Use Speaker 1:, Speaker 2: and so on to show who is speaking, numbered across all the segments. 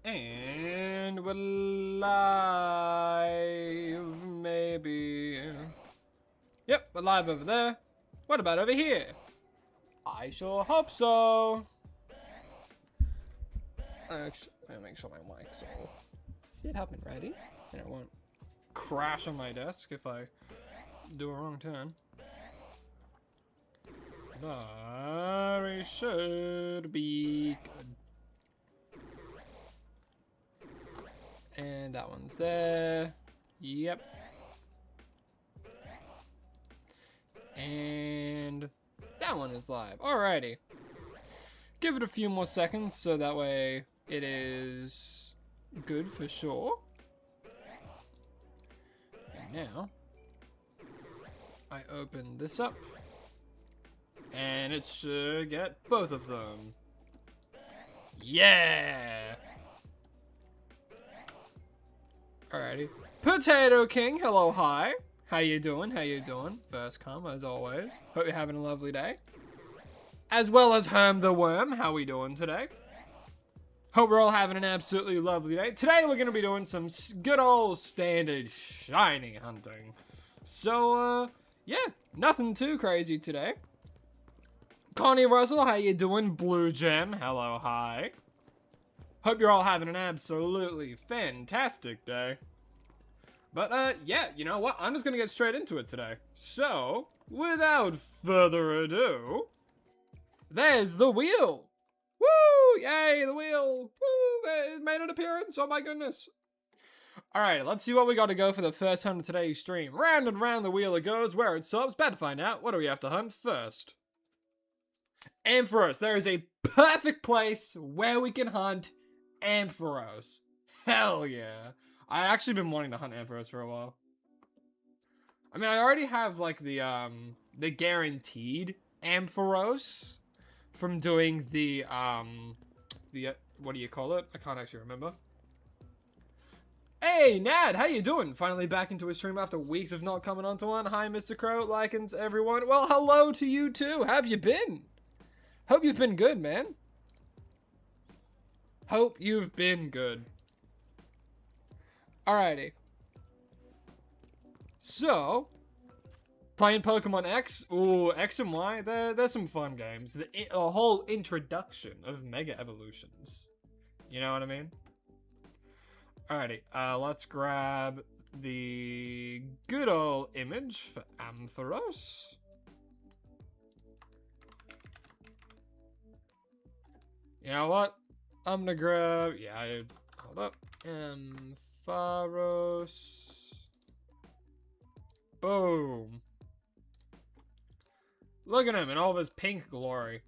Speaker 1: And we're live, maybe. Yep, we're live over there. What about over here? I sure hope so. Actually, I'll make sure my mic's all set up and ready. And it won't crash on my desk if I do a wrong turn. But it should be good. And that one's there. Yep. And that one is live. Alrighty. Give it a few more seconds so that way it is good for sure. And now I open this up and it should get both of them. Yeah! Alrighty. Potato King, hello, hi. How you doing? How you doing? First come, as always. Hope you're having a lovely day. As well as Herm the Worm, how we doing today? Hope we're all having an absolutely lovely day. Today we're going to be doing some good old standard shiny hunting. So, yeah, nothing too crazy today. Connie Russell, how you doing? Blue Gem, hello, hi. Hope you're all having an absolutely fantastic day. But, yeah, you know what? I'm just gonna get straight into it today. So, without further ado, there's the wheel! Woo! Yay, the wheel! Woo! It made an appearance! Oh my goodness! Alright, let's see what we gotta go for the first hunt of today's stream. Round and round the wheel it goes, where it stops. Better find out. What do we have to hunt first? Ampharos. There is a perfect place where we can hunt Ampharos. Hell yeah. I actually been wanting to hunt Ampharos for a while. I mean, I already have like the guaranteed Ampharos from doing the what do you call it? I can't actually remember. Hey, Nad, how you doing? Finally back into a stream after weeks of not coming onto one. Hi, Mr. Crow, Likens, everyone. Well, hello to you too. How have you been? Hope you've been good, man. Hope you've been good. Alrighty. So, playing Pokemon X. Ooh, X and Y, they're some fun games. The whole introduction of Mega Evolutions. You know what I mean? Alrighty, let's grab the good old image for Ampharos. You know what? I'm gonna grab, hold up. Ampharos. Boom. Look at him in all of his pink glory.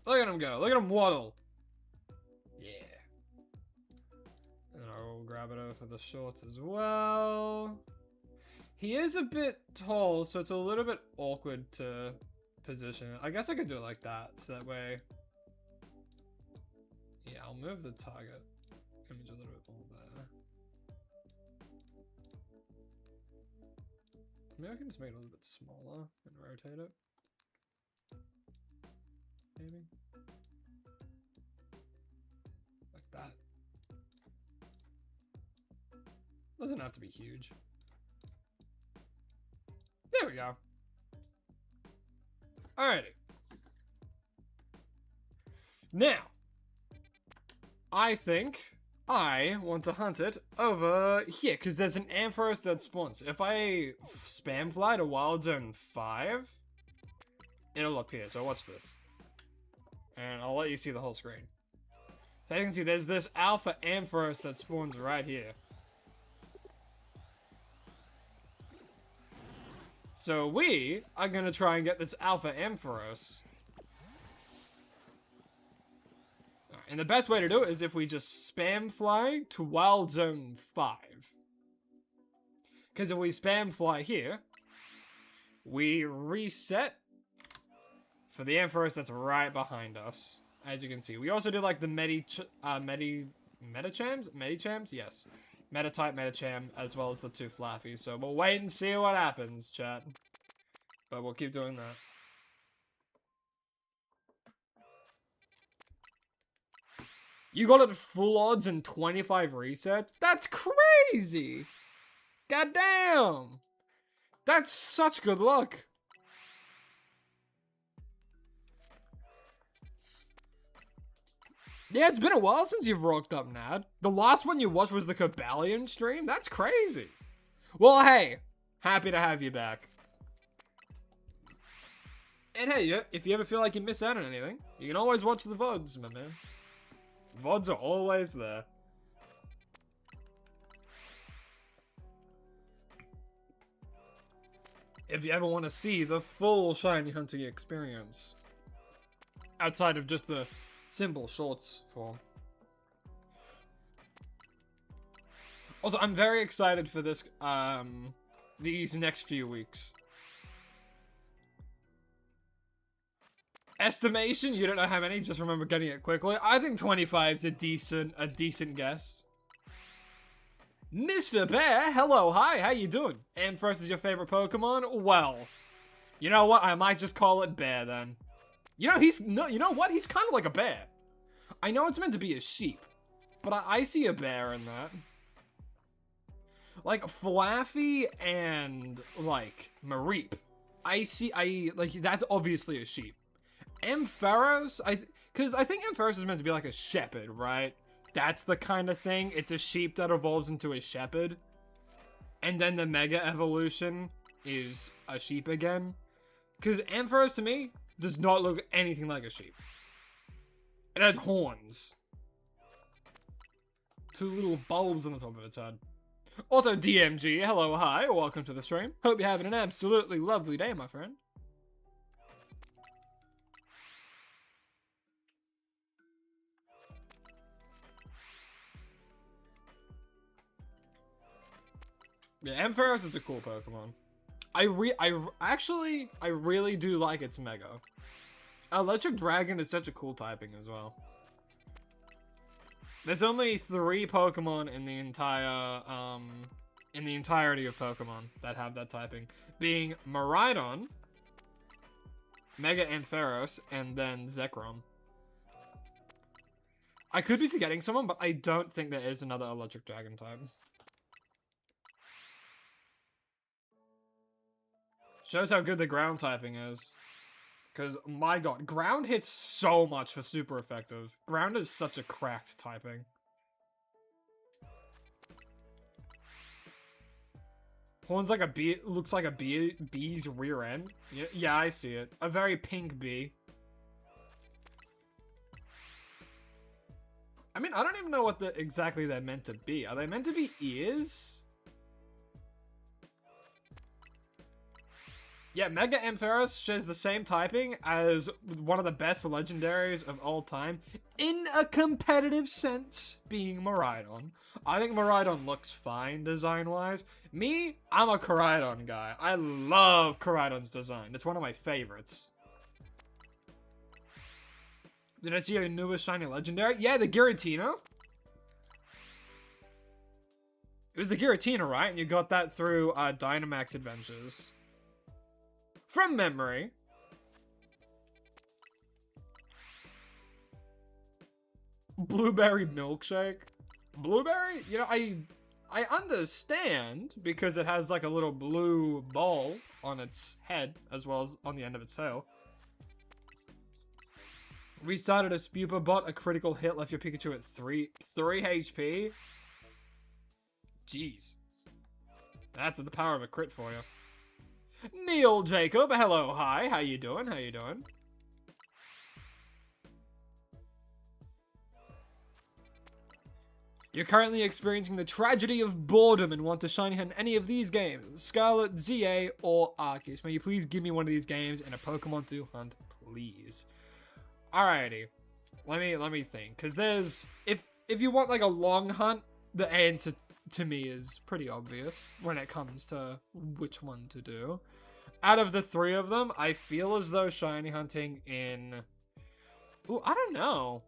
Speaker 1: Look at him go. Look at him waddle. Yeah. And I'll grab it over for the shorts as well. He is a bit tall, so it's a little bit awkward to position. I guess I could do it like that, so that way... Yeah, I'll move the target image a little bit more there. Maybe I can just make it a little bit smaller and rotate it. Maybe. Like that. Doesn't have to be huge. There we go. Alrighty. Now, I think I want to hunt it over here, because there's an Ampharos that spawns. If I spam fly to Wild Zone 5, it'll appear, so watch this. And I'll let you see the whole screen. So you can see there's this Alpha Ampharos that spawns right here. So we are going to try and get this Alpha Ampharos. And the best way to do it is if we just spam fly to Wild Zone 5. Because if we spam fly here, we reset for the Ampharos that's right behind us. As you can see. We also did like the Medichams? Yes. Meta-type, Medicham, as well as the two Flaffies. So we'll wait and see what happens, chat. But we'll keep doing that. You got it full odds and 25 resets? That's crazy! Goddamn! That's such good luck. Yeah, it's been a while since you've rocked up, Nad. The last one you watched was the Cabalion stream? That's crazy. Well, hey, happy to have you back. And hey, if you ever feel like you miss out on anything, you can always watch the VODs, my man. VODs are always there. If you ever want to see the full shiny hunting experience, outside of just the simple shorts form. Also, I'm very excited for this, these next few weeks. Estimation? You don't know how many? Just remember getting it quickly. I think 25 is a decent guess. Mr. Bear, hello, hi, how you doing? Ampharos is your favorite Pokemon? Well, you know what? I might just call it Bear then. You know what? He's kind of like a bear. I know it's meant to be a sheep, but I see a bear in that. Like Flaffy and like Mareep. That's obviously a sheep. Ampharos, because I think Ampharos is meant to be like a shepherd, right? That's the kind of thing. It's a sheep that evolves into a shepherd. And then the Mega Evolution is a sheep again. Because Ampharos, to me, does not look anything like a sheep. It has horns. 2 little bulbs on the top of its head. Also, DMG, hello, hi, welcome to the stream. Hope you're having an absolutely lovely day, my friend. Yeah, Ampharos is a cool Pokemon. I really do like its Mega. Electric Dragon is such a cool typing as well. There's only 3 Pokemon in the entirety of Pokemon that have that typing, being Miraidon, Mega Ampharos, and then Zekrom. I could be forgetting someone, but I don't think there is another Electric Dragon type. Shows how good the ground typing is. Because, my god, ground hits so much for super effective. Ground is such a cracked typing. Horns like a bee, looks like a bee's rear end. Yeah, I see it. A very pink bee. I mean, I don't even know what exactly they're meant to be. Are they meant to be ears? Yeah, Mega Ampharos shares the same typing as one of the best legendaries of all time, in a competitive sense, being Miraidon. I think Miraidon looks fine design-wise. Me, I'm a Koraidon guy. I love Koraidon's design. It's one of my favorites. Did I see your newest shiny legendary? Yeah, the Giratina. It was the Giratina, right? And you got that through Dynamax Adventures. From memory. Blueberry milkshake. Blueberry? You know, I understand because it has like a little blue ball on its head as well as on the end of its tail. Restarted a Spupa bot, a critical hit left your Pikachu at 3 HP. Jeez. That's the power of a crit for you. Neil Jacob, hello, hi, how you doing, how you doing? You're currently experiencing the tragedy of boredom and want to shiny hunt any of these games, Scarlet, ZA, or Arceus. May you please give me one of these games and a Pokemon to hunt, please. Alrighty, let me think, because there's, if you want like a long hunt, the answer to me is pretty obvious when it comes to which one to do. Out of the 3 of them, I feel as though shiny hunting in... Ooh, I don't know.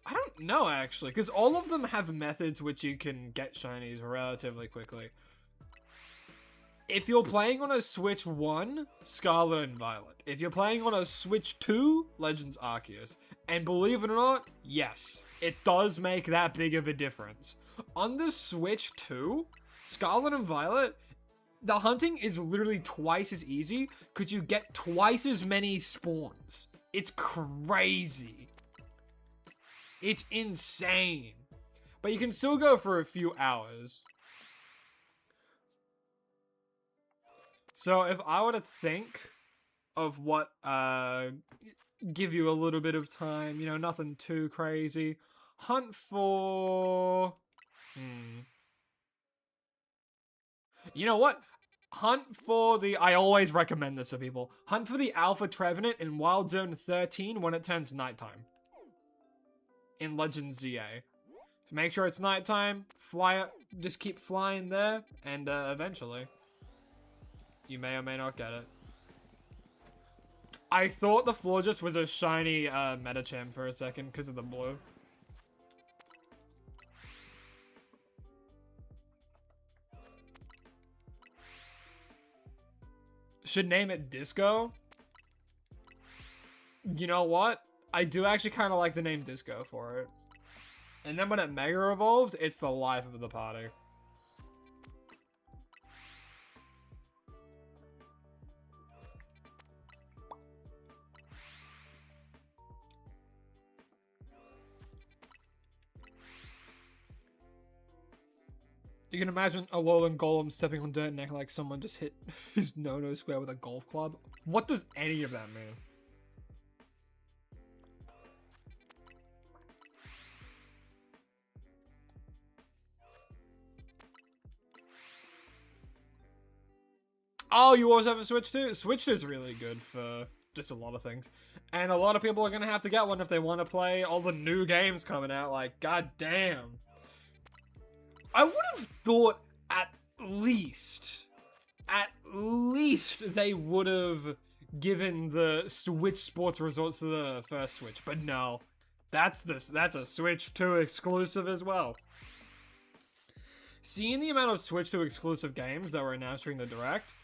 Speaker 1: I don't know, actually, because all of them have methods which you can get shinies relatively quickly. If you're playing on a Switch 1, Scarlet and Violet. If you're playing on a Switch 2, Legends Arceus. And believe it or not, yes, it does make that big of a difference. On the Switch 2, Scarlet and Violet, the hunting is literally twice as easy because you get twice as many spawns. It's crazy. It's insane. But you can still go for a few hours. So if I were to think of what give you a little bit of time, you know, nothing too crazy. Hunt for You know what? Hunt for the I always recommend this to people. Hunt for the Alpha Trevenant in Wild Zone 13 when it turns nighttime. In Legends ZA. So make sure it's nighttime, fly it, just keep flying there, and eventually you may or may not get it. I thought the Florges was a shiny Metacham for a second because of the blue. Should name it Disco. You know what? I do actually kind of like the name Disco for it. And then when it Mega Evolves, it's the life of the party. You can imagine a Alolan Golem stepping on dirt and acting like someone just hit his no-no square with a golf club. What does any of that mean? Oh, you always have a Switch 2? Switch 2 is really good for just a lot of things. And a lot of people are going to have to get one if they want to play all the new games coming out. Like, goddamn. I would have thought at least they would have given the Switch Sports Resorts to the first Switch, but no, that's a Switch 2 exclusive as well. Seeing the amount of Switch 2 exclusive games that were announced during the Direct,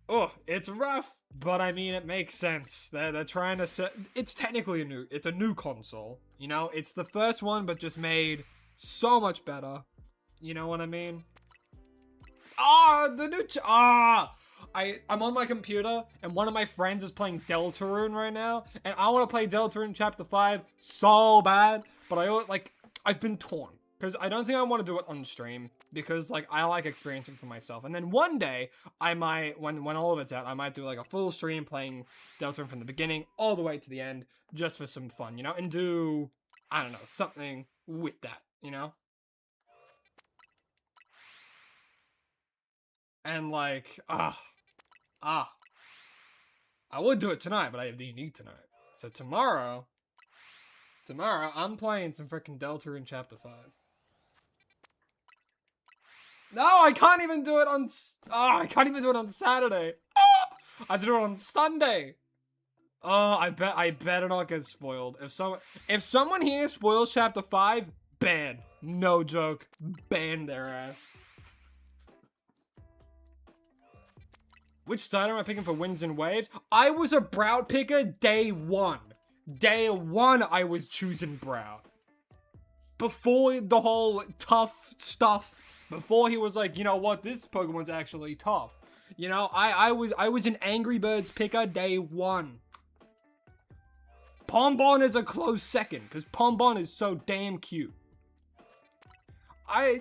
Speaker 1: oh, it's rough, but I mean it makes sense. They're trying to set. It's technically it's a new console, you know. It's the first one, but just made so much better. You know what I mean? I'm on my computer, and one of my friends is playing Deltarune right now, and I want to play Deltarune Chapter 5 so bad, but I've been torn, because I don't think I want to do it on stream, because, like, I like experiencing for myself, and then one day, I might, when all of it's out, I might do, like, a full stream playing Deltarune from the beginning all the way to the end, just for some fun, you know, and do, I don't know, something with that, you know? And like, I would do it tonight, but I have D&D tonight. So tomorrow, I'm playing some freaking Deltarune Chapter 5. No, I can't even do it on, I can't even do it on Saturday. I have to do it on Sunday. Oh, I better not get spoiled. If someone here spoils Chapter 5, ban. No joke. Ban their ass. Which starter am I picking for Winds and Waves? I was a Brout picker day one. Day one, I was choosing Brout. Before the whole tough stuff. Before he was like, you know what, this Pokemon's actually tough. You know, I was an Angry Birds picker day one. Pombon is a close second, because Pombon is so damn cute. I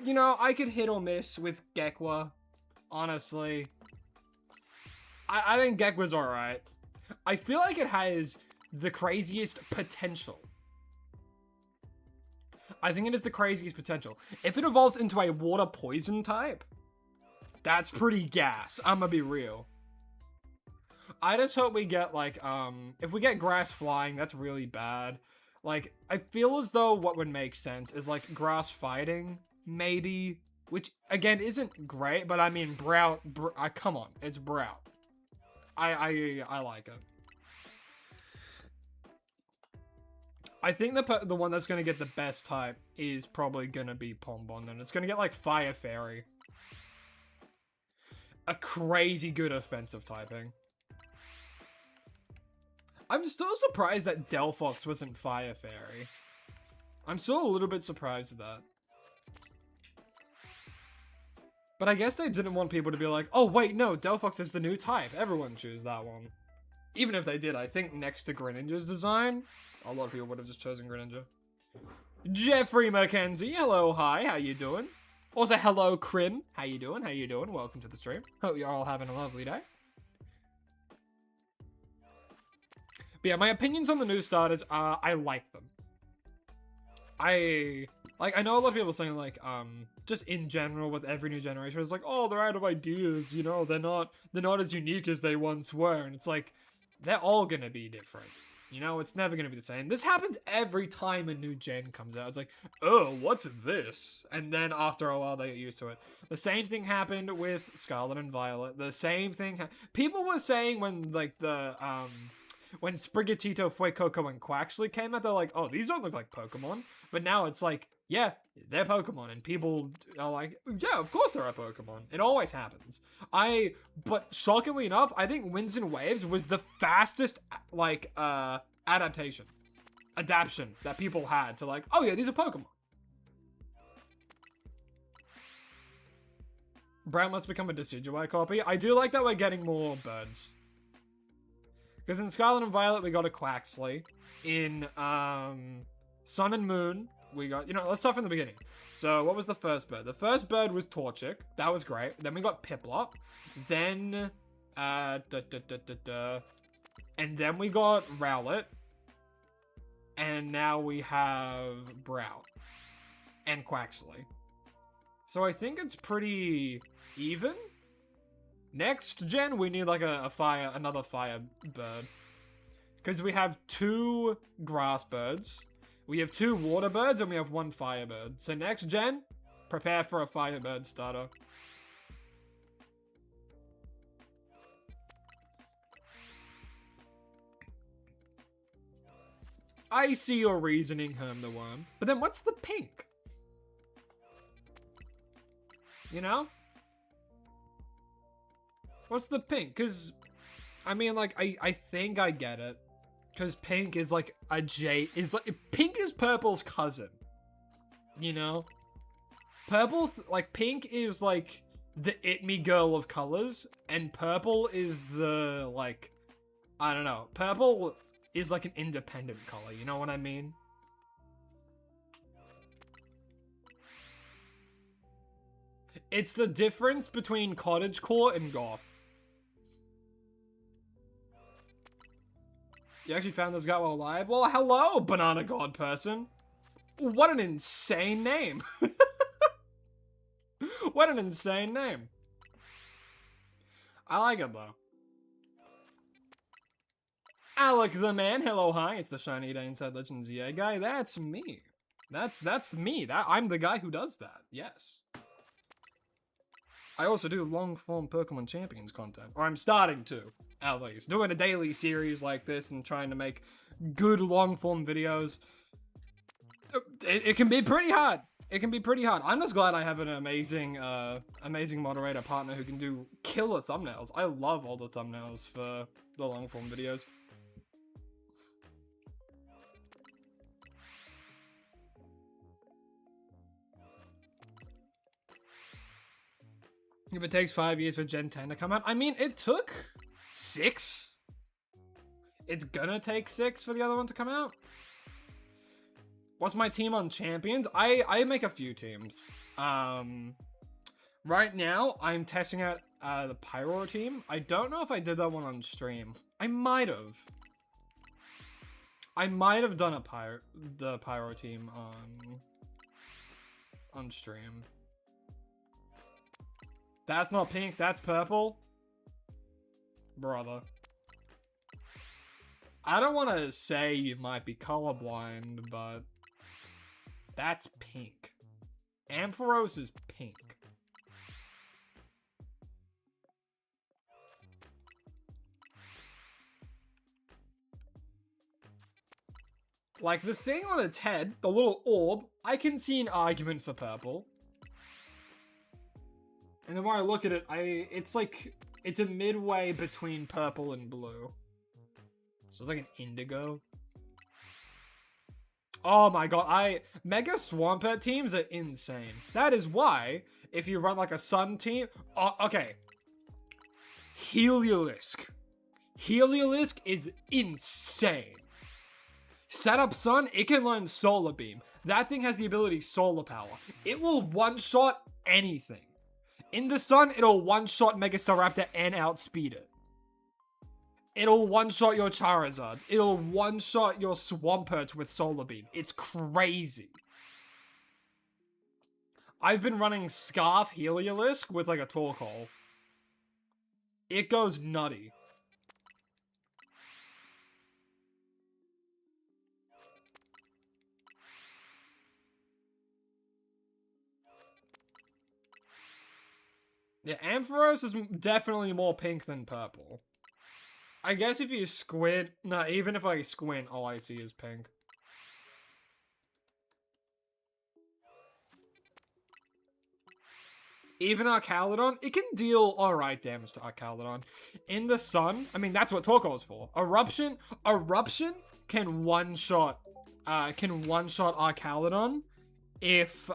Speaker 1: could hit or miss with Gekwa, honestly. I think Gekwa's alright. I feel like it has the craziest potential. I think it has the craziest potential. If it evolves into a water poison type, that's pretty gas. I'm gonna be real. I just hope we get, like, if we get grass flying, that's really bad. Like, I feel as though what would make sense is, like, grass fighting, maybe. Which, again, isn't great, but I mean, come on, it's Brout. I like it. I think the one that's going to get the best type is probably going to be Pombon, and it's going to get, like, Fire Fairy. a crazy good offensive typing. I'm still surprised that Delphox wasn't Fire Fairy. I'm still a little bit surprised at that. But I guess they didn't want people to be like, oh wait, no, Delphox is the new type. Everyone choose that one. Even if they did, I think next to Greninja's design, a lot of people would have just chosen Greninja. Jeffrey Mackenzie, hello, hi, how you doing? Also, hello, Krim, how you doing? How you doing? Welcome to the stream. Hope you're all having a lovely day. But yeah, my opinions on the new starters are, I like them. I know a lot of people are saying, like, just in general with every new generation, it's like, oh, they're out of ideas, you know, they're not as unique as they once were, and it's like, they're all gonna be different. You know, it's never gonna be the same. This happens every time a new gen comes out. It's like, oh, what's this? And then after a while, they get used to it. The same thing happened with Scarlet and Violet. The same thing, people were saying when, like, when Sprigatito, Fuecoco, and Quaxley came out, they're like, oh, these don't look like Pokemon. But now it's like, yeah, they're Pokemon. And people are like, yeah, of course there are Pokemon. It always happens. But shockingly enough, I think Winds and Waves was the fastest, like, adaptation that people had to, like, oh yeah, these are Pokemon. Brown must become a Decidueye copy. I do like that we're getting more birds. Because in Scarlet and Violet, we got a Quaxley. In, Sun and Moon, we got, you know, let's start from the beginning. So, what was the first bird? The first bird was Torchic. That was great. Then we got Piplup. Then, and then we got Rowlet. And now we have Brown. And Quaxley. So, I think it's pretty even. Next gen, we need like another fire bird. Because we have 2 grass birds, we have 2 water birds, and we have 1 fire bird. So next gen, prepare for a fire bird starter. I see your reasoning, Herm the Worm. But then what's the pink? You know? What's the pink? Because, I mean, like, I think I get it. Because pink is like pink is purple's cousin. You know? Purple, pink is like the it-me girl of colors. And purple is the, like, I don't know. Purple is like an independent color, you know what I mean? It's the difference between cottagecore and goth. You actually found this guy while alive? Well, hello, Banana God person. What an insane name. What an insane name. I like it, though. Alec the man, hello, hi. It's the Shiny Day Inside Legends EA guy. That's me. That's me. I'm the guy who does that. Yes. I also do long-form Pokemon Champions content. Or I'm starting to, at least. Doing a daily series like this and trying to make good long-form videos. It can be pretty hard. It can be pretty hard. I'm just glad I have an amazing moderator partner who can do killer thumbnails. I love all the thumbnails for the long-form videos. If it takes 5 years for Gen 10 to come out, I mean, it took 6. It's gonna take 6 for the other one to come out. What's my team on Champions? I make a few teams. Right now, I'm testing out the Pyro team. I don't know if I did that one on stream. I might have. I might have done the Pyro team on stream. That's not pink, that's purple. Brother. I don't want to say you might be colorblind, but that's pink. Ampharos is pink. Like, the thing on its head, the little orb, I can see an argument for purple. And the more I look at it, it's like, it's a midway between purple and blue. So it's like an indigo. Oh my god, Mega Swampert teams are insane. That is why, if you run like a Sun team, okay. Heliolisk. Heliolisk is insane. Set up Sun, it can learn Solar Beam. That thing has the ability Solar Power. It will one-shot anything. In the Sun, it'll one-shot Megastaraptor and outspeed it. It'll one-shot your Charizards. It'll one-shot your Swamperts with Solar Beam. It's crazy. I've been running Scarf Heliolisk with like a Torkoal. It goes nutty. Yeah, Ampharos is definitely more pink than purple. I guess if you squint... No, even if I squint, all I see is pink. Even Archaludon, it can deal alright damage to Archaludon. In the Sun, I mean, that's what Torkoal is for. Eruption can one-shot Archaludon if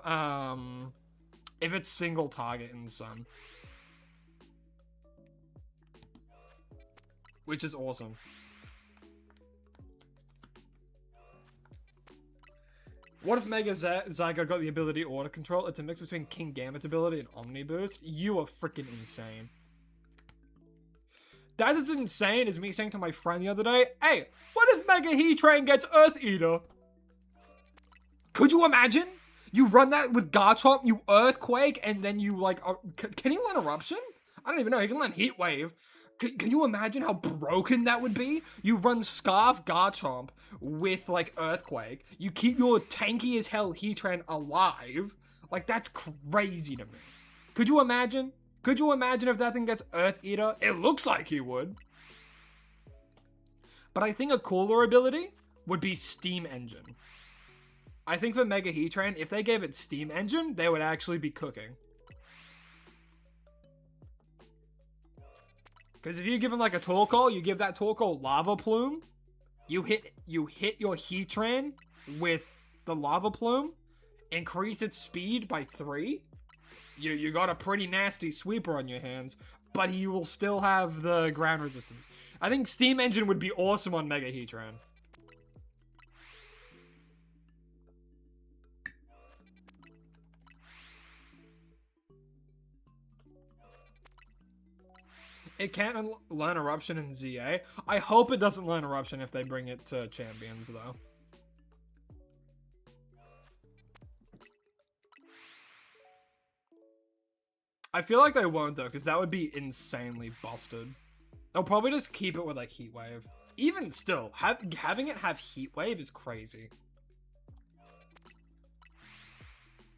Speaker 1: it's single target in the Sun. Which is awesome. What if Mega Zygo got the ability Auto Control? It's a mix between King Gambit's ability and Omni Boost. You are freaking insane. That's as insane as me saying to my friend the other day, hey, what if Mega Heatran gets Earth Eater? Could you imagine? You run that with Garchomp, you Earthquake, and then you like... can he learn Eruption? I don't even know. He can learn Heat Wave. Can you imagine how broken that would be? You run Scarf Garchomp with, like, Earthquake. You keep your tanky as hell Heatran alive. Like, that's crazy to me. Could you imagine? Could you imagine if that thing gets Earth Eater? It looks like he would. But I think a cooler ability would be Steam Engine. I think for Mega Heatran, if they gave it Steam Engine, they would actually be cooking. Because if you give him like a Torkoal, you give that Torkoal Lava Plume, you hit your Heatran with the Lava Plume, increase its speed by 3. You got a pretty nasty sweeper on your hands, but he will still have the ground resistance. I think Steam Engine would be awesome on Mega Heatran. It can't learn Eruption in ZA. I hope it doesn't learn Eruption if they bring it to Champions, though. I feel like they won't, though, because that would be insanely busted. They'll probably just keep it with, like, Heat Wave. Even still, having it have Heat Wave is crazy.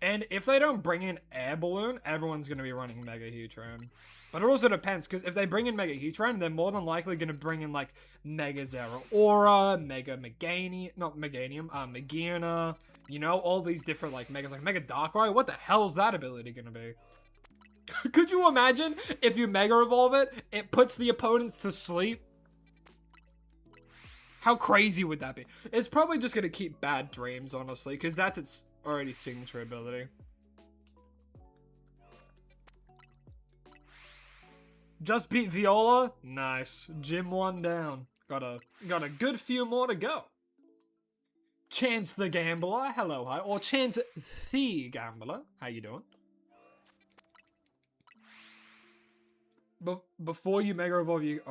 Speaker 1: And if they don't bring in Air Balloon, everyone's going to be running Mega Heatran. But it also depends, because if they bring in Mega Heatran, they're more than likely going to bring in, like, Mega Zeraora, Mega Meganium, not Meganium, Megiana, you know, all these different, like, Megas, like Mega Darkrai. What the hell is that ability going to be? Could you imagine if you Mega Evolve it, it puts the opponents to sleep? How crazy would that be? It's probably just going to keep bad dreams, honestly, because that's its already signature ability. Just beat Viola? Nice. Gym 1 down. Got a good few more to go. Chance the Gambler, hello, hi. Or Chance the Gambler, how you doing? Before you Mega Evolve, you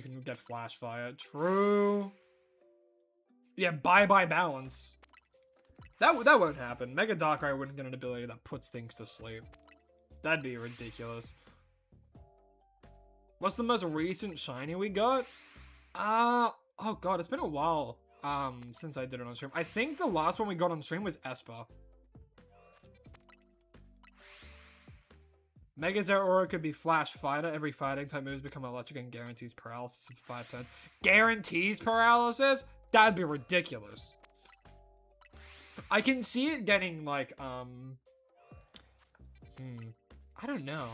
Speaker 1: can get Flash Fire. True. Yeah, bye-bye balance. That won't happen. Mega Darkrai wouldn't get an ability that puts things to sleep. That'd be ridiculous. What's the most recent shiny we got? Oh god, it's been a while since I did it on stream. I think the last one we got on stream was Esper. Mega Zeraora could be Flash Fighter. Every fighting type moves become electric and guarantees paralysis for 5 turns. Guarantees paralysis? That'd be ridiculous. I can see it getting like, I don't know.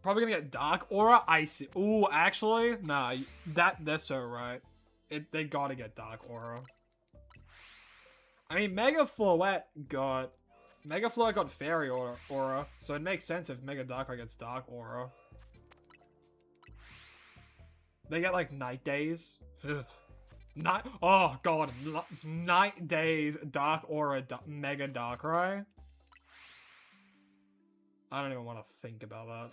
Speaker 1: Probably gonna get Dark Aura, Icy. Ooh, actually, nah, they're so right. They gotta get Dark Aura. I mean, Mega Floette got Fairy Aura, so it makes sense if Mega Darkrai gets Dark Aura. They get like Night Days. Oh god, Night Days, Dark Aura, Mega Darkrai. I don't even want to think about that.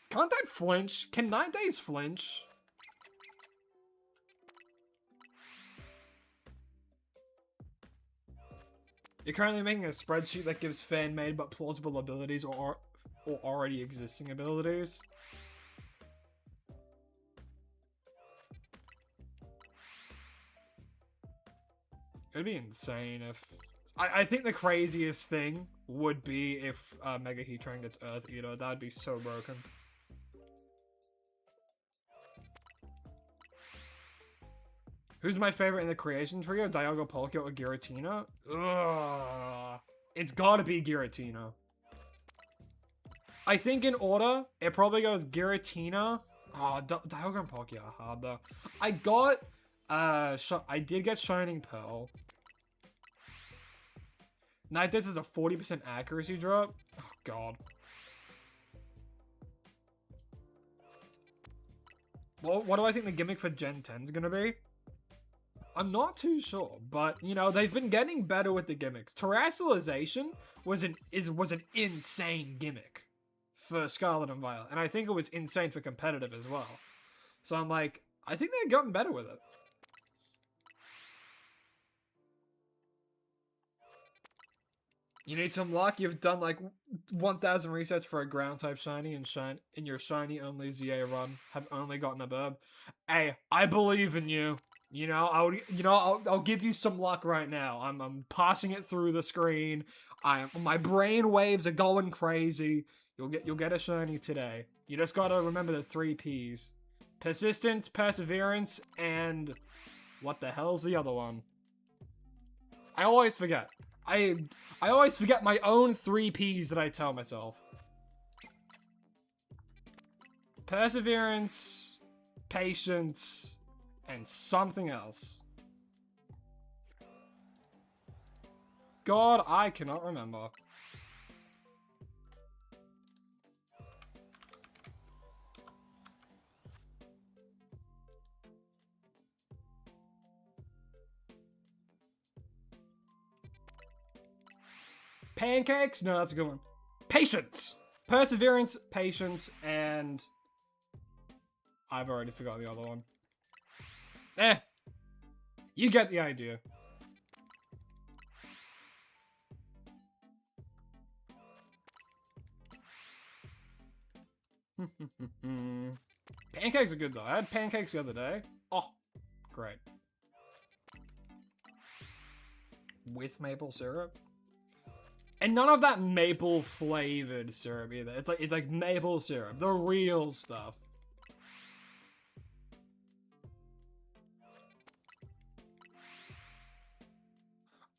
Speaker 1: Can't that flinch? Can Night Days flinch? You're currently making a spreadsheet that gives fan-made but plausible abilities or already existing abilities. It'd be insane if... I think the craziest thing would be if Mega Heatran gets Earth Eater. That'd be so broken. Who's my favorite in the creation trio? Dialga, Palkia, or Giratina? Ugh. It's gotta be Giratina. I think in order, it probably goes Giratina. Oh, Dialga and Palkia are hard though. I did get Shining Pearl. Night Days is a 40% accuracy drop. Oh god. Well, what do I think the gimmick for Gen 10 is gonna be? I'm not too sure, but you know, they've been getting better with the gimmicks. Terrestrialization was an insane gimmick for Scarlet and Violet, and I think it was insane for competitive as well. So I'm like, I think they've gotten better with it. You need some luck. You've done like 1,000 resets for a ground type shiny, and in your shiny only ZA run have only gotten a burb. Hey, I believe in you. You know, I'll give you some luck right now. I'm passing it through the screen. My brain waves are going crazy. You'll get a shiny today. You just gotta remember the 3 P's: persistence, perseverance, and what the hell's the other one? I always forget. I always forget my own 3 P's that I tell myself. Perseverance, patience, and something else. God, I cannot remember. Pancakes? No, that's a good one. Patience! Perseverance, patience, and... I've already forgot the other one. You get the idea. Pancakes are good though. I had pancakes the other day. Oh, great. With maple syrup? And none of that maple flavored syrup either. It's like maple syrup, the real stuff.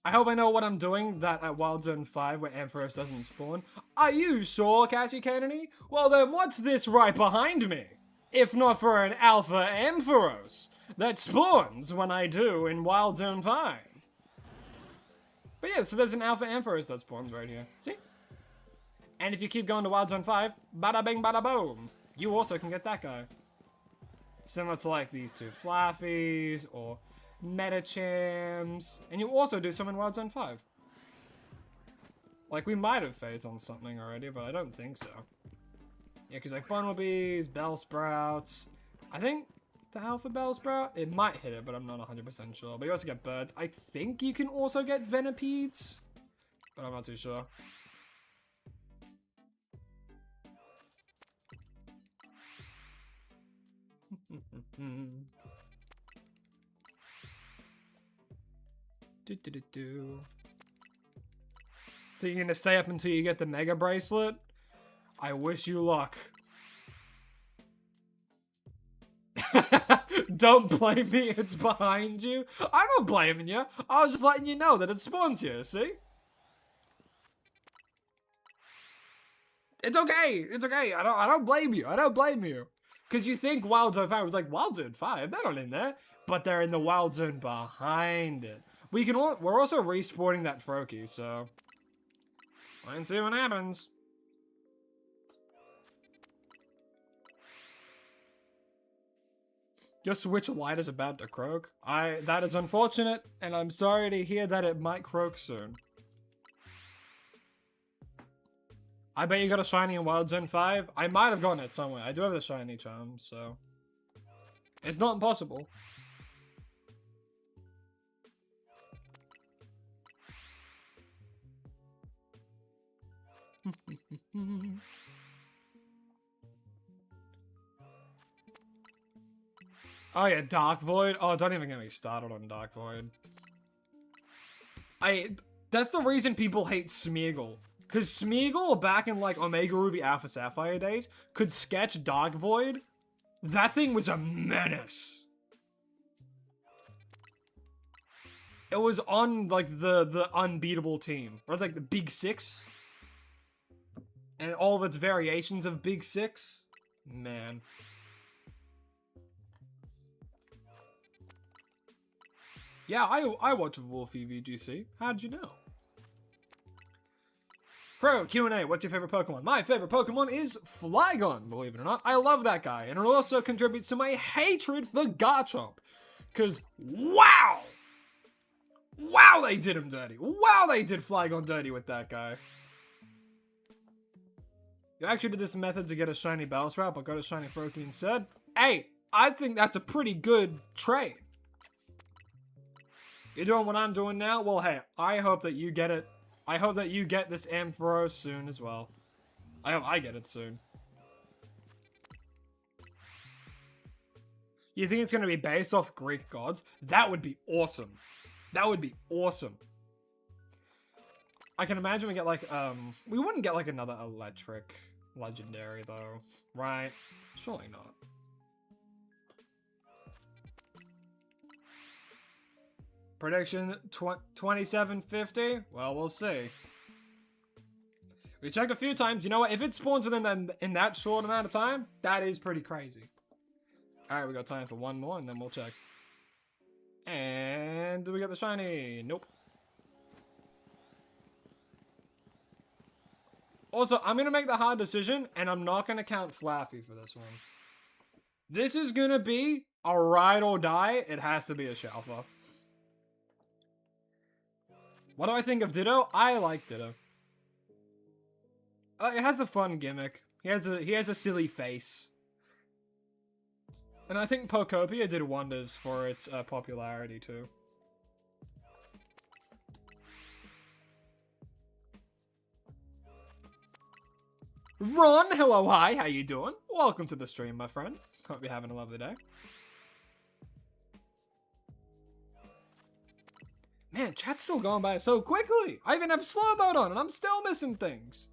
Speaker 1: I hope I know what I'm doing that at Wild Zone 5 where Ampharos doesn't spawn. Are you sure, Cassie Kennedy? Well then, what's this right behind me? If not for an Alpha Ampharos that spawns when I do in Wild Zone 5. But yeah, so there's an Alpha Ampharos that spawns right here. See? And if you keep going to Wild Zone 5, bada bing bada boom, you also can get that guy. Similar to like these two Flaffies or Metachams. And you also do some in Wild Zone 5. Like we might have phased on something already, but I don't think so. Yeah, because like Bumblebees, Bellsprouts. I think the Alpha Bellsprout, it might hit it, but I'm not 100% sure. But you also get birds. I think you can also get Venipedes, but I'm not too sure. Think you're gonna stay up until you get the Mega Bracelet? I wish you luck. Don't blame me, it's behind you. I'm not blaming you. I was just letting you know that it spawns here, see? It's okay. It's okay. I don't blame you. I don't blame you. Because you think Wild Zone 5 was like, Wild Zone 5? They're not in there. But they're in the Wild Zone behind it. We're also respawning that Froakie, so... wait and see what happens. Your Switch Lite is about to croak. That is unfortunate, and I'm sorry to hear that it might croak soon. I bet you got a shiny in Wild Zone 5. I might have gotten it somewhere. I do have the shiny charm, so... it's not impossible. Oh yeah, Dark Void. Oh, don't even get me started on Dark Void. That's the reason people hate Smeargle. Because Smeargle, back in like Omega Ruby Alpha Sapphire days, could sketch Dark Void. That thing was a menace. It was on like the unbeatable team. It was like the Big Six. And all of its variations of Big Six. Man. Yeah, I watch Wolfie VGC. How'd you know? Pro Q&A, what's your favorite Pokemon? My favorite Pokemon is Flygon, believe it or not. I love that guy, and it also contributes to my hatred for Garchomp. Because, wow! Wow, they did him dirty. Wow, they did Flygon dirty with that guy. You actually did this method to get a shiny Bellsprout, but got a shiny Froakie instead? Hey, I think that's a pretty good trade. You're doing what I'm doing now? Well, hey, I hope that you get it. I hope that you get this Ampharos soon as well. I hope I get it soon. You think it's going to be based off Greek gods? That would be awesome. That would be awesome. I can imagine we get like, we wouldn't get like another electric legendary though, right? Surely not. Prediction 2750? Well, we'll see. We checked a few times. You know what? If it spawns within in that short amount of time, that is pretty crazy. Alright, we got time for one more and then we'll check. And do we get the shiny? Nope. Also, I'm going to make the hard decision and I'm not going to count Flaffy for this one. This is going to be a ride or die. It has to be a Shalfa. What do I think of Ditto? I like Ditto. It has a fun gimmick. He has a silly face. And I think Pokopia did wonders for its popularity too. Ron, hello, hi, how you doing? Welcome to the stream, my friend. Hope you're having a lovely day. Man, chat's still going by so quickly. I even have slow mode on and I'm still missing things.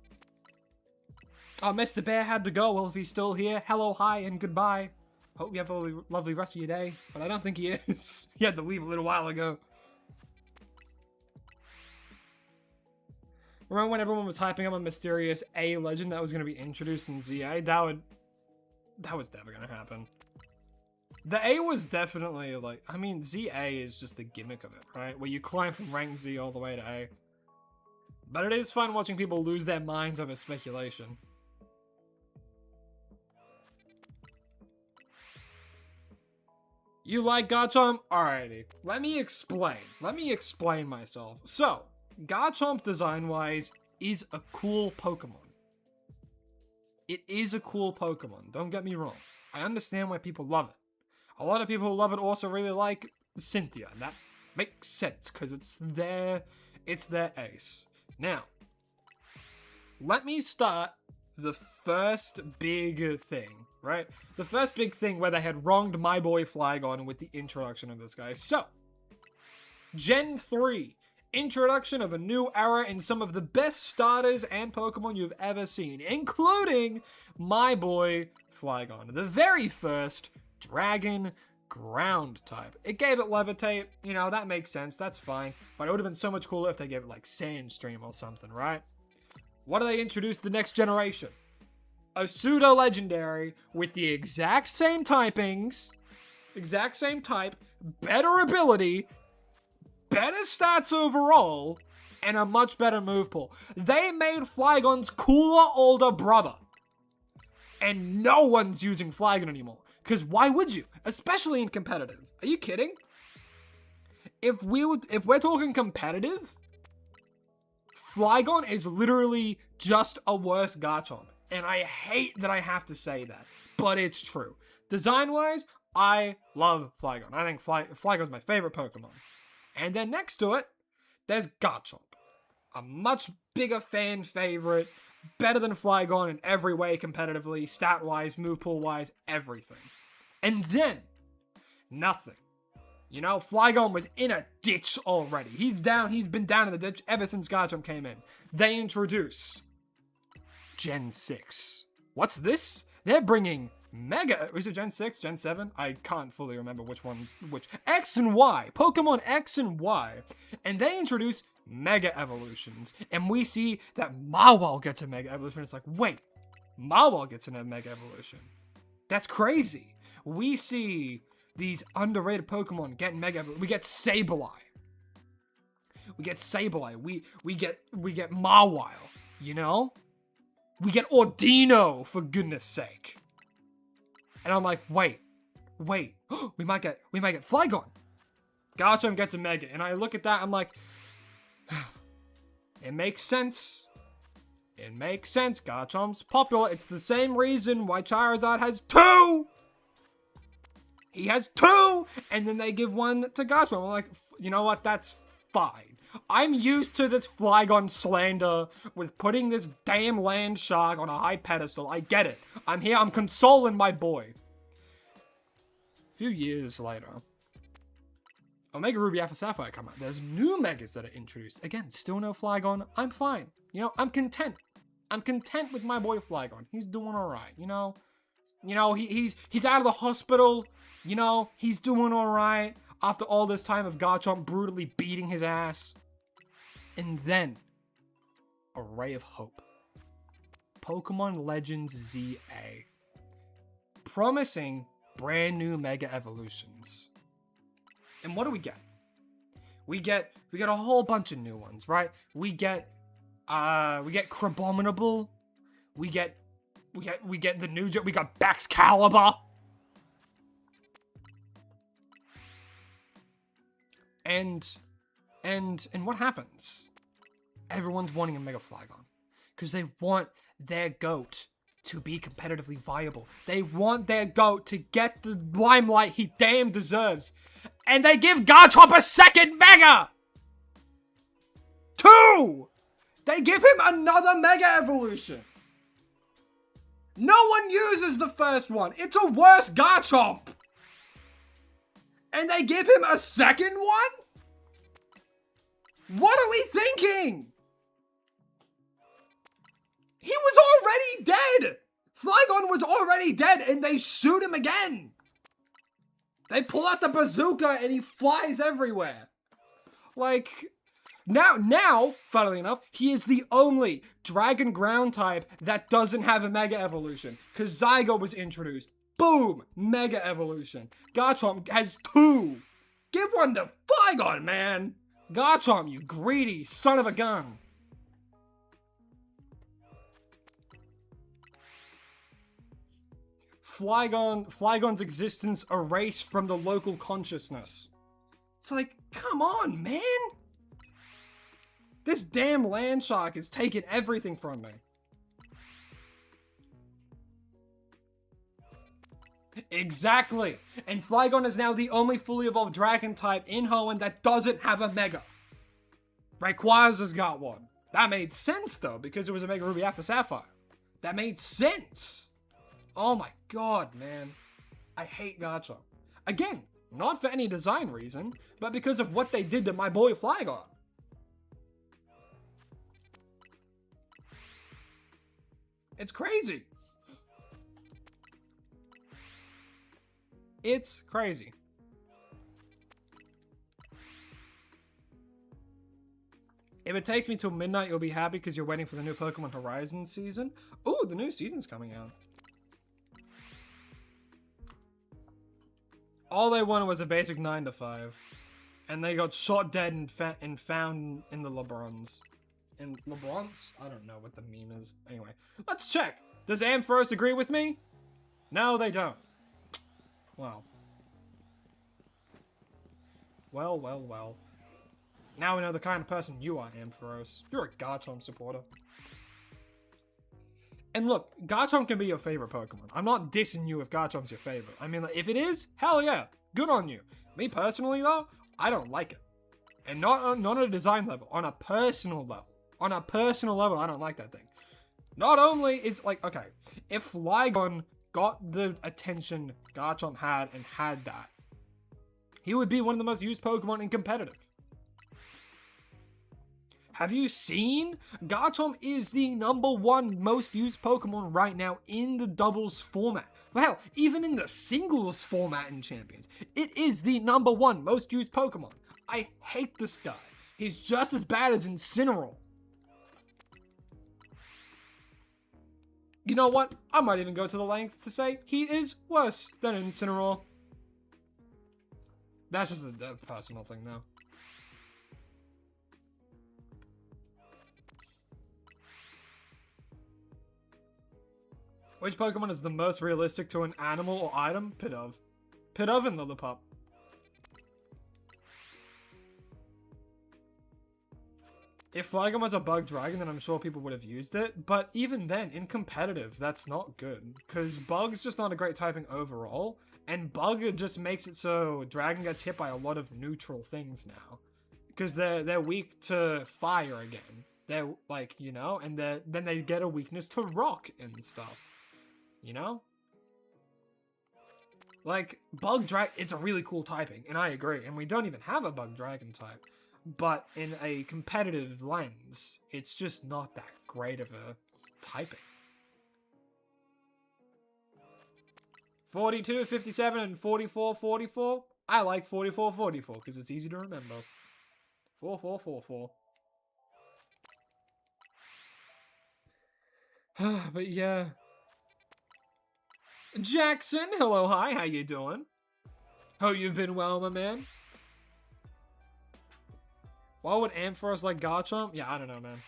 Speaker 1: Oh, Mr. Bear had to go. Well, if he's still here, hello, hi, and goodbye. Hope you have a lovely rest of your day. But I don't think he is. He had to leave a little while ago. Remember when everyone was hyping up a mysterious A legend that was going to be introduced in ZA? That was never going to happen. The A was definitely like, I mean, ZA is just the gimmick of it, right? Where you climb from rank Z all the way to A. But it is fun watching people lose their minds over speculation. You like Garchomp? Alrighty. Let me explain. Let me explain myself. So, Garchomp design-wise is a cool Pokemon. It is a cool Pokemon, don't get me wrong. I understand why people love it. A lot of people who love it also really like Cynthia, and that makes sense, because it's their ace. Now, let me start the first big thing, right? The first big thing where they had wronged my boy Flygon with the introduction of this guy. So, Gen 3. Introduction of a new era in some of the best starters and Pokemon you've ever seen, including my boy Flygon. The very first Dragon Ground type. It gave it Levitate, you know, that makes sense, that's fine. But it would have been so much cooler if they gave it like Sandstream or something, right? What do they introduce the next generation? A pseudo-legendary with the exact same typings, exact same type, better ability, better stats overall, and a much better move pool. They made Flygon's cooler older brother. And no one's using Flygon anymore. Because why would you? Especially in competitive. Are you kidding? If we're talking competitive, Flygon is literally just a worse Garchomp. And I hate that I have to say that. But it's true. Design-wise, I love Flygon. I think Flygon's my favorite Pokemon. And then next to it, there's Garchomp. A much bigger fan favorite. Better than Flygon in every way competitively, stat-wise, move pool-wise, everything. And then, nothing. You know, Flygon was in a ditch already. He's been down in the ditch ever since Garchomp came in. They introduce Gen 6. What's this? They're bringing Mega... Is it Gen 6? Gen 7? I can't fully remember which one's which. X and Y. Pokemon X and Y. And they introduce Mega Evolutions. And we see that Mawile gets a Mega Evolution. It's like, wait. Mawile gets a Mega Evolution. That's crazy. We see these underrated Pokemon get Mega Evolution. We get Sableye. We get Sableye. We get Mawile. You know? We get Ordino, for goodness sake. And I'm like, wait, we might get Flygon. Garchomp gets a Mega, and I look at that, I'm like, it makes sense. It makes sense. Garchomp's popular. It's the same reason why Charizard has 2. He has 2, and then they give one to Garchomp. I'm like, you know what? That's fine. I'm used to this Flygon slander with putting this damn land shark on a high pedestal. I get it. I'm here. I'm consoling my boy. A few years later, Omega Ruby Alpha Sapphire come out. There's new Megas that are introduced. Again, still no Flygon. I'm fine. You know, I'm content. I'm content with my boy Flygon. He's doing alright, you know? You know, he's out of the hospital. You know, he's doing alright after all this time of Garchomp brutally beating his ass. And then, a ray of hope. Pokemon Legends ZA. Promising brand new Mega Evolutions. And what do we get? We get a whole bunch of new ones, right? We get Crabominable. We get the new, we got Baxcalibur. And what happens? Everyone's wanting a Mega Flygon. Because they want their GOAT to be competitively viable. They want their GOAT to get the limelight he damn deserves. And they give Garchomp a second Mega! 2! They give him another Mega Evolution. No one uses the first one. It's a worse Garchomp. And they give him a second one? What are we thinking? He was already dead. Flygon was already dead and they shoot him again. They pull out the bazooka and he flies everywhere. Like, now, funnily enough, he is the only Dragon Ground type that doesn't have a Mega Evolution. Because Zygo was introduced. Boom! Mega Evolution. Garchomp has 2. Give one to Flygon, man! Garchomp, you greedy son of a gun. Flygon's existence erased from the local consciousness. It's like, come on, man! This damn land shark is taking everything from me. Exactly. And Flygon is now the only fully evolved dragon type in Hoenn that doesn't have a Mega. Rayquaza's got one. That made sense though, because it was a Mega Ruby Alpha Sapphire. That made sense. Oh my god, man. I hate Garchomp. Again, not for any design reason, but because of what they did to my boy Flygon. It's crazy. It's crazy. If it takes me till midnight, you'll be happy because you're waiting for the new Pokemon Horizon season. Ooh, the new season's coming out. All they wanted was a basic 9 to 5. And they got shot dead and found in the LeBrons. In LeBrons? I don't know what the meme is. Anyway, let's check. Does Ampharos agree with me? No, they don't. Wow. Well, well, well. Now we know the kind of person you are, Ampharos. You're a Garchomp supporter. And look, Garchomp can be your favorite Pokemon. I'm not dissing you if Garchomp's your favorite. I mean, like, if it is, hell yeah, good on you. Me personally, though, I don't like it. And not on a design level, on a personal level. On a personal level, I don't like that thing. Not only is, like, okay, if Flygon got the attention Garchomp had and had that, he would be one of the most used Pokemon in competitive. Have you seen? Garchomp is the #1 most used Pokemon right now in the doubles format. Well, hell, even in the singles format in Champions, it is the #1 most used Pokemon. I hate this guy. He's just as bad as Incineroar. You know what? I might even go to the length to say he is worse than Incineroar. That's just a personal thing, though. Which Pokemon is the most realistic to an animal or item? Pidove. Pidove and Lillipup. If Flygon was a bug dragon, then I'm sure people would have used it. But even then, in competitive, that's not good. Because bug's just not a great typing overall. And bug just makes it so dragon gets hit by a lot of neutral things now. Because they're weak to fire again. They're like, you know, and then they get a weakness to rock and stuff. You know? Like, bug dragon, it's a really cool typing, and I agree. And we don't even have a bug dragon type. But in a competitive lens, it's just not that great of a typing. 42, 57, and 44, 44. I like 44, 44 because it's easy to remember. 44, 44. But yeah. Jackson, hello, hi, how you doing? Hope you've been well, my man. Why would Ampharos like Garchomp? Yeah, I don't know, man.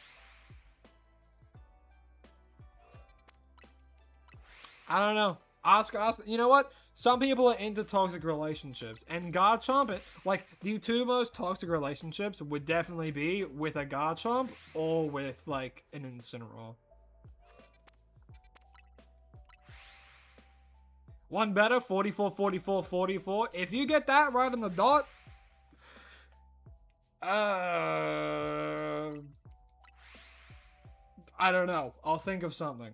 Speaker 1: I don't know. Ask, you know what? Some people are into toxic relationships, and Garchomp, like, the two most toxic relationships would definitely be with a Garchomp or with, like, an Incineroar. One better, 44, 44, 44. If you get that right on the dot, I don't know. I'll think of something.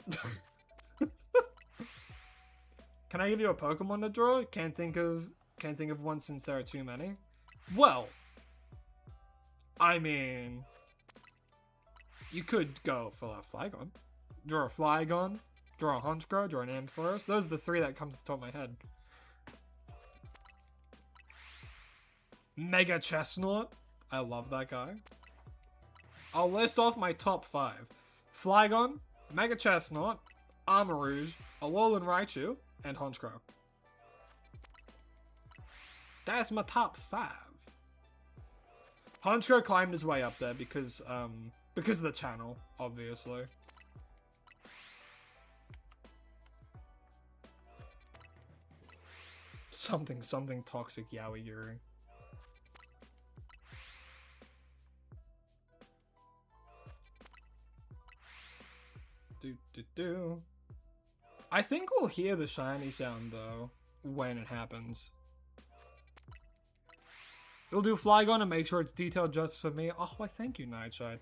Speaker 1: Can I give you a Pokemon to draw? Can't think of one since there are too many. Well, I mean, you could go for a Flygon. Draw a Flygon, draw a Honchkrow, draw an Ampharos. Those are the three that come to the top of my head. Mega Chestnut. I love that guy. I'll list off my top 5. Flygon, Mega Chestnut, Armarouge, Alolan Raichu, and Honchkrow. That's my top 5. Honchkrow climbed his way up there because of the channel, obviously. Something toxic Yaoi Yuri. I think we'll hear the shiny sound though when it happens. You'll do Flygon and make sure it's detailed just for me. Oh, why thank you, Nightshade.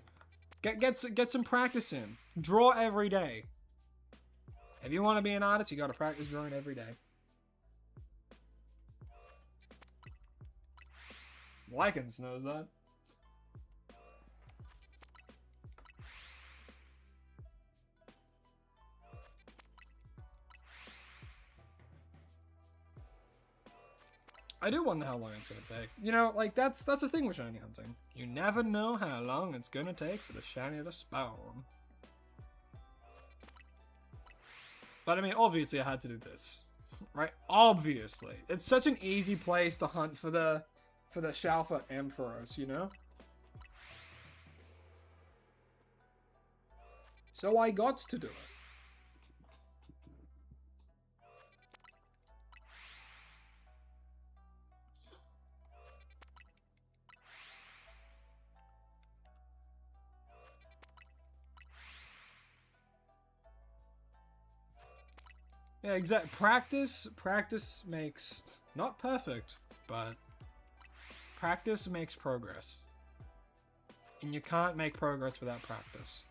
Speaker 1: Get some practice in. Draw every day. If you want to be an artist, you got to practice drawing every day. Lycans knows that. I do wonder how long it's gonna take. You know, like that's the thing with shiny hunting. You never know how long it's gonna take for the shiny to spawn. But I mean, obviously I had to do this, right? Obviously, it's such an easy place to hunt for the Shalfa Ampharos, you know. So I got to do it. Yeah, exact. Practice makes, not perfect, but practice makes progress. And you can't make progress without practice.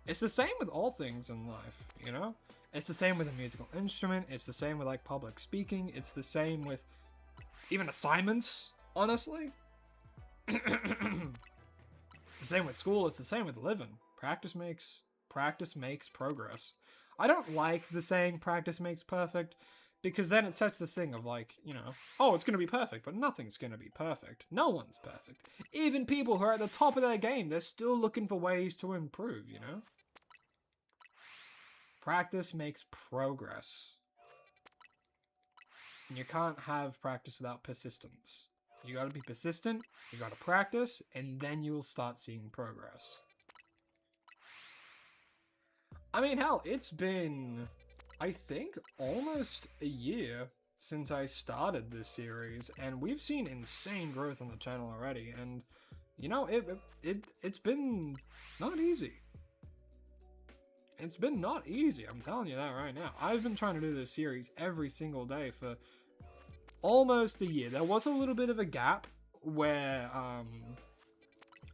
Speaker 1: It's the same with all things in life, you know? It's the same with a musical instrument, it's the same with like public speaking, it's the same with even assignments, honestly. It's the same with school, it's the same with living. Practice makes progress. I don't like the saying practice makes perfect, because then it sets this thing of like, you know, oh, it's going to be perfect, but nothing's going to be perfect. No one's perfect. Even people who are at the top of their game, they're still looking for ways to improve, you know? Practice makes progress. And you can't have practice without persistence. You gotta be persistent, you gotta practice, and then you'll start seeing progress. I mean, hell, it's been, I think, almost a year since I started this series, and we've seen insane growth on the channel already, and, you know, it's been not easy. It's been not easy, I'm telling you that right now. I've been trying to do this series every single day for almost a year. There was a little bit of a gap where,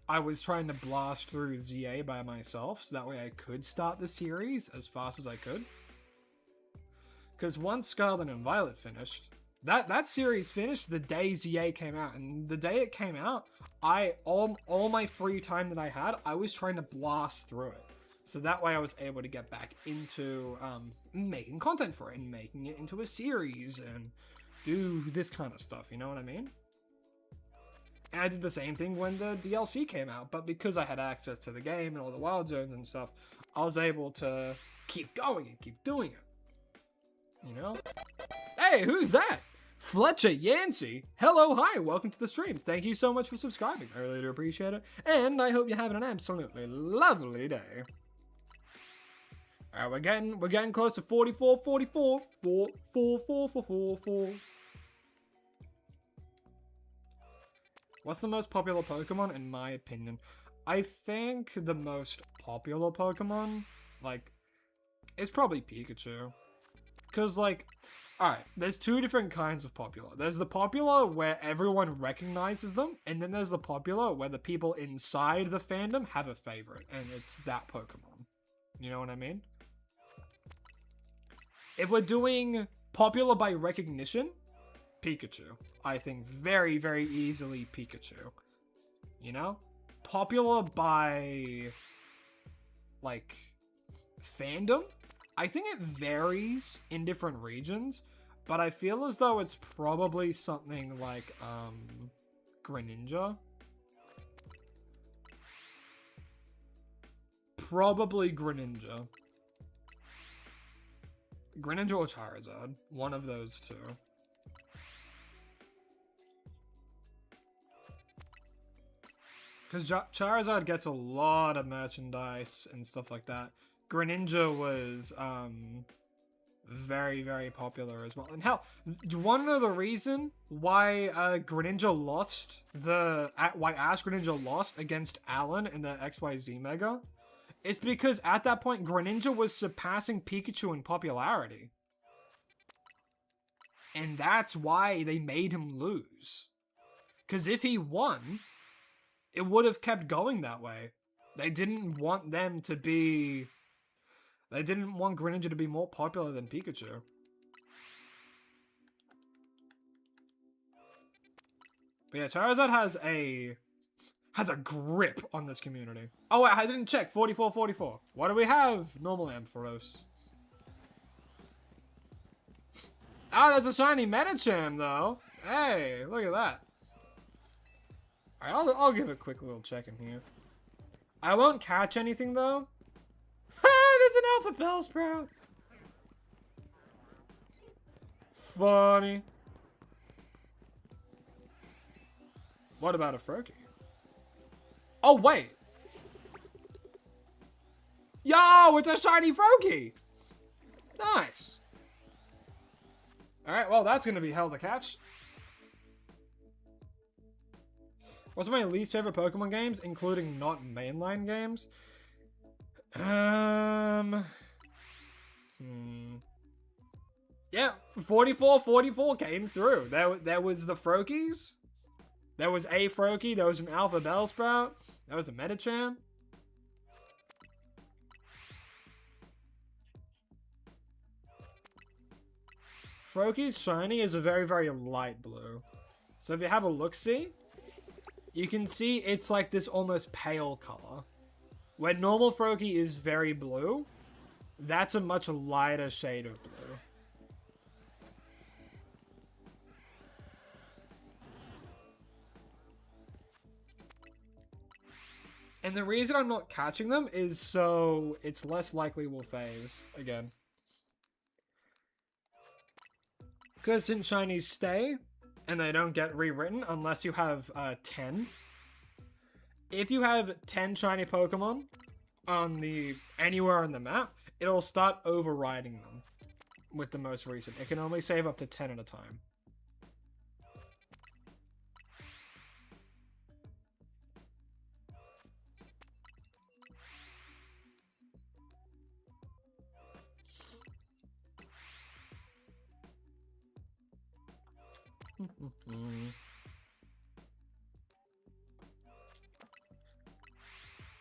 Speaker 1: I was trying to blast through ZA by myself, so that way I could start the series as fast as I could. Because once Scarlet and Violet finished, that series finished the day ZA came out, and the day it came out, all my free time that I had, I was trying to blast through it. So that way I was able to get back into making content for it, and making it into a series, and do this kind of stuff, you know what I mean? And I did the same thing when the DLC came out, but because I had access to the game and all the wild zones and stuff, I was able to keep going and keep doing it. You know? Hey, who's that? Fletcher Yancey. Hello, hi, welcome to the stream. Thank you so much for subscribing. I really do appreciate it. And I hope you're having an absolutely lovely day. Alright, we're getting close to 44. What's the most popular Pokemon, in my opinion? I think the most popular Pokemon, like, is probably Pikachu. Because, like, alright, there's two different kinds of popular. There's the popular where everyone recognizes them, and then there's the popular where the people inside the fandom have a favorite, and it's that Pokemon. You know what I mean? If we're doing popular by recognition, Pikachu. I think very, very easily Pikachu. You know? Popular by, like, fandom? I think it varies in different regions, but I feel as though it's probably something like, Greninja. Probably Greninja. Greninja or Charizard. One of those two. Because Charizard gets a lot of merchandise and stuff like that. Greninja was, very, very popular as well. And hell, do you want to know the reason why, Greninja lost why Ash Greninja lost against Alan in the XYZ Mega? It's because at that point, Greninja was surpassing Pikachu in popularity. And that's why they made him lose. Because if he won, it would have kept going that way. They didn't want them to be... They didn't want Greninja to be more popular than Pikachu. But yeah, Charizard has a grip on this community. Oh wait, I didn't check. 44. What do we have? Normal Ampharos. Ah, there's a shiny Medicham though. Hey, look at that. Alright, I'll give a quick little check in here. I won't catch anything though. There's an alpha bell sprout. Funny. What about a Froakie? Oh, wait. Yo, it's a shiny Froakie. Nice. Alright, well, that's going to be hell to catch. What's my least favorite Pokemon games, including not mainline games? Yeah, 44 came through. There was the Froakies. There was a Froakie. There was an Alpha Bellsprout. There was a Medicham. Froakie's shiny is a very, very light blue. So if you have a look-see, you can see it's like this almost pale color. When normal Froakie is very blue, that's a much lighter shade of blue. And the reason I'm not catching them is so it's less likely we'll phase again. Because since shinies stay, and they don't get rewritten unless you have 10. If you have 10 shiny Pokemon on anywhere on the map, it'll start overriding them with the most recent. It can only save up to 10 at a time.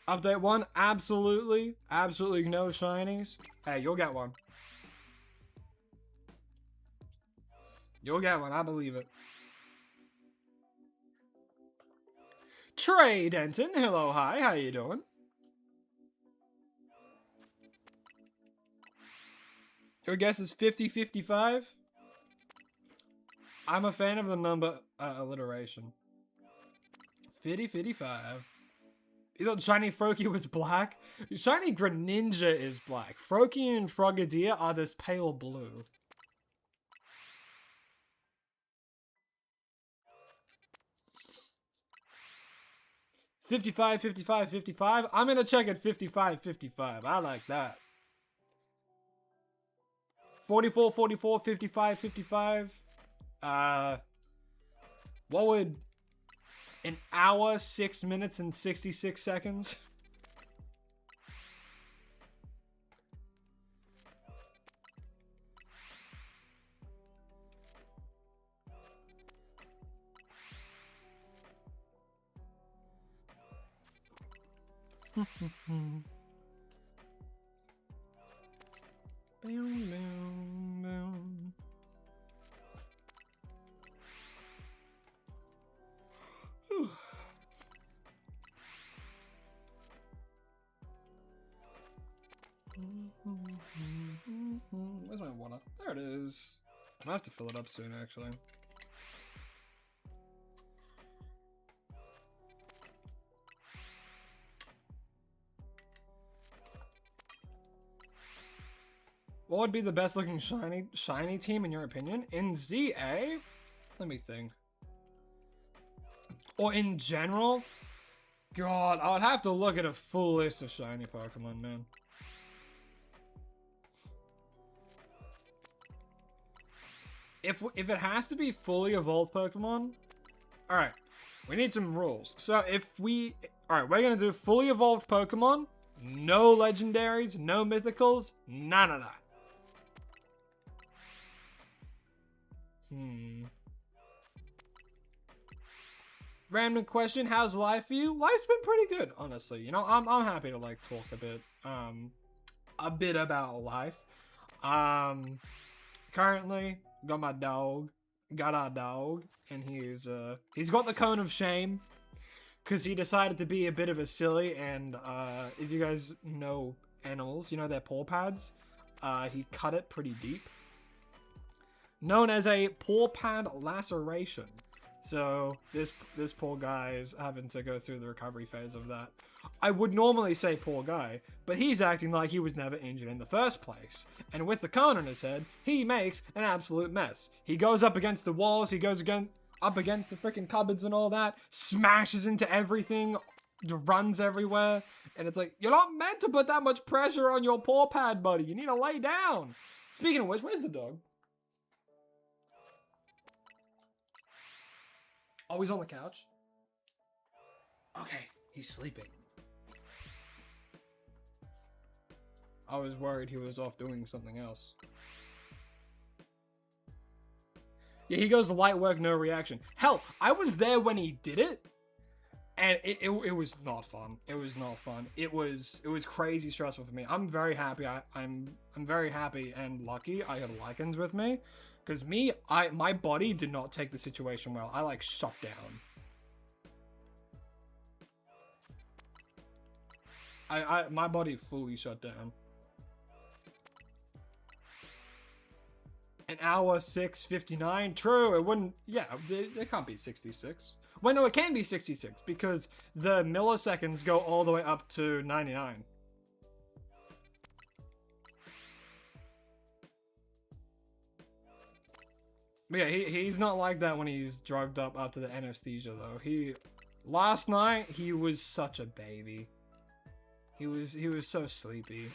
Speaker 1: Update 1, absolutely no shinies. Hey, you'll get one. You'll get one, I believe it. Trey Denton, hello, hi, how you doing? Your guess is 50-55? I'm a fan of the number alliteration. 50-55. You thought Shiny Froakie was black? Shiny Greninja is black. Froakie and Frogadier are this pale blue. $55, $55, $55. I'm gonna check at $55, $55. I like that. 44, 44, 55, 55. What would an hour, 6 minutes, and 66 seconds? Where's my water? There it is. I have to fill it up soon, actually. What would be the best looking shiny team in your opinion? In ZA? Let me think. Or in general? God, I would have to look at a full list of shiny Pokemon, man. If it has to be fully evolved Pokemon, alright, we need some rules. So alright, we're gonna do fully evolved Pokemon, no legendaries, no mythicals, none of that. Random question, how's life for you? Life's been pretty good, honestly. You know, I'm happy to like talk a bit about life. Currently got our dog, and he's got the cone of shame because he decided to be a bit of a silly, and if you guys know animals, you know their paw pads, he cut it pretty deep. known as a paw pad laceration. So this poor guy is having to go through the recovery phase of that. I would normally say poor guy, but he's acting like he was never injured in the first place. And with the cone on his head, he makes an absolute mess. He goes up against the walls, he goes up against the freaking cupboards and all that, smashes into everything, runs everywhere, and it's like, you're not meant to put that much pressure on your paw pad, buddy. You need to lay down. Speaking of which, where's the dog? Oh, he's on the couch? Okay, he's sleeping. I was worried he was off doing something else. Yeah, he goes light work, no reaction. Hell, I was there when he did it, and it was not fun. It was not fun. It was crazy stressful for me. I'm very happy. I'm very happy and lucky I got Lycans with me. Because my body did not take the situation well. I, like, shut down. My body fully shut down. An hour 6:59? True, it wouldn't... Yeah, it can't be 66. Well, no, it can be 66, because the milliseconds go all the way up to 99. But yeah, he's not like that when he's drugged up after the anesthesia, though. Last night, he was such a baby. He was so sleepy.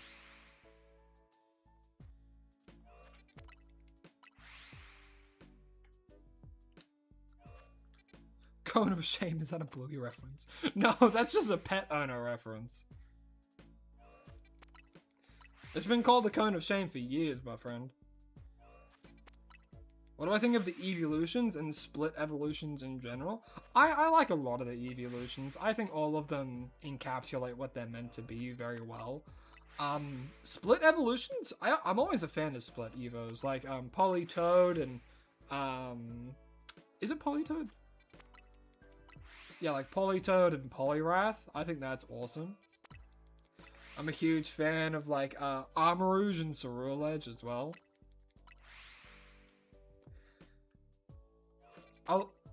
Speaker 1: Cone of Shame, is that a Bluey reference? No, that's just a pet owner reference. It's been called the Cone of Shame for years, my friend. What do I think of the evolutions and split evolutions in general? I like a lot of the evolutions. I think all of them encapsulate what they're meant to be very well. Split evolutions? I'm always a fan of split evos, like Politoed and is it Politoed? Yeah, like Politoed and Poliwrath. I think that's awesome. I'm a huge fan of like Armarouge and Ceruledge as well.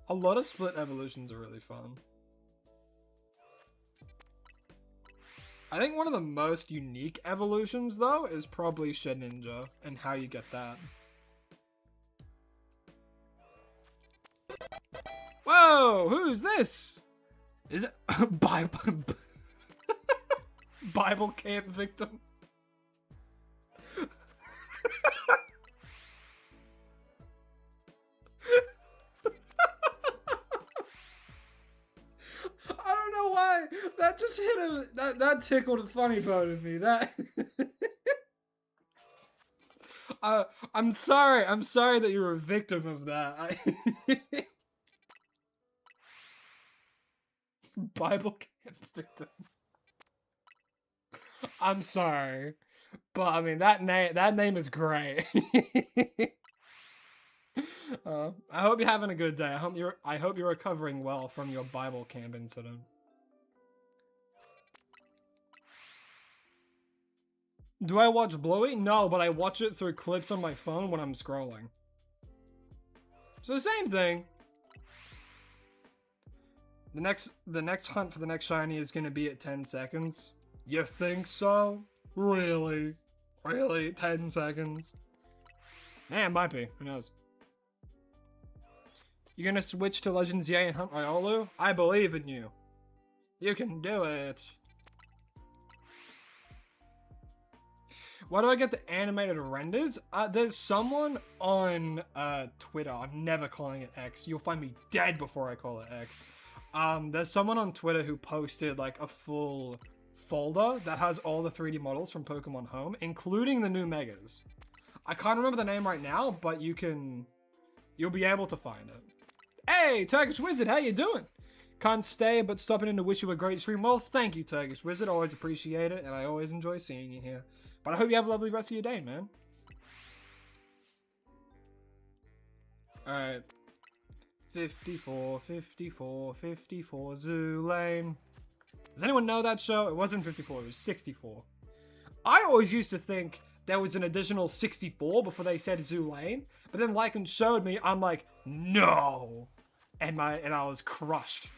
Speaker 1: A lot of split evolutions are really fun. I think one of the most unique evolutions, though, is probably Shedinja and how you get that. Whoa! Who's this? Is it Bible camp victim? I don't know why that just hit him. That tickled a funny part of me. That I'm sorry that you're a victim of that. Bible camp victim. I'm sorry, but I mean that name is great. I hope you're having a good day. I hope you're recovering well from your Bible camp incident. Do I watch Bluey? No, but I watch it through clips on my phone when I'm scrolling. So same thing. The next hunt for the next shiny is gonna be at 10 seconds. You think so? Really? Really? 10 seconds? Yeah, it might be. Who knows? You're gonna switch to Legends Yay and hunt Riolu? I believe in you. You can do it. Why do I get the animated renders? There's someone on Twitter. I'm never calling it X. You'll find me dead before I call it X. There's someone on Twitter who posted like a full folder that has all the 3D models from Pokemon Home, including the new Megas. I can't remember the name right now, but you'll be able to find it. Hey, Turkish Wizard, how you doing? Can't stay, but stopping in to wish you a great stream. Well, thank you, Turkish Wizard. Always appreciate it, and I always enjoy seeing you here. But I hope you have a lovely rest of your day, man. Alright. 54, 54, 54, Zoo Lane. Does anyone know that show? It wasn't 54, it was 64. I always used to think there was an additional 64 before they said Zoo Lane. But then Lycan showed me, I'm like, no. And I was crushed.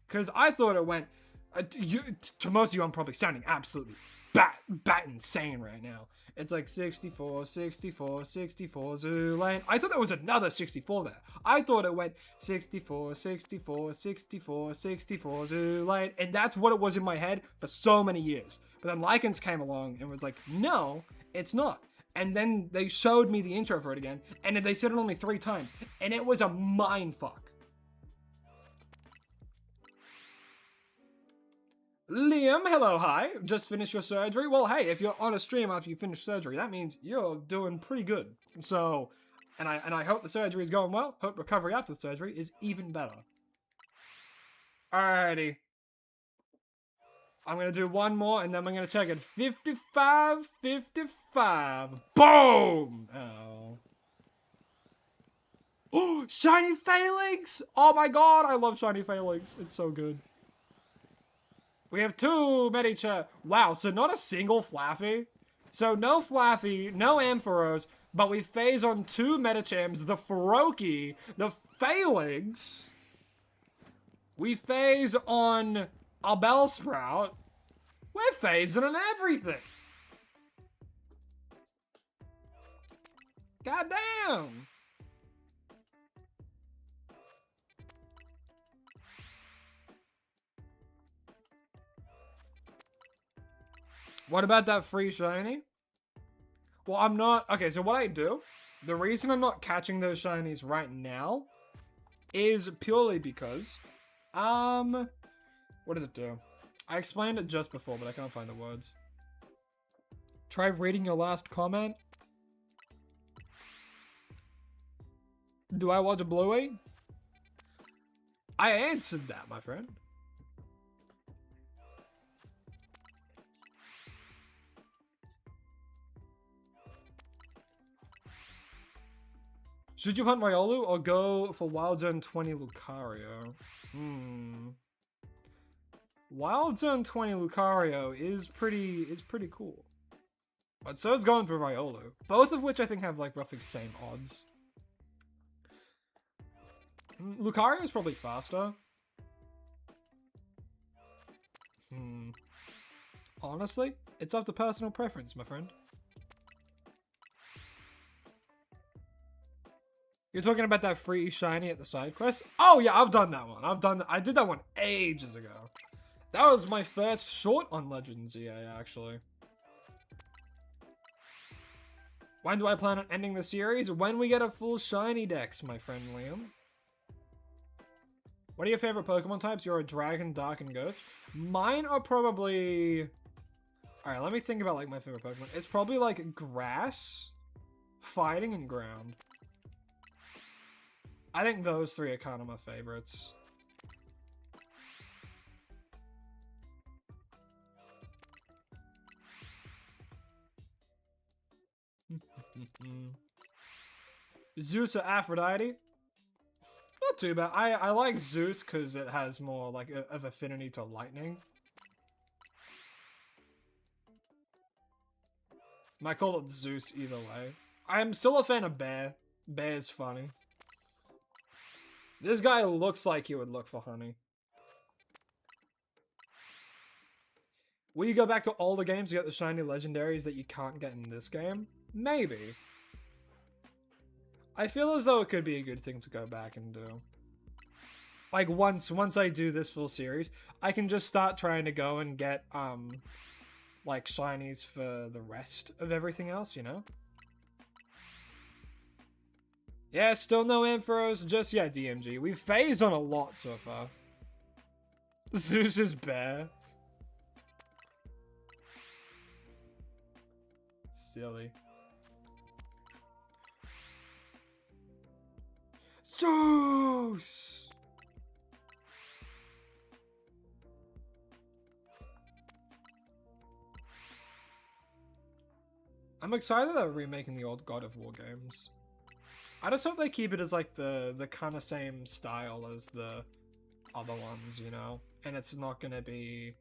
Speaker 1: Because I thought it went, to most of you, I'm probably sounding absolutely bat insane right now. It's like 64, 64, 64, Zoo Lane. I thought there was another 64 there. I thought it went 64, 64, 64, 64, Zoo Lane. And that's what it was in my head for so many years. But then Lycans came along and was like, no, it's not. And then they showed me the intro for it again. And they said it only 3 times. And it was a mind fuck. Liam, hello, hi. Just finished your surgery? Well, hey, if you're on a stream after you finish surgery, that means you're doing pretty good. So, and I hope the surgery is going well. Hope recovery after the surgery is even better. Alrighty. I'm gonna do one more, and then I'm gonna check it. 55, 55. Boom! Oh. Oh, shiny phalanx! Oh my god, I love shiny phalanx. It's so good. We have 2 Medicha. Wow, so not a single Flaffy. So no Flaffy, no Ampharos, but we phase on 2 Medichams, the Feroki, the Phalanx. We phase on a Bellsprout. We're phasing on everything. Goddamn. What about that free shiny? Well, I'm not... Okay, so what I do, the reason I'm not catching those shinies right now is purely because, what does it do? I explained it just before, but I can't find the words. Try reading your last comment. Do I watch Bluey? I answered that, my friend. Should you hunt Riolu or go for Wild Zone 20 Lucario? Wild Zone 20 Lucario is pretty cool. But so is going for Riolu. Both of which I think have like roughly the same odds. Lucario is probably faster. Honestly, it's up to personal preference, my friend. You're talking about that free shiny at the side quest? Oh yeah, I've done that one. I did that one ages ago. That was my first short on Legends EA, actually. When do I plan on ending the series? When we get a full shiny dex, my friend Liam. What are your favorite Pokemon types? You're a Dragon, Dark, and Ghost. Mine are probably... Alright, let me think about like my favorite Pokemon. It's probably like Grass, Fighting, and Ground. I think those 3 are kind of my favorites. Zeus or Aphrodite? Not too bad. I like Zeus because it has more like of affinity to lightning. I call it Zeus either way. I'm still a fan of Bear. Bear's funny. This guy looks like he would look for honey. Will you go back to older games to get the shiny legendaries that you can't get in this game? Maybe. I feel as though it could be a good thing to go back and do. Like once I do this full series, I can just start trying to go and get like shinies for the rest of everything else, you know? Yeah, still no Ampharos, just yeah, DMG. We've phased on a lot so far. Zeus is Bear. Silly. Zeus! I'm excited that they're remaking the old God of War games. I just hope they keep it as like the kind of same style as the other ones, you know? And it's not gonna be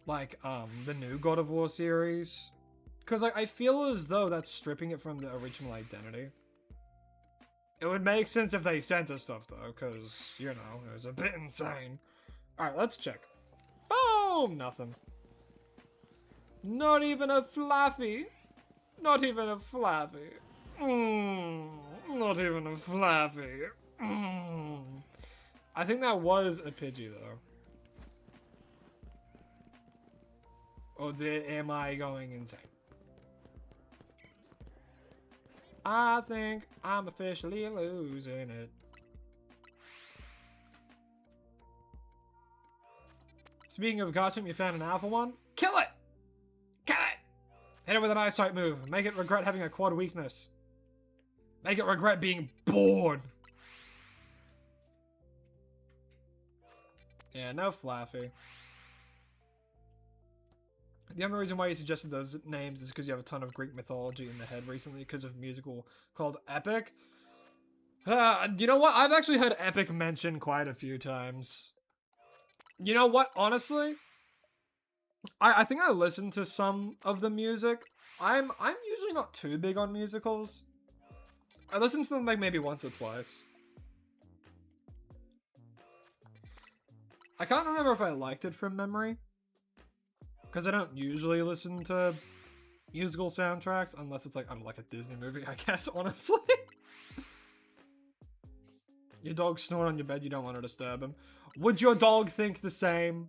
Speaker 1: like the new God of War series. Because like, I feel as though that's stripping it from the original identity. It would make sense if they censor stuff though, because, you know, it was a bit insane. Alright, let's check. Boom! Nothing. Not even a flaffy. Not even a flaffy. Not even a flaffy. I think that was a Pidgey though. Or am I going insane? I think I'm officially losing it. Speaking of Garchomp, you found an alpha one? Kill it! Kill it! Hit it with an eyesight move. Make it regret having a quad weakness. Make it regret being born. Yeah, no Flaffy. The only reason why you suggested those names is because you have a ton of Greek mythology in the head recently because of a musical called Epic. You know what? I've actually heard Epic mentioned quite a few times. You know what? Honestly, I think I listened to some of the music. I'm usually not too big on musicals. I listened to them like maybe once or twice. I can't remember if I liked it from memory. Because I don't usually listen to musical soundtracks unless it's like, I don't know, like a Disney movie, I guess, honestly. Your dog's snoring on your bed, you don't want to disturb him. Would your dog think the same?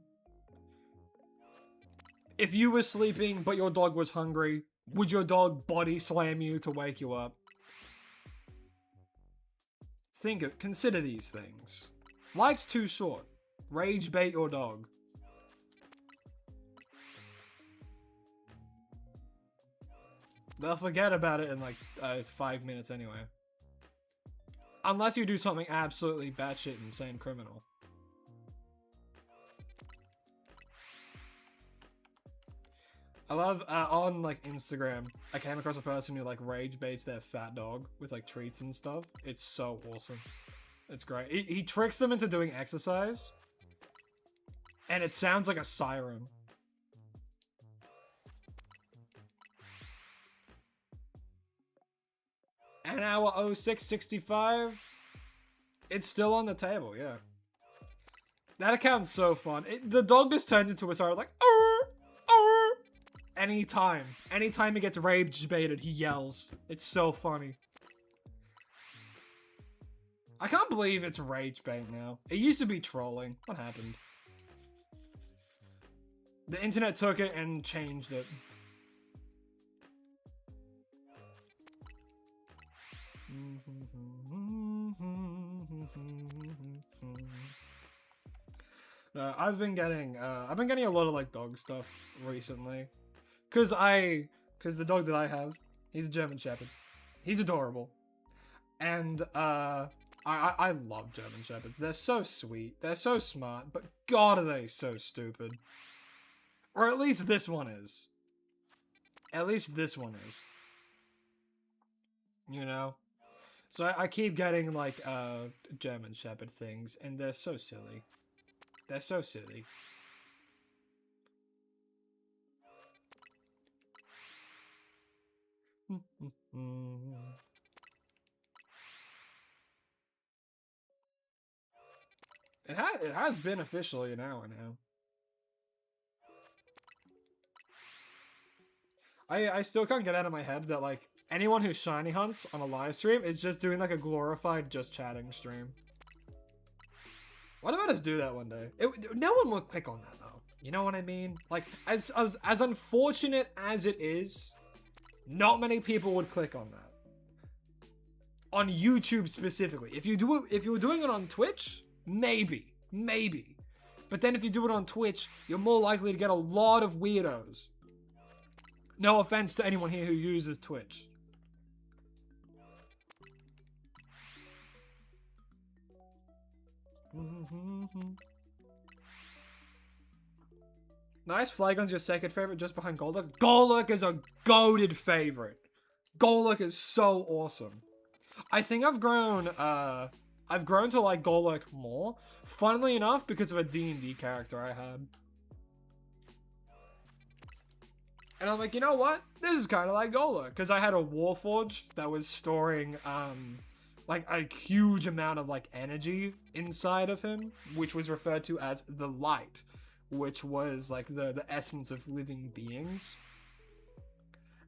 Speaker 1: If you were sleeping but your dog was hungry, would your dog body slam you to wake you up? Consider these things. Life's too short. Rage bait your dog. They'll forget about it in like 5 minutes anyway. Unless you do something absolutely batshit insane criminal. I love, on like Instagram, I came across a person who like rage baits their fat dog with like treats and stuff. It's so awesome. It's great. He tricks them into doing exercise. And it sounds like a siren. An hour 06:65. It's still on the table, yeah. That account's so fun. The dog just turned into a siren like, arr, arr. Anytime he gets rage baited, he yells. It's so funny. I can't believe it's rage bait now. It used to be trolling. What happened? The internet took it and changed it. I've been getting a lot of like dog stuff recently, cause the dog that I have, he's a German Shepherd. He's adorable, and I love German Shepherds. They're so sweet. They're so smart, but God, are they so stupid. Or at least this one is. At least this one is. You know? So I keep getting, like, German Shepherd things, and they're so silly. They're so silly. It has been officially an hour now. I still can't get out of my head that, like, anyone who shiny hunts on a live stream is just doing, like, a glorified just chatting stream. What about us do that one day? No one will click on that, though. You know what I mean? Like, as unfortunate as it is, not many people would click on that. On YouTube specifically. If you were doing it on Twitch, maybe. But then if you do it on Twitch, you're more likely to get a lot of weirdos. No offense to anyone here who uses Twitch. Nice. Flagon's your second favorite, just behind Golduck. Golduck is a goated favorite. Golduck is so awesome. I think I've grown to like Golduck more, funnily enough, because of a D&D character I had. And I'm like, you know what? This is kind of like Golurk. Because I had a Warforged that was storing, like, a huge amount of, like, energy inside of him, which was referred to as the light, which was, like, the essence of living beings.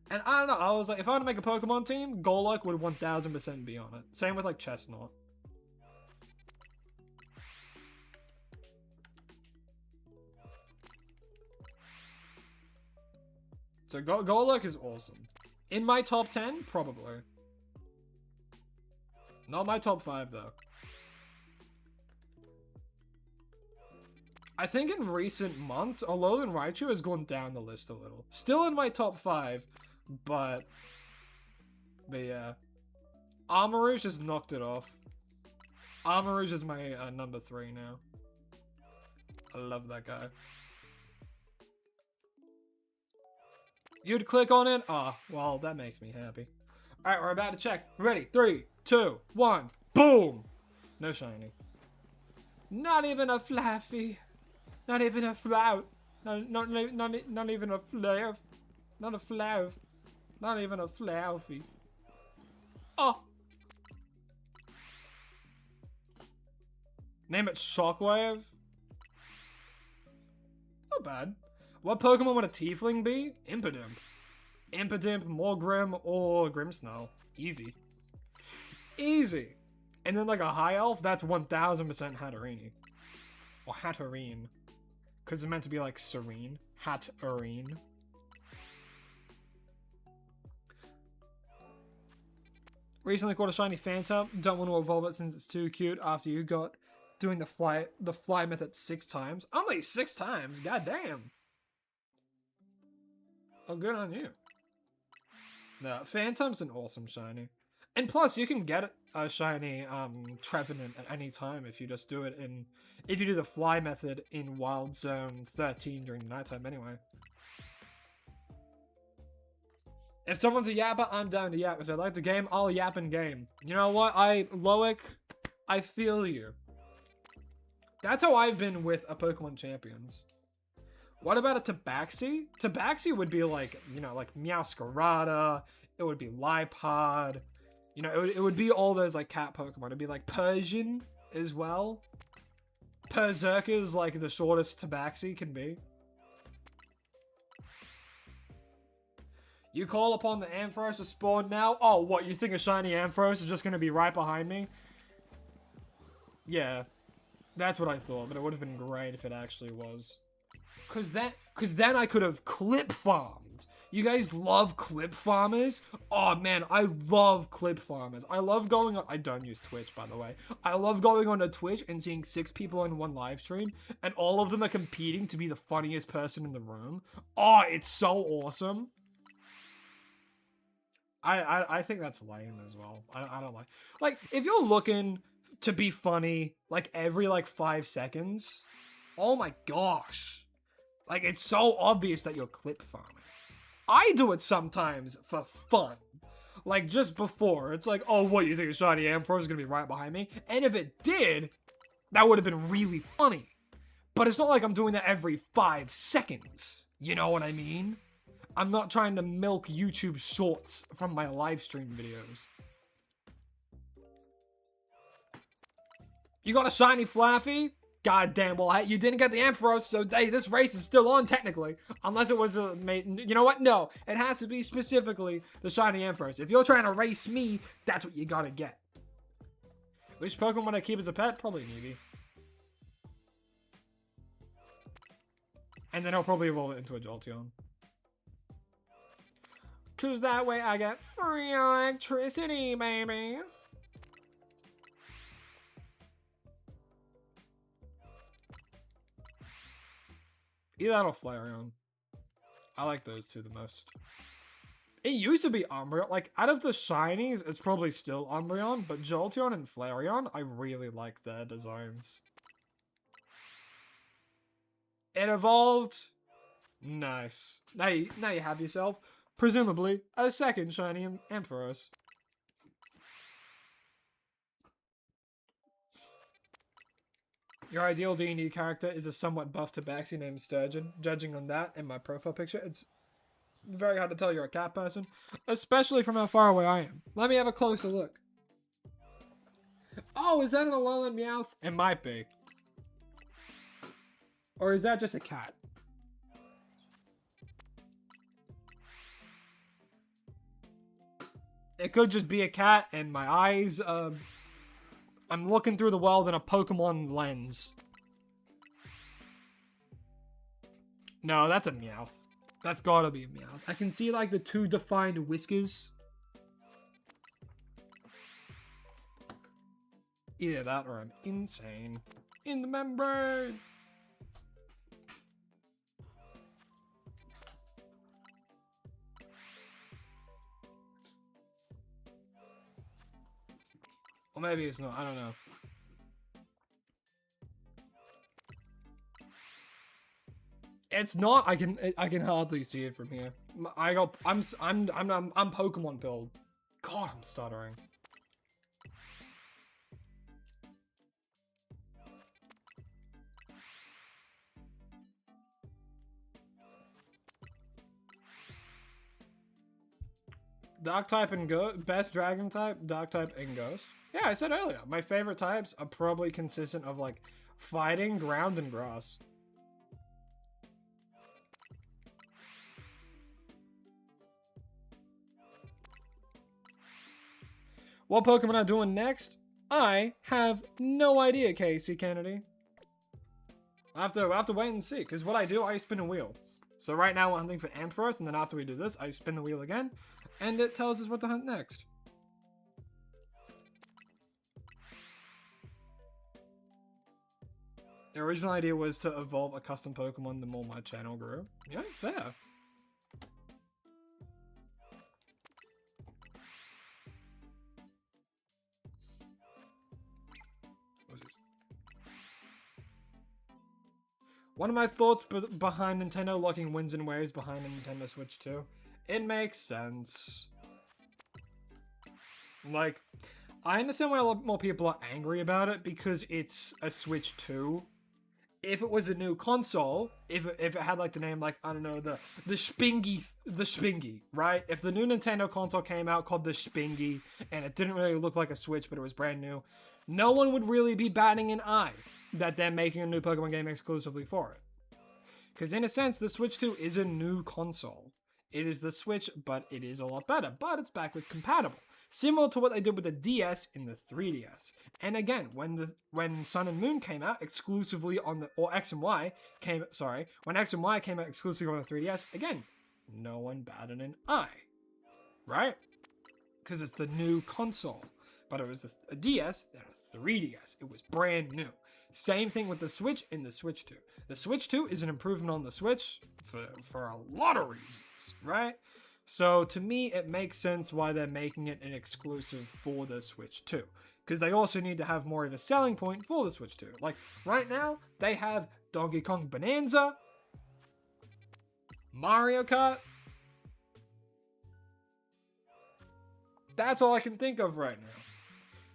Speaker 1: And I don't know, I was like, if I were to make a Pokemon team, Golurk would 1000% be on it. Same with, like, Chestnut. So Golurk is awesome. In my top 10, probably. Not my top 5, though. I think in recent months, Alolan Raichu has gone down the list a little. Still in my top 5, but yeah. Armarouge has knocked it off. Armarouge is my number 3 now. I love that guy. You'd click on it? Ah, well, that makes me happy. Alright, we're about to check. Ready? 3, 2, 1. Boom! No shiny. Not even a fluffy. Not even a flout. Not even a flav. Not a flav. Not even a fluffy. Oh! Name it Shockwave? Not bad. What Pokemon would a Tiefling be? Impidimp. Impidimp, Morgrim, or Grimmsnarl. Easy. Easy. And then like a High Elf, that's 1000% Hatterene. Or Hatterene. Because it's meant to be like serene. Hatterene. Recently caught a shiny Phantom. Don't want to evolve it since it's too cute after you got doing the fly method 6 times. Only 6 times? God damn. Oh, good on you. No, Phantom's an awesome shiny. And plus, you can get a shiny Trevenant at any time if you just do it in... If you do the fly method in Wild Zone 13 during nighttime anyway. If someone's a yapper, I'm down to yap. If they like the game, I'll yap in game. You know what? Loic, I feel you. That's how I've been with a Pokemon Champions. What about a Tabaxi? Tabaxi would be like, you know, like Meowscarada. It would be Lipod. You know, it would be all those like cat Pokemon. It'd be like Persian as well. Berserker's like the shortest Tabaxi can be. You call upon the Ampharos to spawn now? Oh, what? You think a shiny Ampharos is just going to be right behind me? Yeah. That's what I thought, but it would have been great if it actually was. Cause then I could have clip farmed. You guys love clip farmers? Oh man, I love clip farmers. I love going on, I don't use Twitch by the way. I love going onto Twitch and seeing 6 people in one live stream and all of them are competing to be the funniest person in the room. Oh, it's so awesome. I think that's lame as well. I don't like if you're looking to be funny like every like 5 seconds, oh my gosh. Like, it's so obvious that you're clip farming. I do it sometimes for fun. Like, just before. It's like, oh, what, you think a shiny Ampharos is going to be right behind me? And if it did, that would have been really funny. But it's not like I'm doing that every 5 seconds. You know what I mean? I'm not trying to milk YouTube shorts from my live stream videos. You got a shiny Flaffy? God damn, well, you didn't get the Ampharos, so hey, this race is still on, technically. Unless it was a... You know what? No. It has to be specifically the shiny Ampharos. If you're trying to race me, that's what you gotta get. Which Pokemon would I keep as a pet? Probably Eevee. And then I'll probably evolve it into a Jolteon. Cause that way I get free electricity, baby. Either that or Flareon. I like those two the most. It used to be Umbreon. Like, out of the shinies, it's probably still Umbreon, but Jolteon and Flareon, I really like their designs. It evolved. Nice. Now you have yourself, presumably, a second shiny Ampharos. Your ideal D&D character is a somewhat buff tabaxi named Sturgeon. Judging on that and my profile picture, it's Very hard to tell you're a cat person, especially from how far away I am. Let me have a closer look. Oh, is that an Alolan Meowth? It might be. Or is that just a cat? It could just be a cat and my eyes, I'm looking through the world in a Pokemon lens. No, that's a Meowth. That's gotta be a Meowth. I can see like the two defined whiskers. Either that or I'm insane. In the membrane! Or maybe it's not, I don't know. It's not. I can hardly see it from here. I'm Pokemon build. God, I'm stuttering. Dark type and best dragon type, dark type and ghost. Yeah, I said earlier, my favorite types are probably consistent of like fighting, ground, and grass. What Pokemon are doing next? I have no idea, Casey Kennedy. I have to wait and see, because what I do, I spin a wheel. So right now we're hunting for Ampharos, and then after we do this, I spin the wheel again, and it tells us what to hunt next. The original idea was to evolve a custom Pokemon the more my channel grew. Yeah, fair. One of my thoughts behind Nintendo locking Winds and Waves behind a Nintendo Switch 2. It makes sense. Like, I understand why a lot more people are angry about it because it's a Switch 2. If it was a new console, if it had like the name like, I don't know, the Spingy, right? If the new Nintendo console came out called the Spingy and it didn't really look like a Switch but it was brand new, no one would really be batting an eye that they're making a new Pokemon game exclusively for it. Because in a sense, the Switch 2 is a new console. It is the Switch, but it is a lot better. But it's backwards compatible. Similar to what they did with the DS in the 3DS. And again, when Sun and Moon came out exclusively on the, or X and Y came, sorry, when X and Y came out exclusively on the 3DS, again, no one batted an eye. Right? Because it's the new console. But it was a DS and a 3DS. It was brand new. Same thing with the Switch in the Switch 2. The Switch 2 is an improvement on the Switch for a lot of reasons, right? So to me, it makes sense why they're making it an exclusive for the Switch 2. Because they also need to have more of a selling point for the Switch 2. Like, right now, they have Donkey Kong Bonanza, Mario Kart. That's all I can think of right now.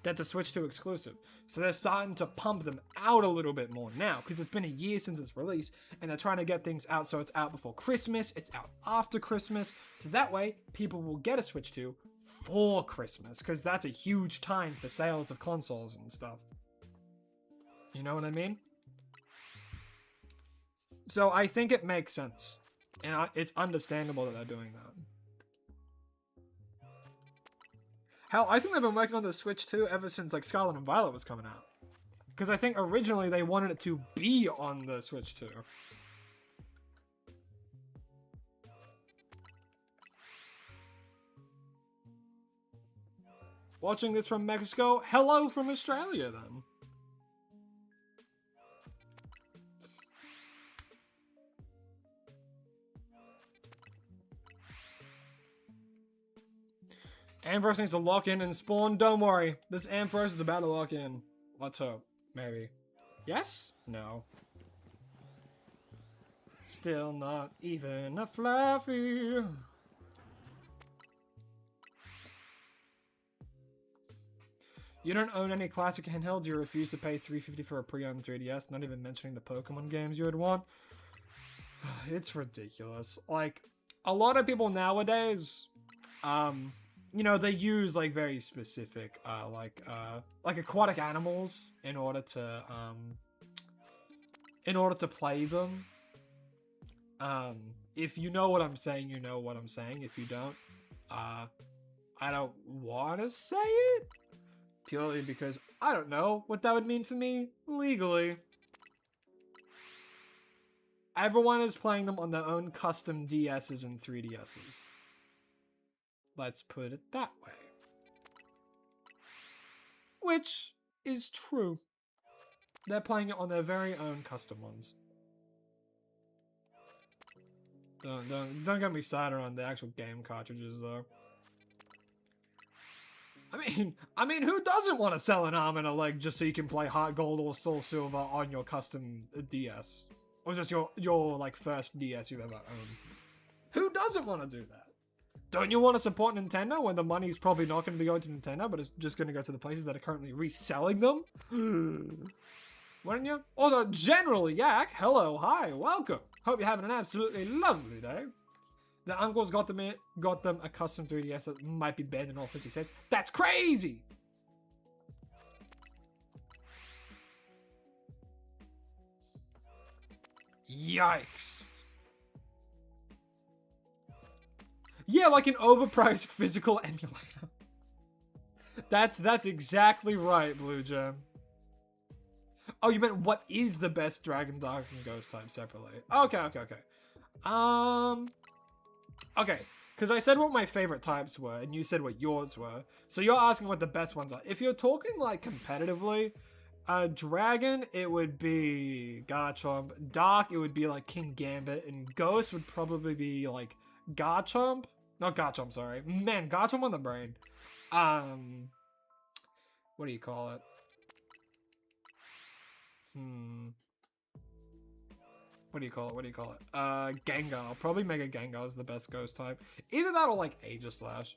Speaker 1: That's a Switch 2 exclusive. So they're starting to pump them out a little bit more now, because it's been a year since its release, and they're trying to get things out so it's out before Christmas, it's out after Christmas, so that way people will get a Switch 2 for Christmas, because that's a huge time for sales of consoles and stuff. You know what I mean? So I think it makes sense, and it's understandable that they're doing that. Hell, I think they've been working on the Switch 2 ever since like Scarlet and Violet was coming out. Because I think originally they wanted it to be on the Switch 2. Watching this from Mexico, hello from Australia then. Ampharos needs to lock in and spawn. Don't worry. This Ampharos is about to lock in. Let's hope. Maybe. Yes? No. Still not even a fluffy. You don't own any classic handhelds. You refuse to pay $350 for a pre-owned 3DS. Not even mentioning the Pokemon games you would want. It's ridiculous. Like, a lot of people nowadays, you know, they use like very specific, like aquatic animals in order to play them. If you know what I'm saying, you know what I'm saying. If you don't, I don't want to say it purely because I don't know what that would mean for me legally. Everyone is playing them on their own custom DSs and 3DSs. Let's put it that way. Which is true. They're playing it on their very own custom ones. Don't get me started on the actual game cartridges though. I mean, who doesn't want to sell an arm and a leg just so you can play Heart Gold or Soul Silver on your custom DS? Or just your like first DS you've ever owned? Who doesn't want to do that? Don't you want to support Nintendo when the money's probably not going to be going to Nintendo, but it's just going to go to the places that are currently reselling them? Wouldn't you? Also, General Yak, hello, hi, welcome. Hope you're having an absolutely lovely day. The uncles got them a custom 3DS that might be banned in all 50 states. That's crazy! Yikes. Yeah, like an overpriced physical emulator. That's exactly right, Blue Gem. Oh, you meant what is the best Dragon, Dark, and Ghost type separately? Okay. Okay, because I said what my favorite types were, and you said what yours were. So you're asking what the best ones are. If you're talking, like, competitively, Dragon, it would be Garchomp. Dark, it would be, like, King Gambit. And Ghost would probably be, like, Garchomp. Not Garchomp, sorry. Man, Garchomp on the brain. What do you call it? What do you call it? Gengar. I'll probably Mega Gengar is the best Ghost type. Either that or, like, Aegislash.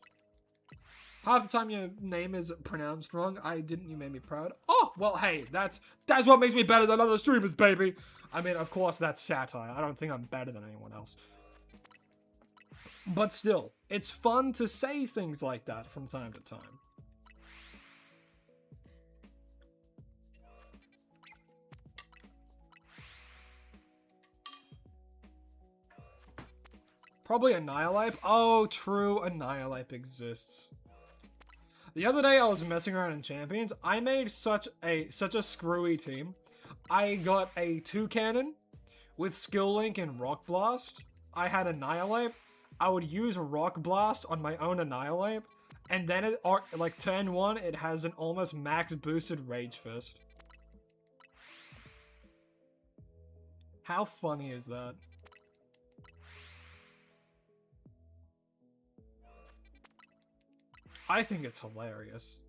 Speaker 1: Half the time your name is pronounced wrong. You made me proud. Oh, well, hey, that's what makes me better than other streamers, baby. I mean, of course, that's satire. I don't think I'm better than anyone else. But still, it's fun to say things like that from time to time. Probably Annihilate. Oh, true, Annihilate exists. The other day I was messing around in Champions. I made such a screwy team. I got a 2-cannon with Skill Link and Rock Blast. I had Annihilate. I would use Rock Blast on my own Annihilate. And then, like, turn 1, it has an almost max boosted Rage Fist. How funny is that? I think it's hilarious.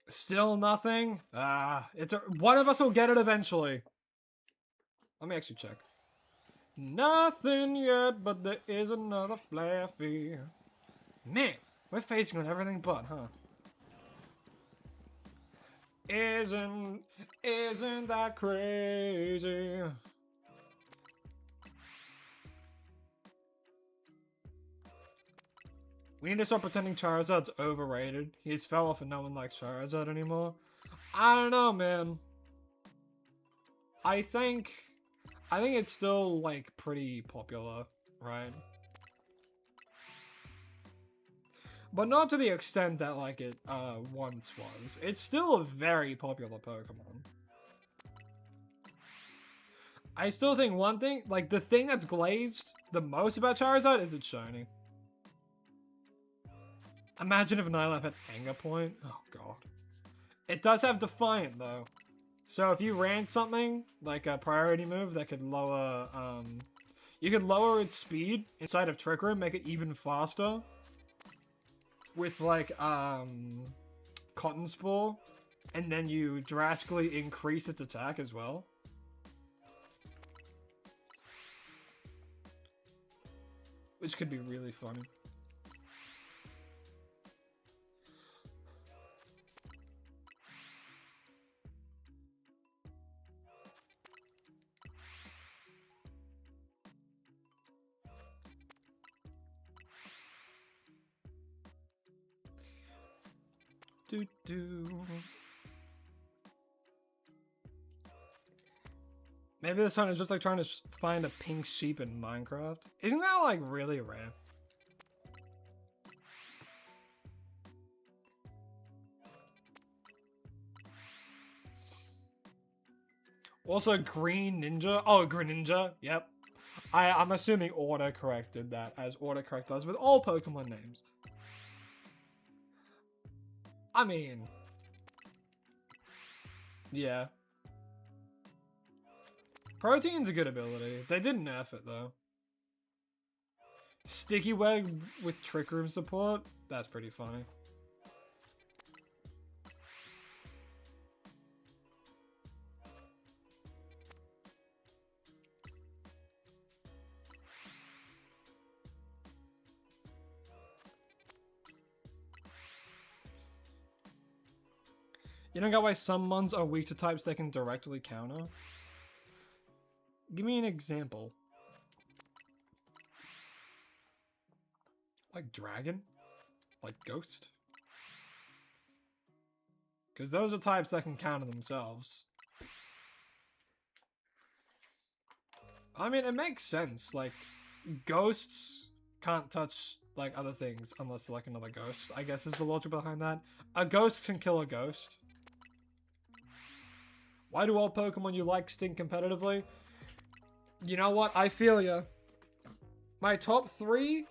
Speaker 1: Still nothing? One of us will get it eventually. Let me actually check. Nothing yet, but there is another Flaffy. Man, we're facing on everything but, huh? Isn't that crazy? We need to start pretending Charizard's overrated. He's fell off and no one likes Charizard anymore. I don't know, man. I think it's still, like, pretty popular, right? But not to the extent that, like, it once was. It's still a very popular Pokemon. I still think one thing, like, the thing that's glazed the most about Charizard is it's shiny. Imagine if Annihilate had Anger Point. Oh, God. It does have Defiant, though. So if you ran something, like a priority move that could lower, you could lower its speed inside of Trick Room, make it even faster. With, like, Cotton Spore. And then you drastically increase its attack as well. Which could be really funny. Do do. Maybe this one is just like trying to find a pink sheep in Minecraft. Isn't that like really rare? Also, Green Ninja. Oh, Green Ninja. Yep. I'm assuming autocorrect did that, as autocorrect does with all Pokemon names. I mean, yeah. Protein's a good ability. They did nerf it though. Sticky Web with Trick Room support? That's pretty funny. You don't get why some mons are weak to types they can directly counter? Give me an example. Like Dragon? Like Ghost? Because those are types that can counter themselves. I mean, it makes sense. Like, ghosts can't touch, like, other things unless they're, like, another ghost, I guess is the logic behind that. A ghost can kill a ghost. Why do all Pokemon you like stink competitively? You know what? I feel ya. My top 3,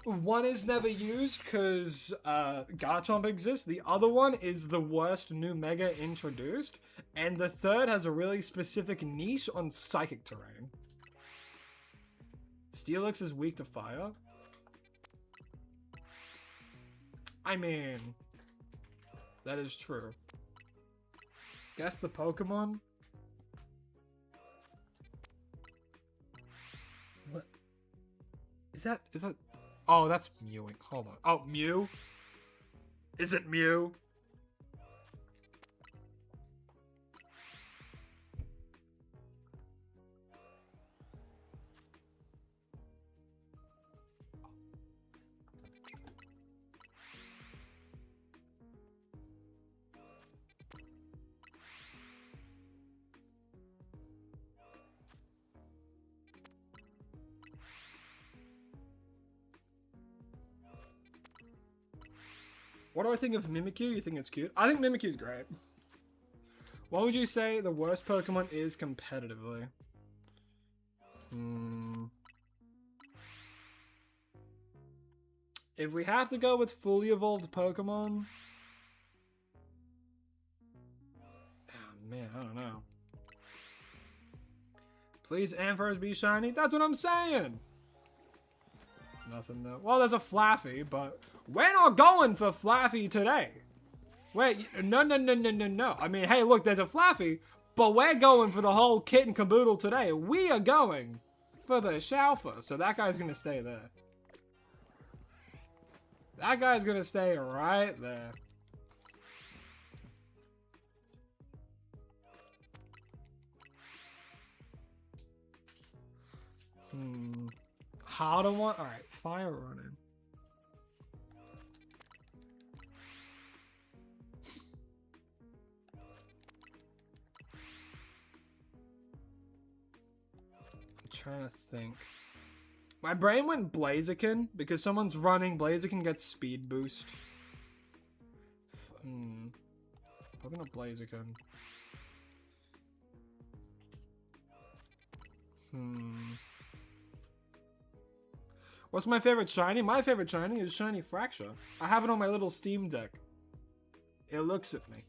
Speaker 1: one is never used because Garchomp exists. The other one is the worst new Mega introduced. And the third has a really specific niche on psychic terrain. Steelix is weak to fire. I mean, that is true. Guess the Pokemon? What? Is that... Oh, that's mewing. Hold on. Oh, Mew? Is it Mew? What do I think of Mimikyu? You think it's cute? I think Mimikyu's great. What would you say the worst Pokemon is competitively? If we have to go with fully evolved Pokemon... Oh, man, I don't know. Please, Ampharos be shiny? That's what I'm saying! Nothing though. Well, there's a Flaffy, but we're not going for Flaffy today. Wait, no. I mean, hey, look, there's a Flaffy, but we're going for the whole kit and caboodle today. We are going for the Shalfa, so that guy's gonna stay there. That guy's gonna stay right there. Harder one? Alright, Fire Running. I'm trying to think. My brain went Blaziken because someone's running. Blaziken gets speed boost. Probably not Blaziken. What's my favorite shiny? My favorite shiny is Shiny Fracture. I have it on my little Steam Deck. It looks at me.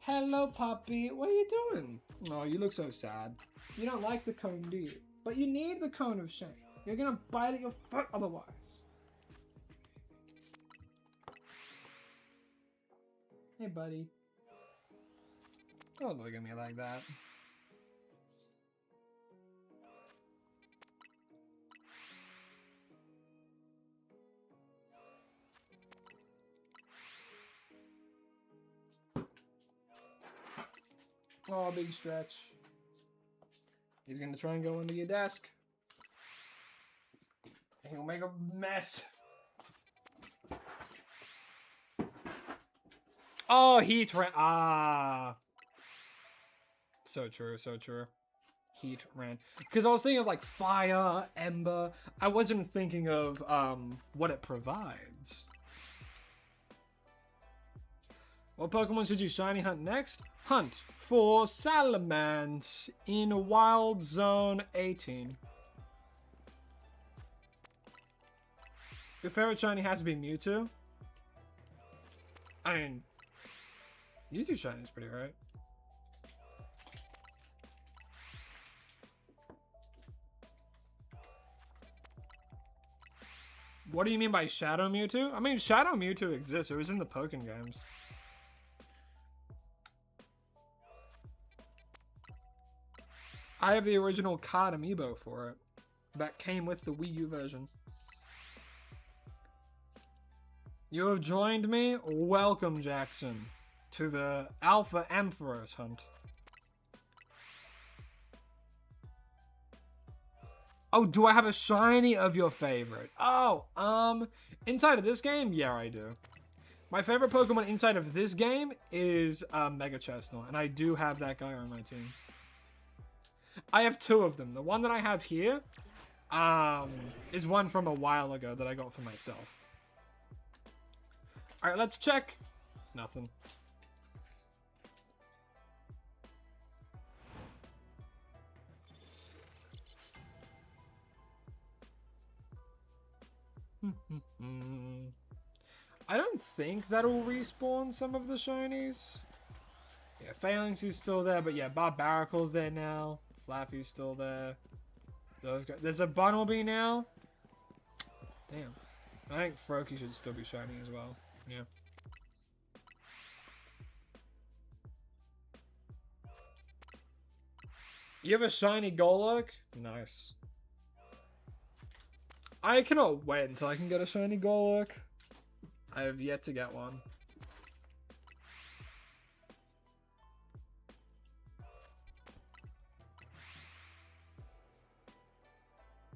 Speaker 1: Hello, puppy. What are you doing? Oh, you look so sad. You don't like the cone, do you? But you need the cone of shame. You're gonna bite at your foot otherwise. Hey, buddy. Don't look at me like that. Oh, big stretch. He's gonna try and go into your desk. He'll make a mess. Oh, heat ran. Ah. So true, so true. Heat ran. Because I was thinking of like fire, ember. I wasn't thinking of what it provides. What Pokemon should you shiny hunt next? Hunt for Salamence in Wild Zone 18. Your favorite shiny has to be Mewtwo? I mean, Mewtwo shiny is pretty right. What do you mean by Shadow Mewtwo? I mean, Shadow Mewtwo exists. It was in the Pokken games. I have the original card amiibo for it. That came with the Wii U version. You have joined me? Welcome, Jackson, to the Alpha Ampharos hunt. Oh, do I have a shiny of your favorite? Oh, inside of this game? Yeah, I do. My favorite Pokemon inside of this game is Mega Chestnut, and I do have that guy on my team. I have two of them. The one that I have here is one from a while ago that I got for myself. Alright, let's check. Nothing. I don't think that'll respawn some of the shinies. Yeah, Phalanx is still there, but yeah, Barbaricle's there now. Flaffy's still there. Those guys. There's a Bunnelby now. Damn. I think Froakie should still be shiny as well. Yeah. You have a shiny Golurk? Nice. I cannot wait until I can get a shiny Golurk. I have yet to get one.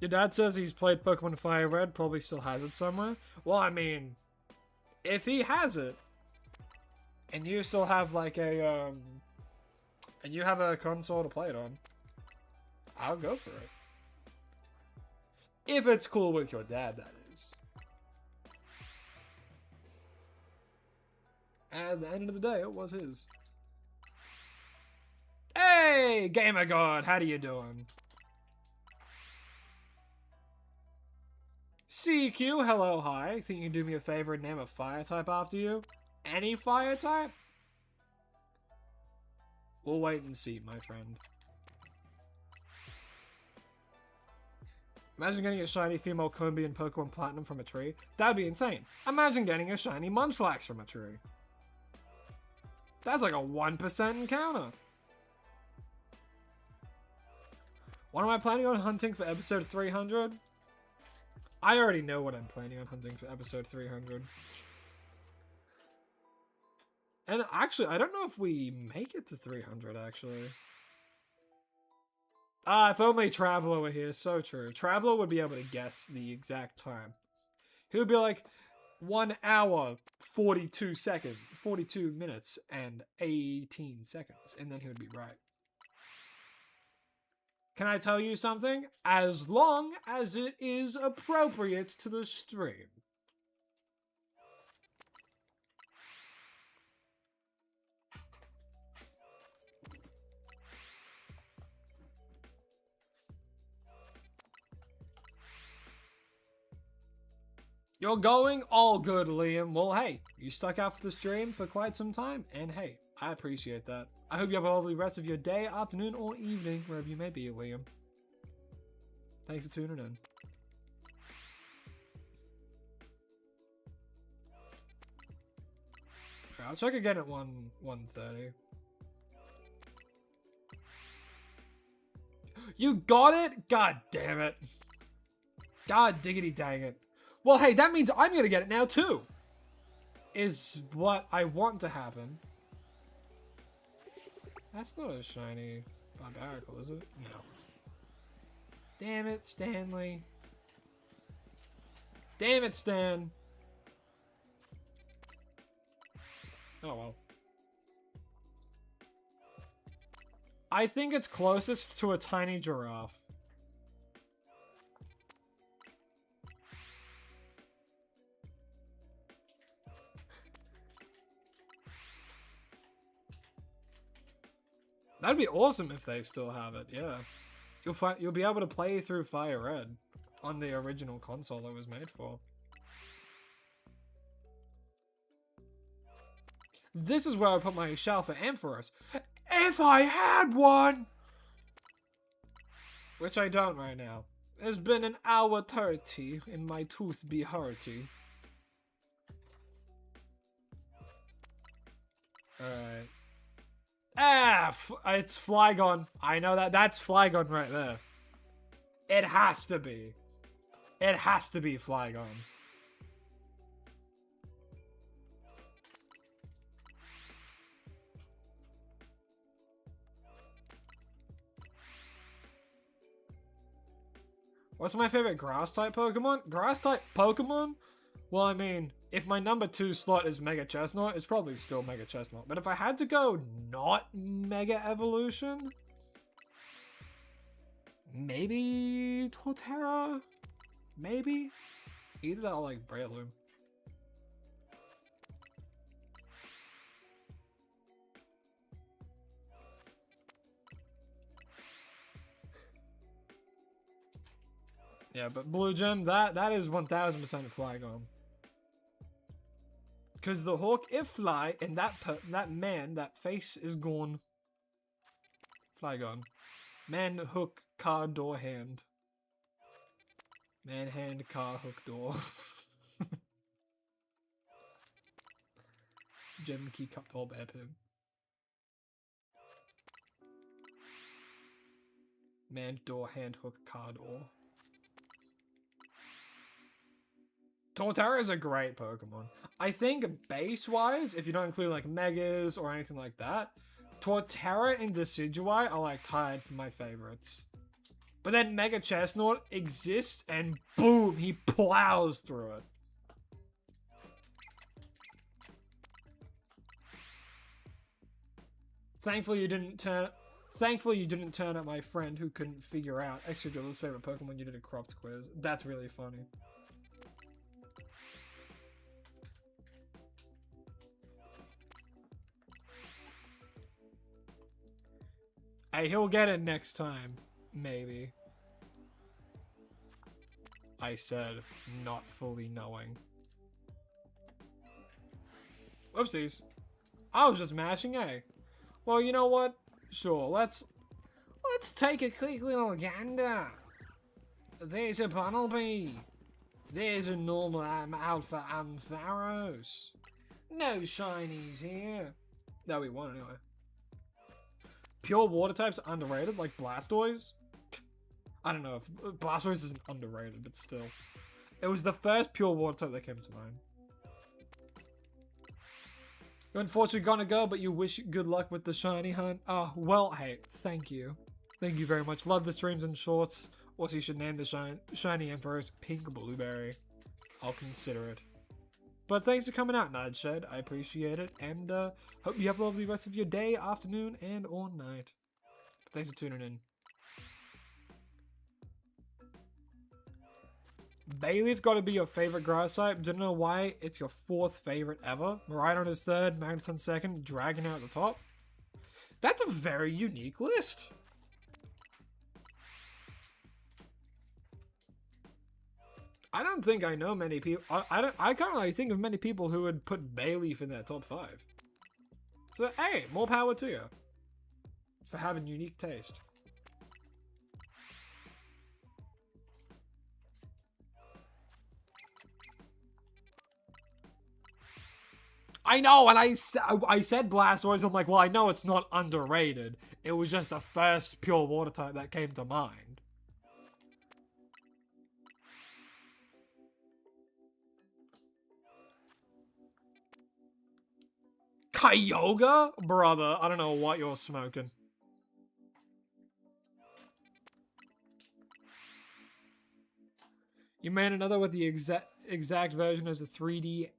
Speaker 1: Your dad says he's played Pokemon Fire Red, probably still has it somewhere. Well, I mean, if he has it, and you still have like a, and you have a console to play it on, I'll go for it. If it's cool with your dad, that is. At the end of the day, it was his. Hey, Gamer God, how do you doing? CQ, hello, hi. Think you can do me a favor and name a fire type after you? Any fire type? We'll wait and see, my friend. Imagine getting a shiny female Combi in Pokemon Platinum from a tree. That'd be insane. Imagine getting a shiny Munchlax from a tree. That's like a 1% encounter. What am I planning on hunting for episode 300? I already know what I'm planning on hunting for episode 300. And actually, I don't know if we make it to 300, actually. Ah, if only Traveler were here. So true. Traveler would be able to guess the exact time. He would be like, 1 hour, 42 minutes, and 18 seconds. And then he would be right. Can I tell you something? As long as it is appropriate to the stream. You're going? All good, Liam. Well, hey, you stuck out for the stream for quite some time, and hey, I appreciate that. I hope you have a lovely rest of your day, afternoon, or evening, wherever you may be, Liam. Thanks for tuning in. I'll check again at 1:30. You got it? God damn it. God diggity dang it. Well, hey, that means I'm gonna get it now, too. Is what I want to happen. That's not a shiny Barbaricle, is it? No. Damn it, Stanley. Damn it, Stan. Oh well. I think it's closest to a tiny giraffe. That'd be awesome if they still have it, yeah. You'll be able to play through Fire Red on the original console it was made for. This is where I put my shout for Ampharos. If I had one! Which I don't right now. It's been an hour 30 and my tooth be hurty. Alright. Ah! It's Flygon. I know that. That's Flygon right there. It has to be. It has to be Flygon. What's my favorite grass-type Pokemon? Grass-type Pokemon? Well, I mean, if my number 2 slot is Mega Chestnut, it's probably still Mega Chestnut. But if I had to go not Mega Evolution, maybe Torterra? Maybe? Either that or like Breloom. Yeah, but Blue Gem, that is 1000% a Flygon. Because the hawk, if fly, and that man, that face is gone. Flygon. Man, hook, car, door, hand. Man, hand, car, hook, door. Gem, key, cup, door, bear, pig. Man, door, hand, hook, car, door. Torterra is a great Pokemon. I think base-wise, if you don't include like Megas or anything like that, Torterra and Decidueye are like tied for my favorites. But then Mega Chestnut exists and boom, he plows through it. Thankfully you didn't turn up my friend who couldn't figure out Excadrill's favorite Pokemon. You did a cropped quiz. That's really funny. Hey, he'll get it next time. Maybe. I said, not fully knowing. Whoopsies. I was just mashing A. Well, you know what? Sure, let's take a quick little gander. There's a Bunnelby. There's a normal Alpha Ampharos. No shinies here. No, we won anyway. Pure water types are underrated, like Blastoise. I don't know if Blastoise isn't underrated, but still. It was the first pure water type that came to mind. You're unfortunately gonna go, but you wish good luck with the shiny hunt. Oh, well, hey, thank you. Thank you very much. Love the streams and shorts. Also, you should name the shiny Ampharos Pink Blueberry. I'll consider it. But thanks for coming out, Nightshed. I appreciate it. And hope you have a lovely rest of your day, afternoon, and or night. Thanks for tuning in. Bayleaf got to be your favorite grass type. Don't know why it's your 4th favorite ever. Miraidon is 3rd, Magneton 2nd, Dragonite at the top. That's a very unique list. I don't think I know many people. I can't really think of many people who would put Bayleaf in their top 5. So hey, more power to you for having unique taste. I know, and I said Blastoise. I'm like, well, I know it's not underrated. It was just the first pure water type that came to mind. Kyogre? Brother, I don't know what you're smoking. You made another with the exact exact version as a 3D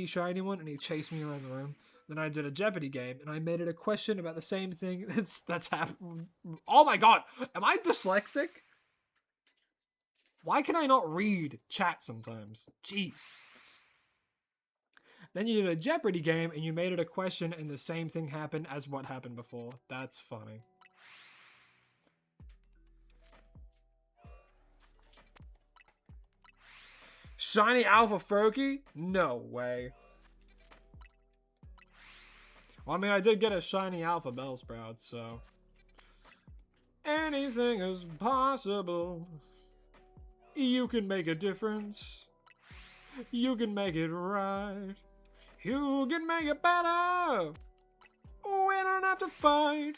Speaker 1: shiny one, and he chased me around the room. Then I did a Jeopardy game, and I made it a question about the same thing that's happened. Oh my god, am I dyslexic? Why can I not read chat sometimes? Jeez. Then you did a Jeopardy game, and you made it a question, and the same thing happened as what happened before. That's funny. Shiny Alpha Froakie? No way. Well, I mean, I did get a shiny Alpha Bellsprout, so... Anything is possible. You can make a difference. You can make it right. You can make it better. We don't have to fight.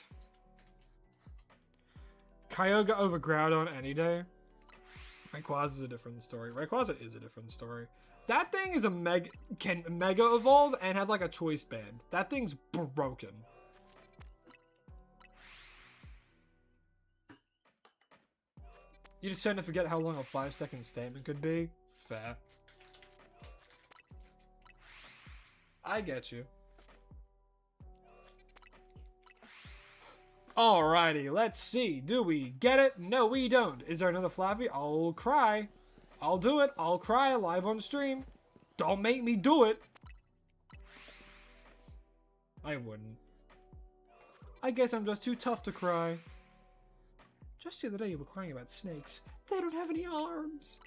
Speaker 1: Kyogre over Groudon any day. Rayquaza is a different story. Rayquaza is a different story. That thing is can mega evolve and have like a choice band. That thing's broken. You just tend to forget how long a 5-second statement could be. Fair. I get you. Alrighty, let's see. Do we get it? No, we don't. Is there another Flaffy? I'll cry. I'll do it. I'll cry live on stream. Don't make me do it. I wouldn't. I guess I'm just too tough to cry. Just the other day you were crying about snakes. They don't have any arms.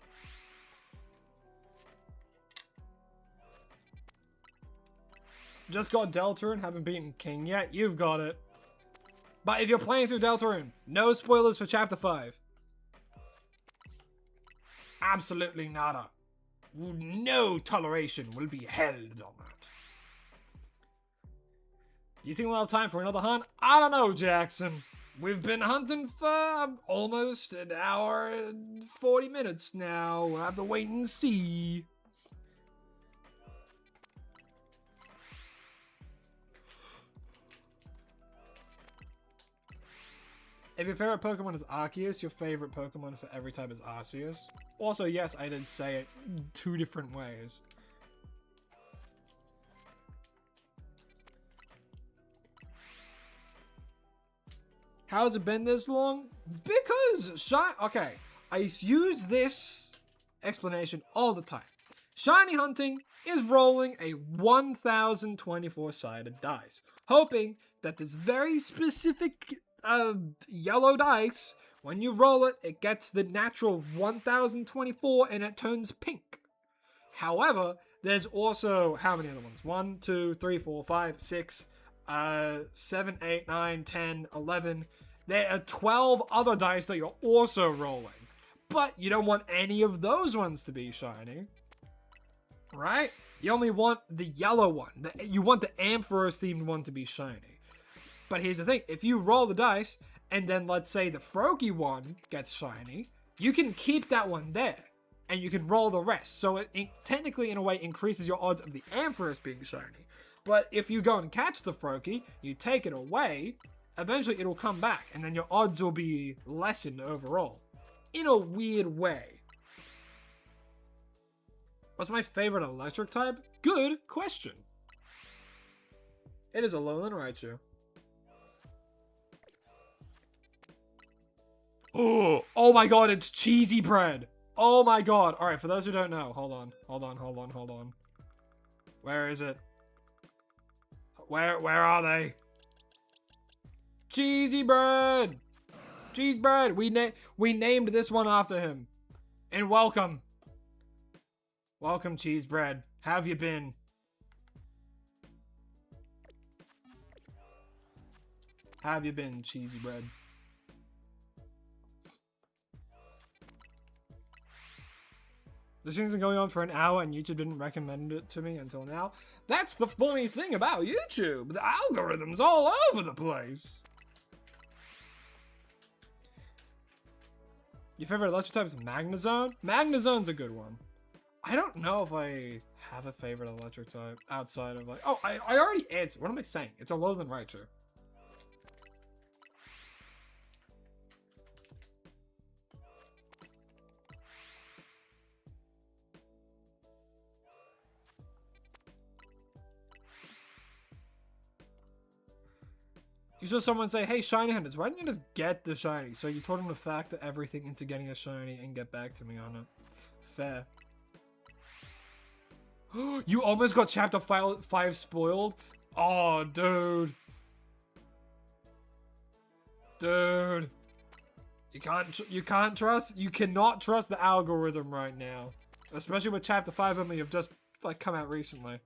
Speaker 1: Just got Deltarune, haven't beaten King yet. You've got it. But if you're playing through Deltarune, no spoilers for Chapter 5. Absolutely nada. No toleration will be held on that. Do you think we'll have time for another hunt? I don't know, Jackson. We've been hunting for almost an hour and 40 minutes now. We'll have to wait and see. If your favorite Pokemon is Arceus, your favorite Pokemon for every type is Arceus. Also, yes, I did say it 2 different ways. How has it been this long? Because okay, I use this explanation all the time. Shiny hunting is rolling a 1024-sided dice, hoping that this very specific yellow dice, when you roll it, it gets the natural 1024 and it turns pink. However, there's also how many other ones? 1, 2, 3, 4, 5, 6, 7, 8, 9, 10, 11. There are 12 other dice that you're also rolling. But you don't want any of those ones to be shiny. Right? You only want the yellow one. You want the Ampharos themed one to be shiny. But here's the thing. If you roll the dice, and then let's say the Froakie one gets shiny, you can keep that one there. And you can roll the rest. So it technically, in a way, increases your odds of the Ampharos being shiny. But if you go and catch the Froakie, you take it away, eventually it'll come back. And then your odds will be lessened overall. In a weird way. What's my favorite electric type? Good question. It is a Alolan Raichu. Oh my god, it's cheesy bread. Oh my god. Alright, for those who don't know, hold on. Where is it? Where are they? Cheesy bread. Cheese bread. We named this one after him. And welcome. Welcome, cheese bread. How have you been? How have you been, cheesy bread? This thing's been going on for an hour and YouTube didn't recommend it to me until now. That's the funny thing about YouTube. The algorithm's all over the place. Your favorite electric type is Magnezone? Magnezone's a good one. I don't know if I have a favorite electric type outside of like... Oh, I already answered. What am I saying? It's a Alolan Raichu. You saw someone say, hey, shiny hunters, why didn't you just get the shiny? So you told them to factor everything into getting a shiny and get back to me on it. Fair. You almost got chapter 5 spoiled? Oh, dude. Dude. You cannot trust the algorithm right now. Especially with chapter 5 only have just, like, come out recently.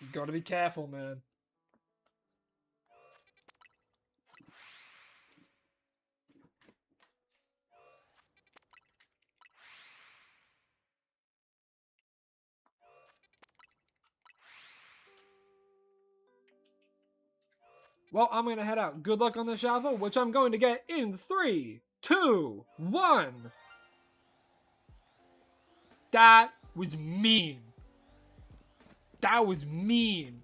Speaker 1: You gotta be careful, man. Well, I'm gonna head out. Good luck on the shovel, which I'm going to get in 3, 2, 1. That was mean. That was mean.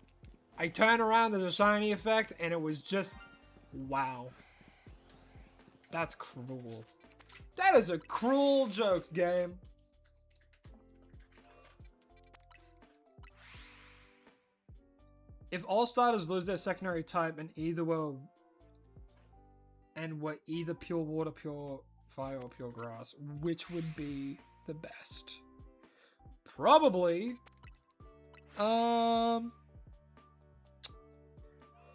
Speaker 1: I turn around, there's a shiny effect, and it was just... wow. That's cruel. That is a cruel joke, game. If all starters lose their secondary type and were either pure water, pure fire, or pure grass, which would be the best? Probably.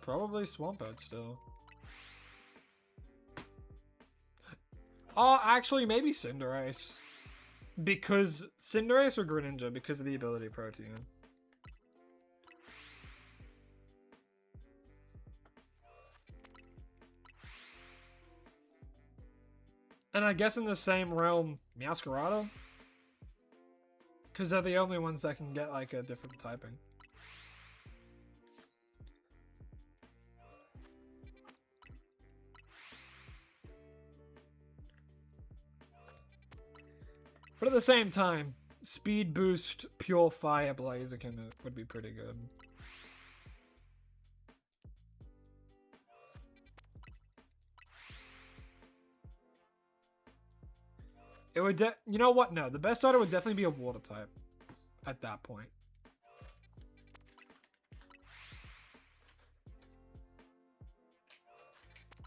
Speaker 1: Probably Swampert still. Oh, actually, maybe Cinderace. Because Cinderace or Greninja because of the ability protein. And I guess in the same realm, Meowscarada? Because they're the only ones that can get, like, a different typing. But at the same time, Speed Boost Pure Fire Blaziken would be pretty good. It would you know what? No, the best starter would definitely be a water type at that point.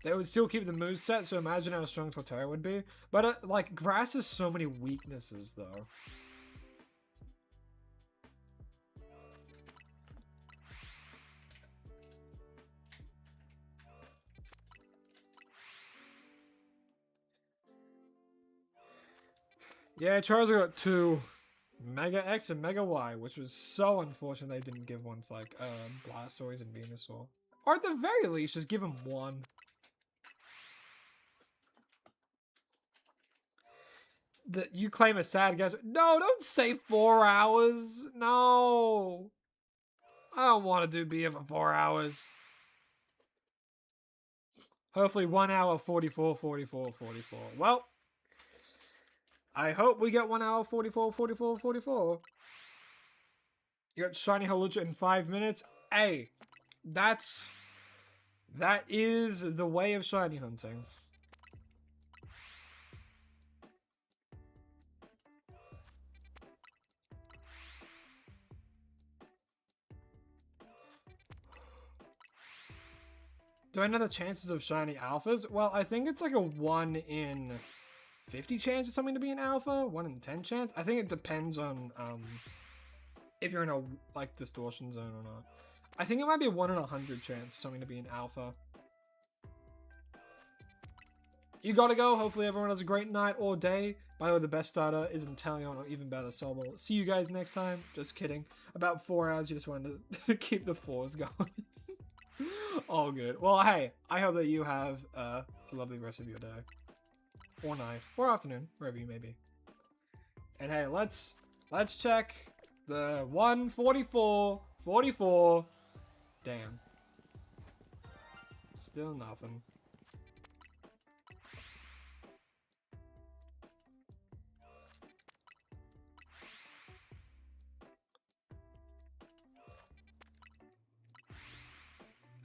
Speaker 1: They would still keep the moveset, so imagine how strong Torterra would be. But, like, grass has so many weaknesses, though. Yeah, Charizard got 2 Mega X and Mega Y, which was so unfortunate they didn't give ones like Blastoise and Venusaur. Or at the very least, just give him 1. That you claim a sad guess. No, don't say 4 hours. No. I don't want to do Bia for 4 hours. Hopefully 1 hour, 44, 44, 44. Well, I hope we get 1 hour, 44, 44, 44. You got Shiny Halucha in 5 minutes. Hey, that is the way of shiny hunting. Do I know the chances of shiny alphas? Well, I think it's like a 1 in 50 chance of something to be an alpha, 1 in 10 chance. I think it depends on if you're in a like distortion zone or not. I think it might be a 1 in 100 chance of something to be an alpha. You gotta go. Hopefully everyone has a great night or day. By the way, the best starter is Inteleon or even better, so we'll see you guys next time. Just kidding. About 4 hours, you just wanted to keep the 4s going. All good. Well, hey, I hope that you have a lovely rest of your day. Or night. Or afternoon, wherever you may be. And hey, let's check the 144, 44. Damn. Still nothing.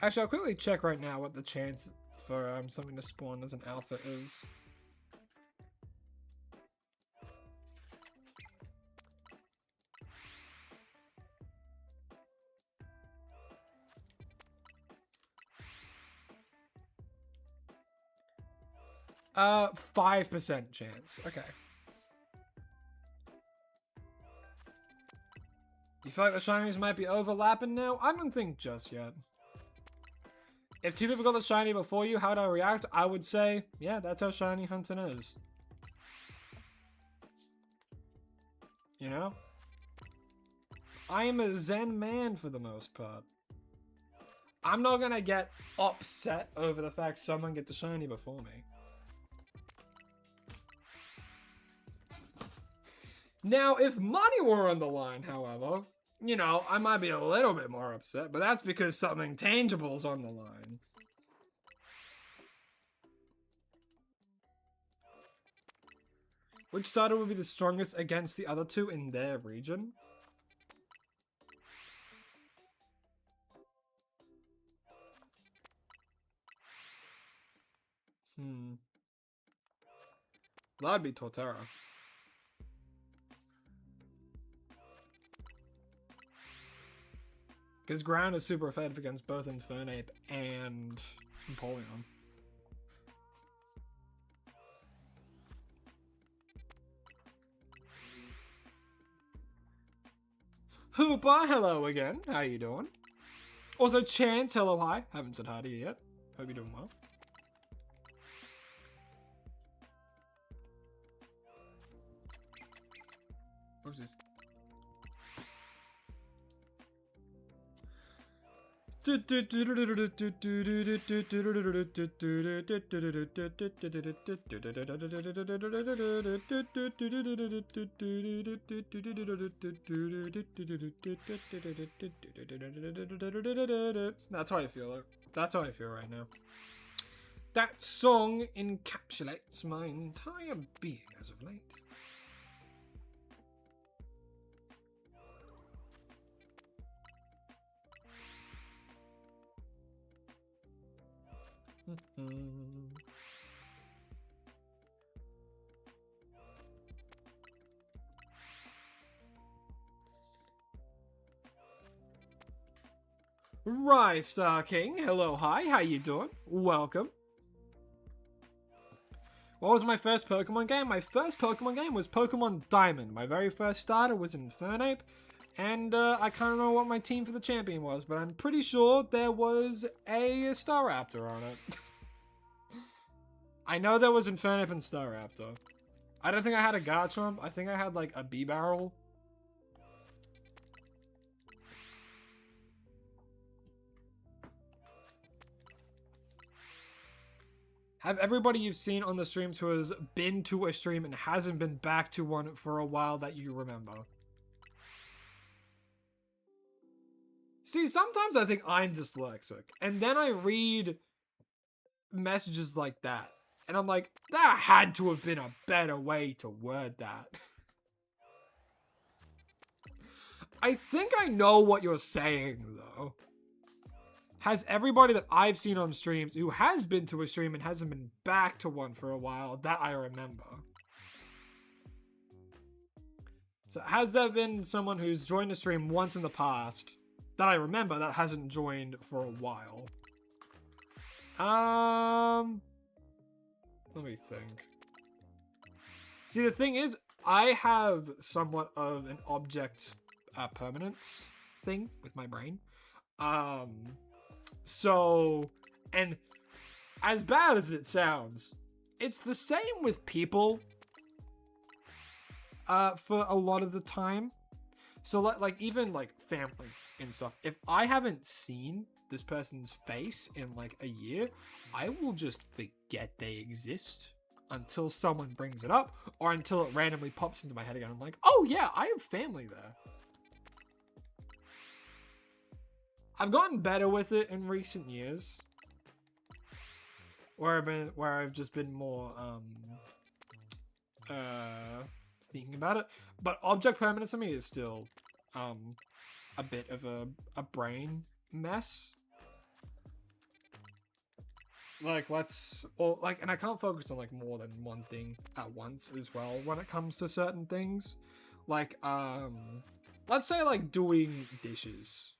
Speaker 1: Actually, I'll quickly check right now what the chance for something to spawn as an alpha is. 5% chance. Okay. You feel like the shinies might be overlapping now? I don't think just yet. If two people got the shiny before you, how would I react? I would say, yeah, that's how shiny hunting is. You know? I am a zen man for the most part. I'm not gonna get upset over the fact someone gets a shiny before me. Now, if money were on the line, however, you know, I might be a little bit more upset, but that's because something tangible is on the line. Which starter would be the strongest against the other two in their region? That'd be Torterra. Because ground is super effective against both Infernape and Empoleon. Hoopa, hello again. How you doing? Also, Chance, hello, hi. Haven't said hi to you yet. Hope you're doing well. Oopsies. That's how I feel. That's how I feel right now. That song encapsulates my entire being as of late. Right, Star King. Hello, hi. How you doing? Welcome. What was my first Pokemon game? My first Pokemon game was Pokemon Diamond. My very first starter was Infernape. And I can't remember what my team for the champion was, but I'm pretty sure there was a Staraptor on it. I know there was Infernape and Staraptor. I don't think I had a Garchomp. I think I had like a B-Barrel. Have everybody you've seen on the streams who has been to a stream and hasn't been back to one for a while that you remember? See, sometimes I think I'm dyslexic, and then I read messages like that, and I'm like, there had to have been a better way to word that. I think I know what you're saying, though. Has everybody that I've seen on streams who has been to a stream and hasn't been back to one for a while that I remember? So has there been someone who's joined a stream once in the past that I remember that hasn't joined for a while? Let me think. See, the thing is, I have somewhat of an object permanence thing with my brain. So, and as bad as it sounds, it's the same with people for a lot of the time. So like even like family and stuff, if I haven't seen this person's face in like a year, I will just forget they exist until someone brings it up or until it randomly pops into my head again. I'm like, oh yeah, I have family there. I've gotten better with it in recent years, where I've just been more thinking about it. But object permanence for me is still a bit of a brain mess. Like and I can't focus on like more than one thing at once as well when it comes to certain things. Like let's say like doing dishes.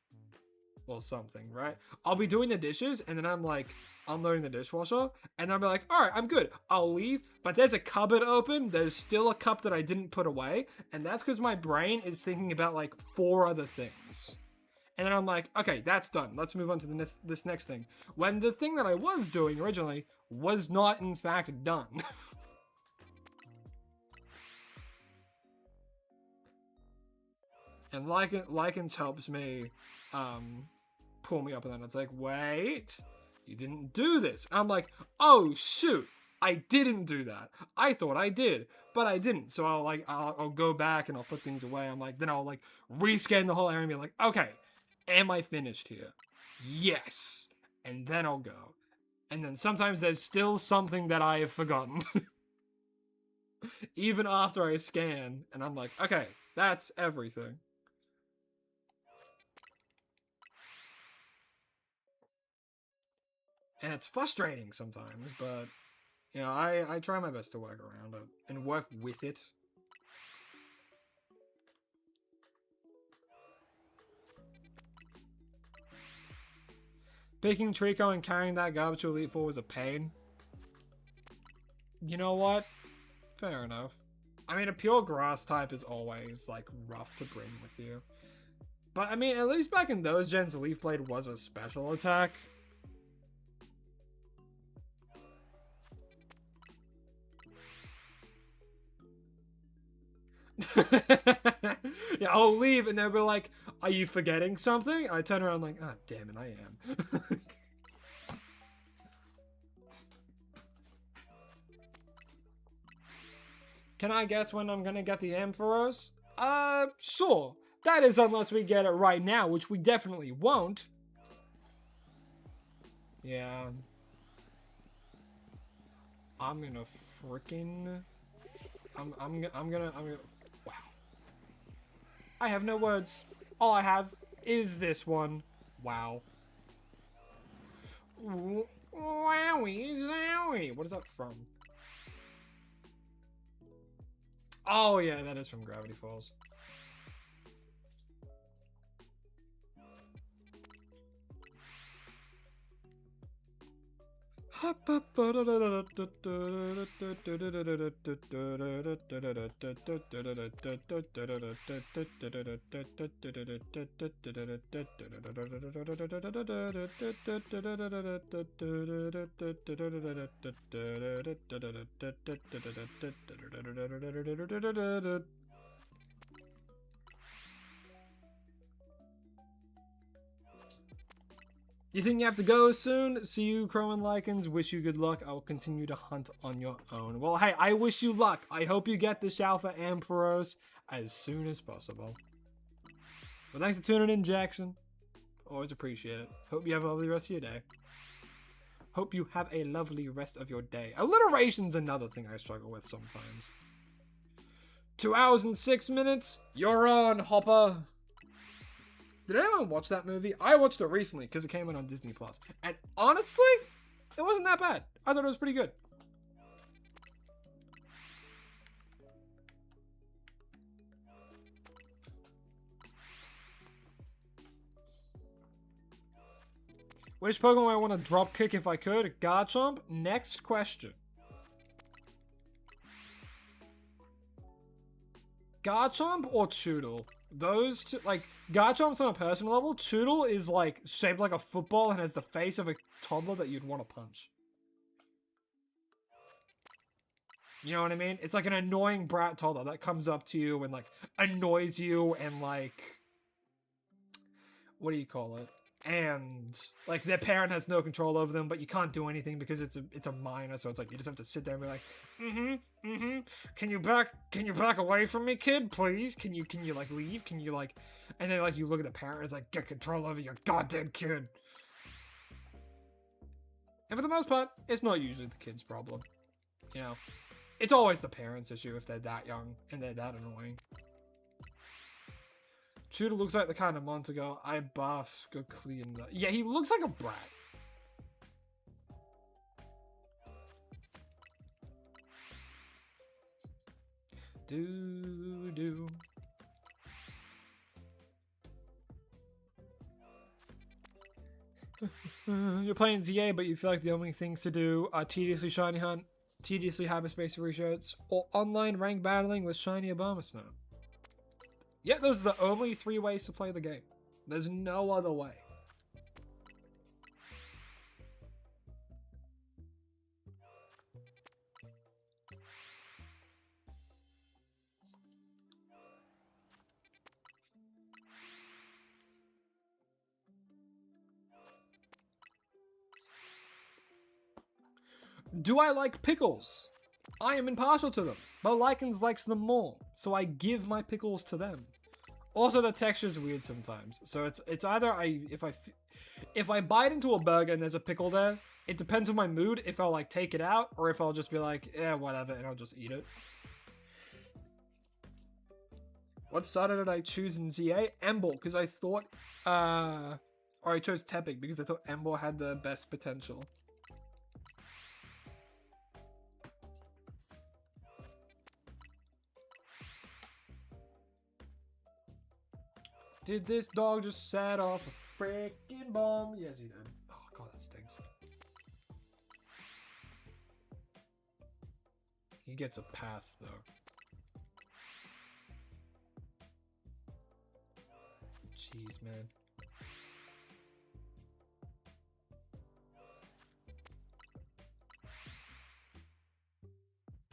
Speaker 1: or something, right? I'll be doing the dishes and then I'm like unloading the dishwasher and I'll be like, all right, I'm good. I'll leave, but there's a cupboard open. There's still a cup that I didn't put away. And that's because my brain is thinking about like 4 other things. And then I'm like, okay, that's done. Let's move on to this next thing. When the thing that I was doing originally was not in fact done. And Lycans helps me pull me up, and then it's like, wait, you didn't do this. I'm like, oh shoot, I didn't do that. I thought I did, but I didn't. So I'll go back and I'll put things away. I'm like, then I'll like rescan the whole area and be like, okay, am I finished here? Yes. And then I'll go. And then sometimes there's still something that I have forgotten. Even after I scan, and I'm like, okay, that's everything. And it's frustrating sometimes, but, you know, I try my best to work around it and work with it. Picking Trico and carrying that garbage to Elite Four was a pain. You know what? Fair enough. I mean, a pure grass type is always, like, rough to bring with you. But, I mean, at least back in those gens, Leaf Blade was a special attack. Yeah, I'll leave and they'll be like, are you forgetting something? I turn around like, ah, oh, damn it, I am. Can I guess when I'm gonna get the Ampharos? Sure. That is unless we get it right now, which we definitely won't. Yeah. I'm gonna freaking... I'm gonna... Wow. I have no words. All I have is this one. Wow. Wowie zowie. What is that from? Oh yeah, that is from Gravity Falls. You think you have to go soon? See you, Crow and Lycans. Wish you good luck. I will continue to hunt on your own. Well, hey, I wish you luck. I hope you get this Alpha Ampharos as soon as possible. Well, thanks for tuning in, Jackson. Always appreciate it. Hope you have a lovely rest of your day. Hope you have a lovely rest of your day. Alliteration's another thing I struggle with sometimes. 2 hours and 6 minutes? You're on, Hopper. Did anyone watch that movie? I watched it recently because it came in on Disney Plus. And honestly, it wasn't that bad. I thought it was pretty good. Which Pokemon I want to drop kick if I could? Garchomp. Next question. Garchomp or Choodle? Those two, like, Garchomp's on a personal level. Choodle is, like, shaped like a football and has the face of a toddler that you'd want to punch. You know what I mean? It's like an annoying brat toddler that comes up to you and, like, annoys you and, like... What do you call it? And, like, their parent has no control over them, but you can't do anything because it's a minor, so it's like, you just have to sit there and be like, can you back away from me, kid, please? Can you, like, leave? Can you, like, and then, like, you look at the parent and it's like, get control over your goddamn kid. And for the most part, it's not usually the kid's problem. You know? It's always the parent's issue if they're that young and they're that annoying. Choodle looks like the kind of monster go, I buff, go clean the... Yeah, he looks like a brat. Do. You're playing ZA, but you feel like the only things to do are tediously shiny hunt, tediously hyperspace reshoots, or online rank battling with shiny Obama Snow. Yeah, those are the only 3 ways to play the game. There's no other way. Do I like pickles? I am impartial to them, but Lycans likes them more, so I give my pickles to them. Also, the texture's weird sometimes, so it's either if I bite into a burger and there's a pickle there, it depends on my mood if I'll like take it out or if I'll just be like, yeah, whatever, and I'll just eat it. What starter did I choose in ZA? Embor, because I thought, or I chose Tepic because I thought Embor had the best potential. Did this dog just set off a freaking bomb? Yes, he did. Oh, God, that stinks. He gets a pass, though. Jeez, man.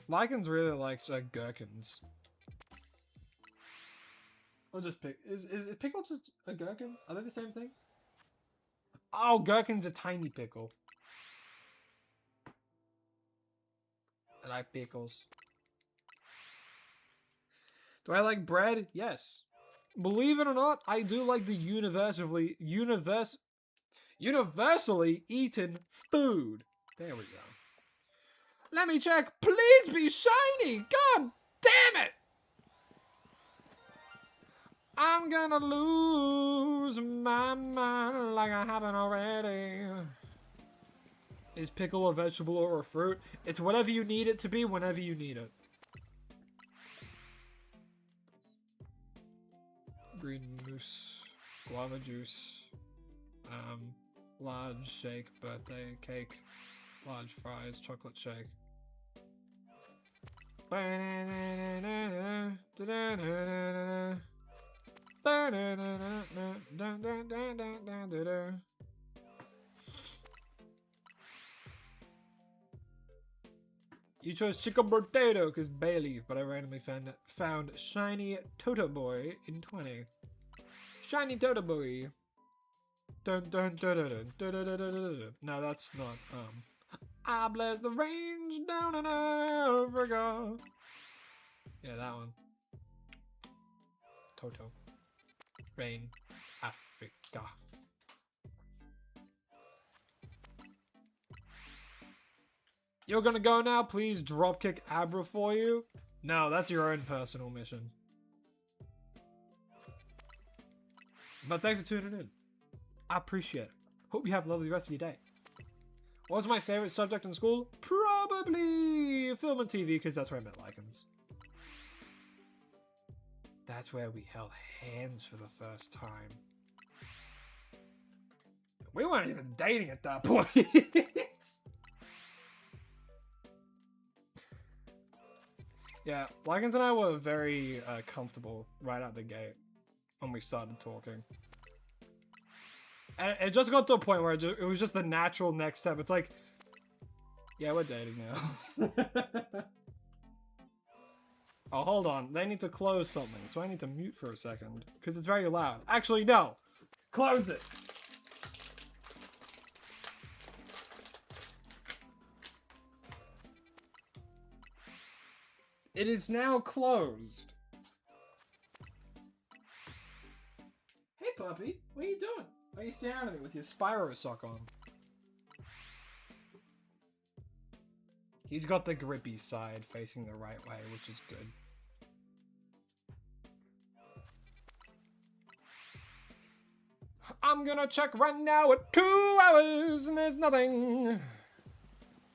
Speaker 1: Lycans really likes gherkins. I'll just pick. Is pickle just a gherkin? Are they the same thing? Oh, gherkin's a tiny pickle. I like pickles. Do I like bread? Yes. Believe it or not, I do like the universally eaten food. There we go. Let me check. Please be shiny. God damn it. I'm gonna lose my mind like I haven't already. Is pickle a vegetable or a fruit? It's whatever you need it to be whenever you need it. Green mousse, guava juice, large shake, birthday cake, large fries, chocolate shake. You chose chicken potato because bay leaf, but I randomly found shiny Toto Boy in 20. Shiny Toto Boy. Dun dun dun dun dun dun dun dun dun dun. No, that's not. I bless the range down in Africa. Yeah, that one. Toto. Rain, Africa. You're gonna go now? Please dropkick Abra for you? No, that's your own personal mission. But thanks for tuning in. I appreciate it. Hope you have a lovely rest of your day. What was my favorite subject in school? Probably film and TV, because that's where I met Lycans. That's where we held hands for the first time. We weren't even dating at that point. Yeah, Lycans and I were very comfortable right out the gate when we started talking. And it just got to a point where it was just the natural next step. It's like, yeah, we're dating now. Oh, hold on. They need to close something, so I need to mute for a second, because it's very loud. Actually, no. Close it. It is now closed. Hey, puppy. What are you doing? Why are you staring at me with your Spyro sock on? He's got the grippy side facing the right way, which is good. I'm gonna check right now at 2 hours and there's nothing.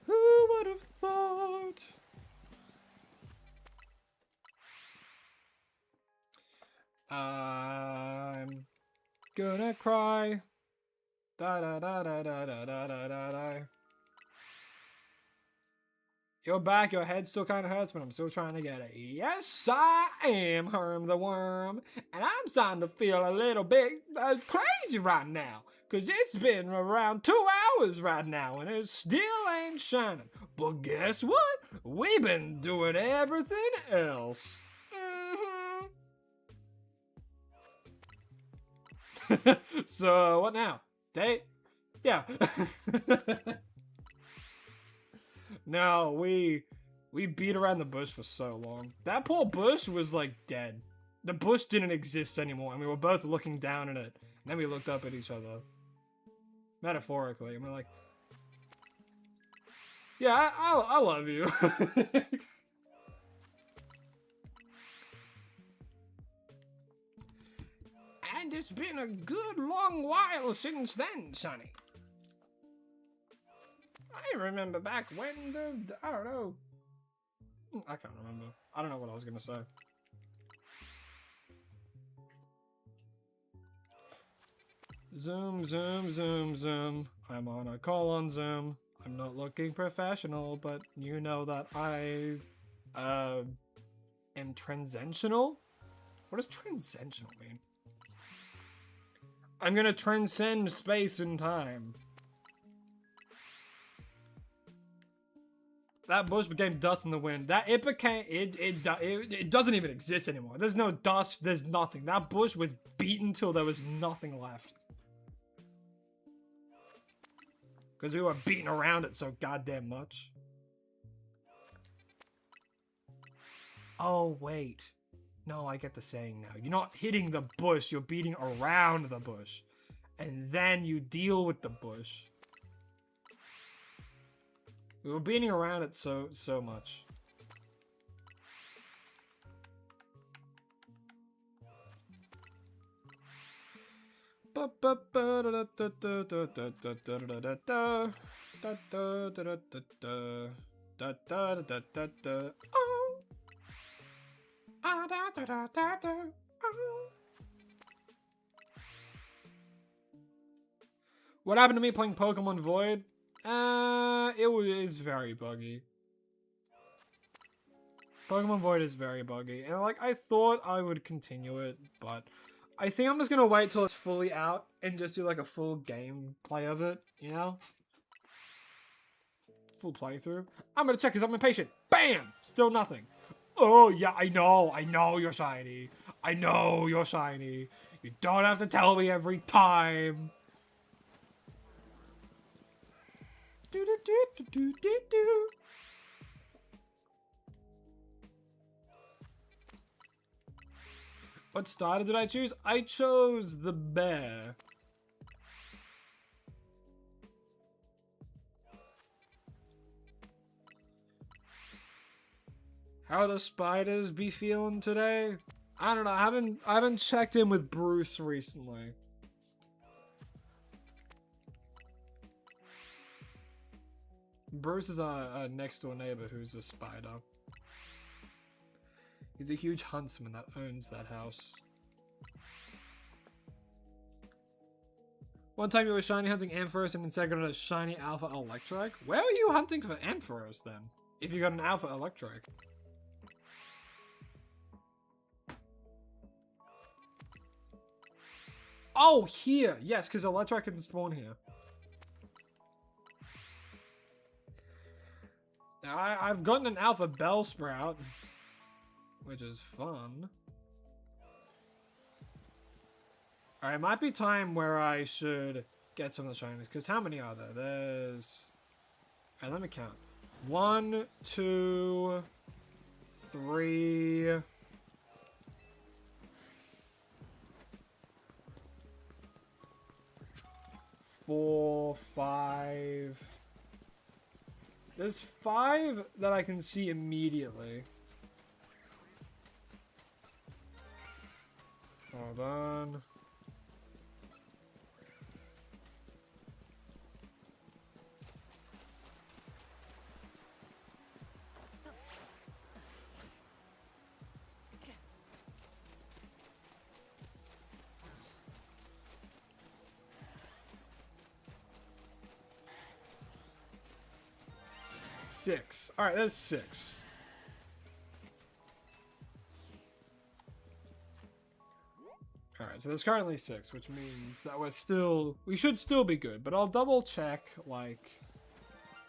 Speaker 1: Who would have thought? I'm gonna cry. Da da da da da da da da da da. You're back, your head still kind of hurts, but I'm still trying to get it. Yes, I am Herm the Worm, and I'm starting to feel a little bit crazy right now, because it's been around 2 hours right now, and it still ain't shining. But guess what? We've been doing everything else. So, what now? Date? Yeah. No, we beat around the bush for so long. That poor bush was like dead. The bush didn't exist anymore, and we were both looking down at it. And then we looked up at each other. Metaphorically, and we're like, yeah, I love you. And it's been a good long while since then, Sonny. I remember back when I don't know. I can't remember. I don't know what I was gonna say. Zoom, zoom, zoom, zoom. I'm on a call on Zoom. I'm not looking professional, but you know that I, am transensional? What does transensional mean? I'm gonna transcend space and time. That bush became dust in the wind. It doesn't even exist anymore. There's no dust, there's nothing. That bush was beaten till there was nothing left. Because we were beating around it so goddamn much. Oh, wait. No, I get the saying now. You're not hitting the bush, you're beating around the bush. And then you deal with the bush. We were beating around it so much. What happened to me playing Pokemon Void? It's very buggy. Pokemon Void is very buggy, and like I thought I would continue it, but I think I'm just gonna wait till it's fully out and just do like a full gameplay of it, you know? Full playthrough. I'm gonna check because I'm impatient. Bam! Still nothing. Oh yeah, I know you're shiny. I know you're shiny. You don't have to tell me every time. Do do do do do do do. What starter did I choose? I chose the bear. How the spiders be feeling today? I don't know. I haven't checked in with Bruce recently. Bruce is our next door neighbor who's a spider. He's a huge huntsman that owns that house. One time you were shiny hunting Ampharos and instead got a shiny Alpha Electric? Where were you hunting for Ampharos then? If you got an Alpha Electric? Oh, here! Yes, because Electric can spawn here. Now, I've gotten an Alpha Bellsprout, which is fun. Alright, it might be time where I should get some of the shinies, because how many are there? There's... Alright, let me count. 1, 2, 3... 4, 5... There's 5 that I can see immediately. Hold on. 6. Alright, there's 6. Alright, so there's currently 6, which means that we should still be good, but I'll double check, like,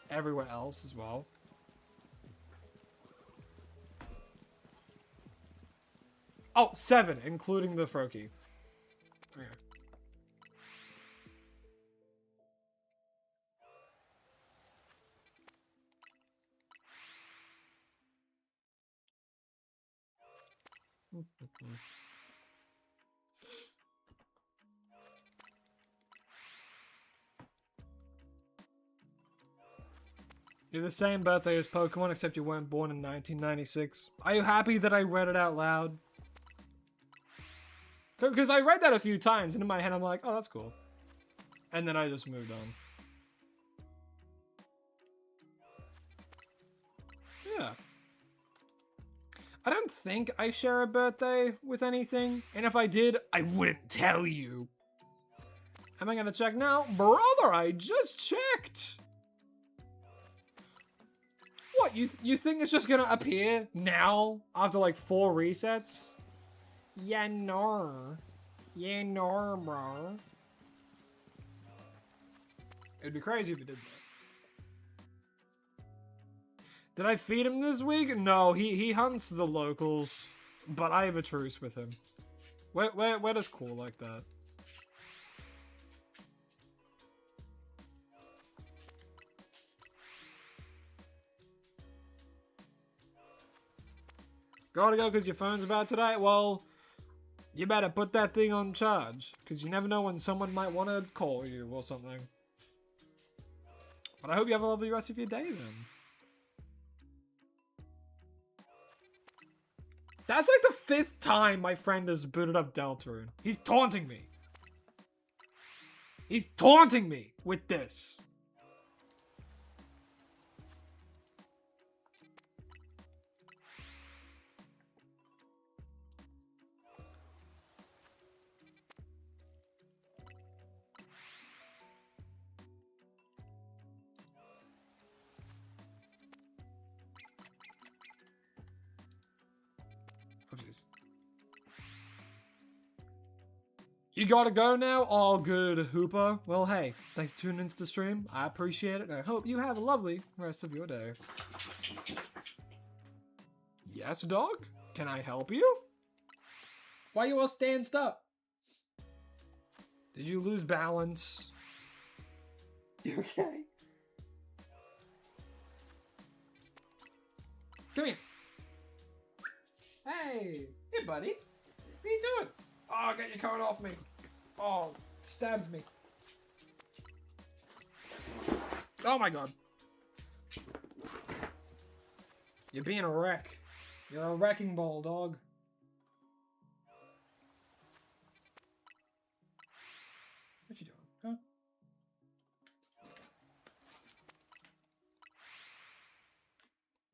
Speaker 1: everywhere else as well. Oh, 7, including the Froakie. Okay. You're the same birthday as Pokemon, except you weren't born in 1996. Are you happy that I read it out loud? Because I read that a few times, and in my head I'm like, oh, that's cool. And then I just moved on. Yeah. I don't think I share a birthday with anything, and if I did, I wouldn't tell you. Am I gonna check now? Brother, I just checked! What, you think it's just gonna appear now, after like 4 resets? Yeah, no. Yeah, no, bro. It'd be crazy if it did that. Did I feed him this week? No, he hunts the locals, but I have a truce with him. Where does cool like that? Gotta go because your phone's about to die? Well, you better put that thing on charge, because you never know when someone might want to call you or something. But I hope you have a lovely rest of your day then. That's like the 5th time my friend has booted up Deltarune. He's taunting me. He's taunting me with this. Oh, jeez. You gotta go now? Oh, good, Hooper. Well, hey, thanks for tuning into the stream. I appreciate it, and I hope you have a lovely rest of your day. Yes, dog? Can I help you? Why you all stands up? Did you lose balance? You okay? Come here. Hey! Hey, buddy. What are you doing? Oh, get your coat off me. Oh, stabbed me. Oh my god. You're being a wreck. You're a wrecking ball, dog. What you doing, huh?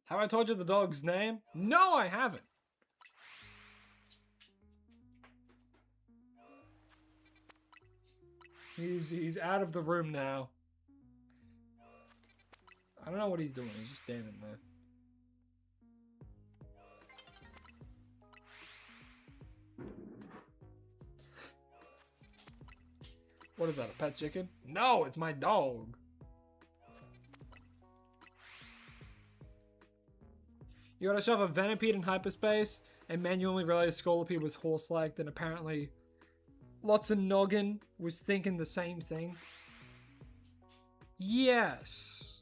Speaker 1: Have I told you the dog's name? No, I haven't. He's out of the room now. I don't know what he's doing. He's just standing there. What is that, a pet chicken? No, it's my dog. You gotta shove a Venipede in hyperspace, and manually realize Scolipede was horse-like, then apparently lots of noggin was thinking the same thing. Yes.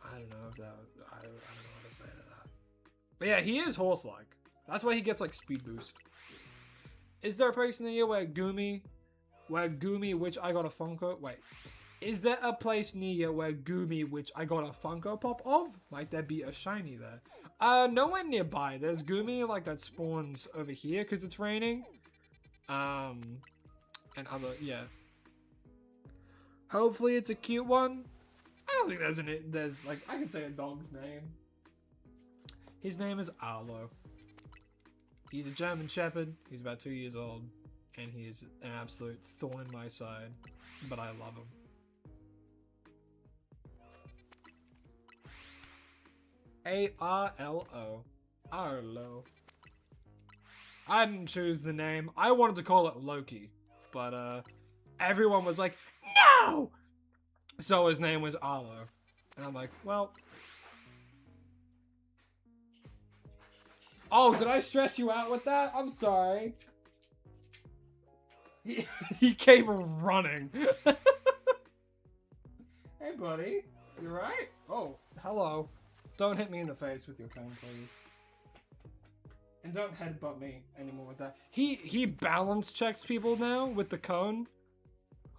Speaker 1: I don't know if that, I don't know how to say to that. But yeah, he is horse-like. That's why he gets like speed boost. Is there a place in the year where Goomy, which I got a Funko, wait. Is there a place near you where Goomy, which I got a Funko Pop of? Might there be a shiny there? Nowhere nearby. There's Goomy, like, that spawns over here because it's raining. And other, yeah. Hopefully it's a cute one. I don't think there's, like, I can say a dog's name. His name is Arlo. He's a German Shepherd. He's about 2 years old. And he is an absolute thorn in my side. But I love him. Arlo. Arlo. I didn't choose the name. I wanted to call it Loki, but everyone was like, no! So his name was Arlo. And I'm like, well. Oh, did I stress you out with that? I'm sorry. He came running. Hey, buddy. You right? Oh, hello. Don't hit me in the face with your cone, please. And don't headbutt me anymore with that. He balance checks people now with the cone.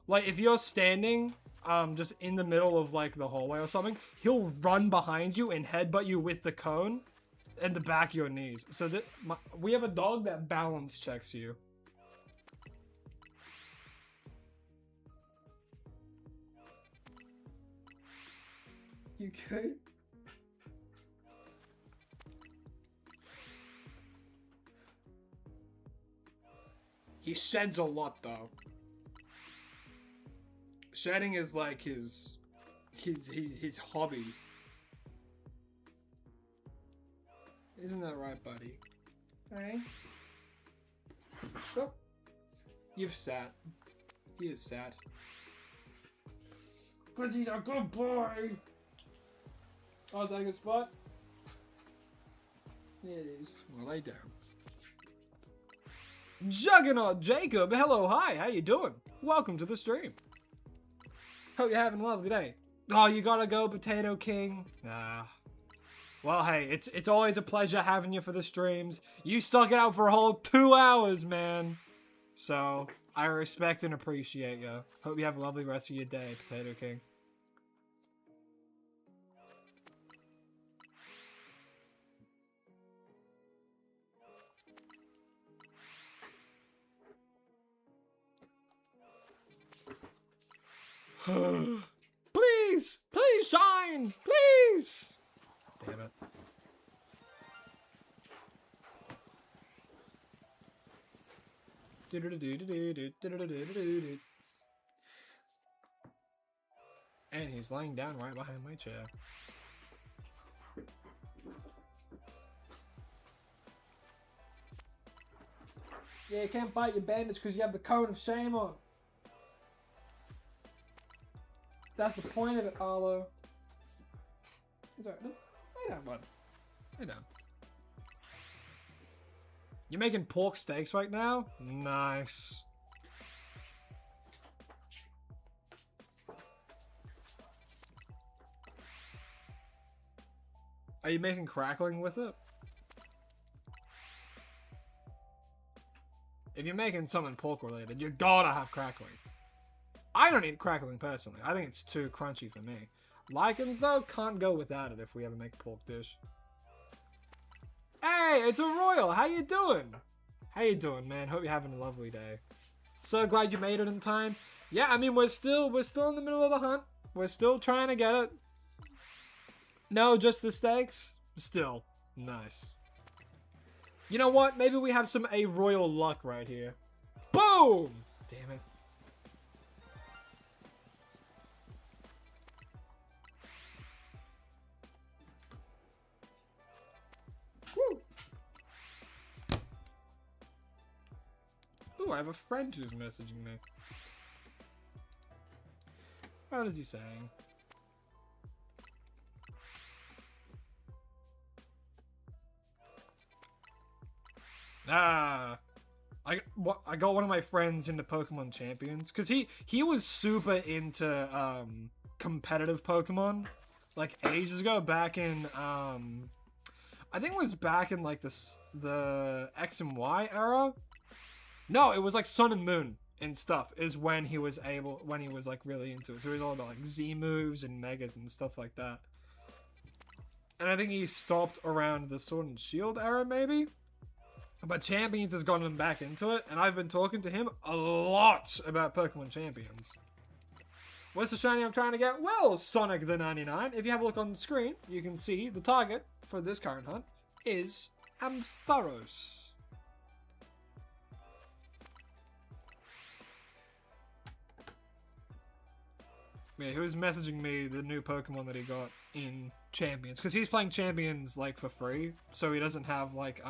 Speaker 1: Like, if you're standing just in the middle of, like, the hallway or something, he'll run behind you and headbutt you with the cone in the back of your knees. So that we have a dog that balance checks you. You good? He sheds a lot, though. Shedding is like his hobby. Isn't that right, buddy? Hey? Oh. You've sat. He is sat. Because he's a good boy! Oh, is that a good spot? It is. Well, lay down. Juggernaut Jacob, hello, hi, how you doing? Welcome to the stream. Hope you're having a lovely day. Oh, you gotta go, Potato King? Nah. Well, hey, it's always a pleasure having you for the streams. You stuck it out for a whole 2 hours, man. So, I respect and appreciate you. Hope you have a lovely rest of your day, Potato King. Please! Please shine! Please! Damn it. And he's laying down right behind my chair. Yeah, you can't bite your bandage because you have the cone of shame on. That's the point of it, Arlo. It's alright, just lay down, bud. Lay down. You're making pork steaks right now? Nice. Are you making crackling with it? If you're making something pork related, you gotta have crackling. I don't eat crackling personally. I think it's too crunchy for me. Lichens, though, can't go without it if we ever make a pork dish. Hey, it's a Royal. How you doing? How you doing, man? Hope you're having a lovely day. So glad you made it in time. Yeah, I mean, we're still in the middle of the hunt. We're still trying to get it. No, just the steaks. Still nice. You know what? Maybe we have some A Royal luck right here. Boom! Damn it. Woo! Ooh, I have a friend who's messaging me. What is he saying? Ah, I got one of my friends into Pokemon Champions because he was super into competitive Pokemon like ages ago, back in I think it was back in like the X and Y era. No, it was like Sun and Moon and stuff is when he was like really into it. So he was all about like Z moves and Megas and stuff like that. And I think he stopped around the Sword and Shield era maybe. But Champions has gotten him back into it, and I've been talking to him a lot about Pokemon Champions. What's the shiny I'm trying to get? Well, Sonic the 99. If you have a look on the screen, you can see the target for this current hunt is Ampharos. Yeah, he was messaging me the new Pokemon that he got in champions, because he's playing champions like for free, so he doesn't have like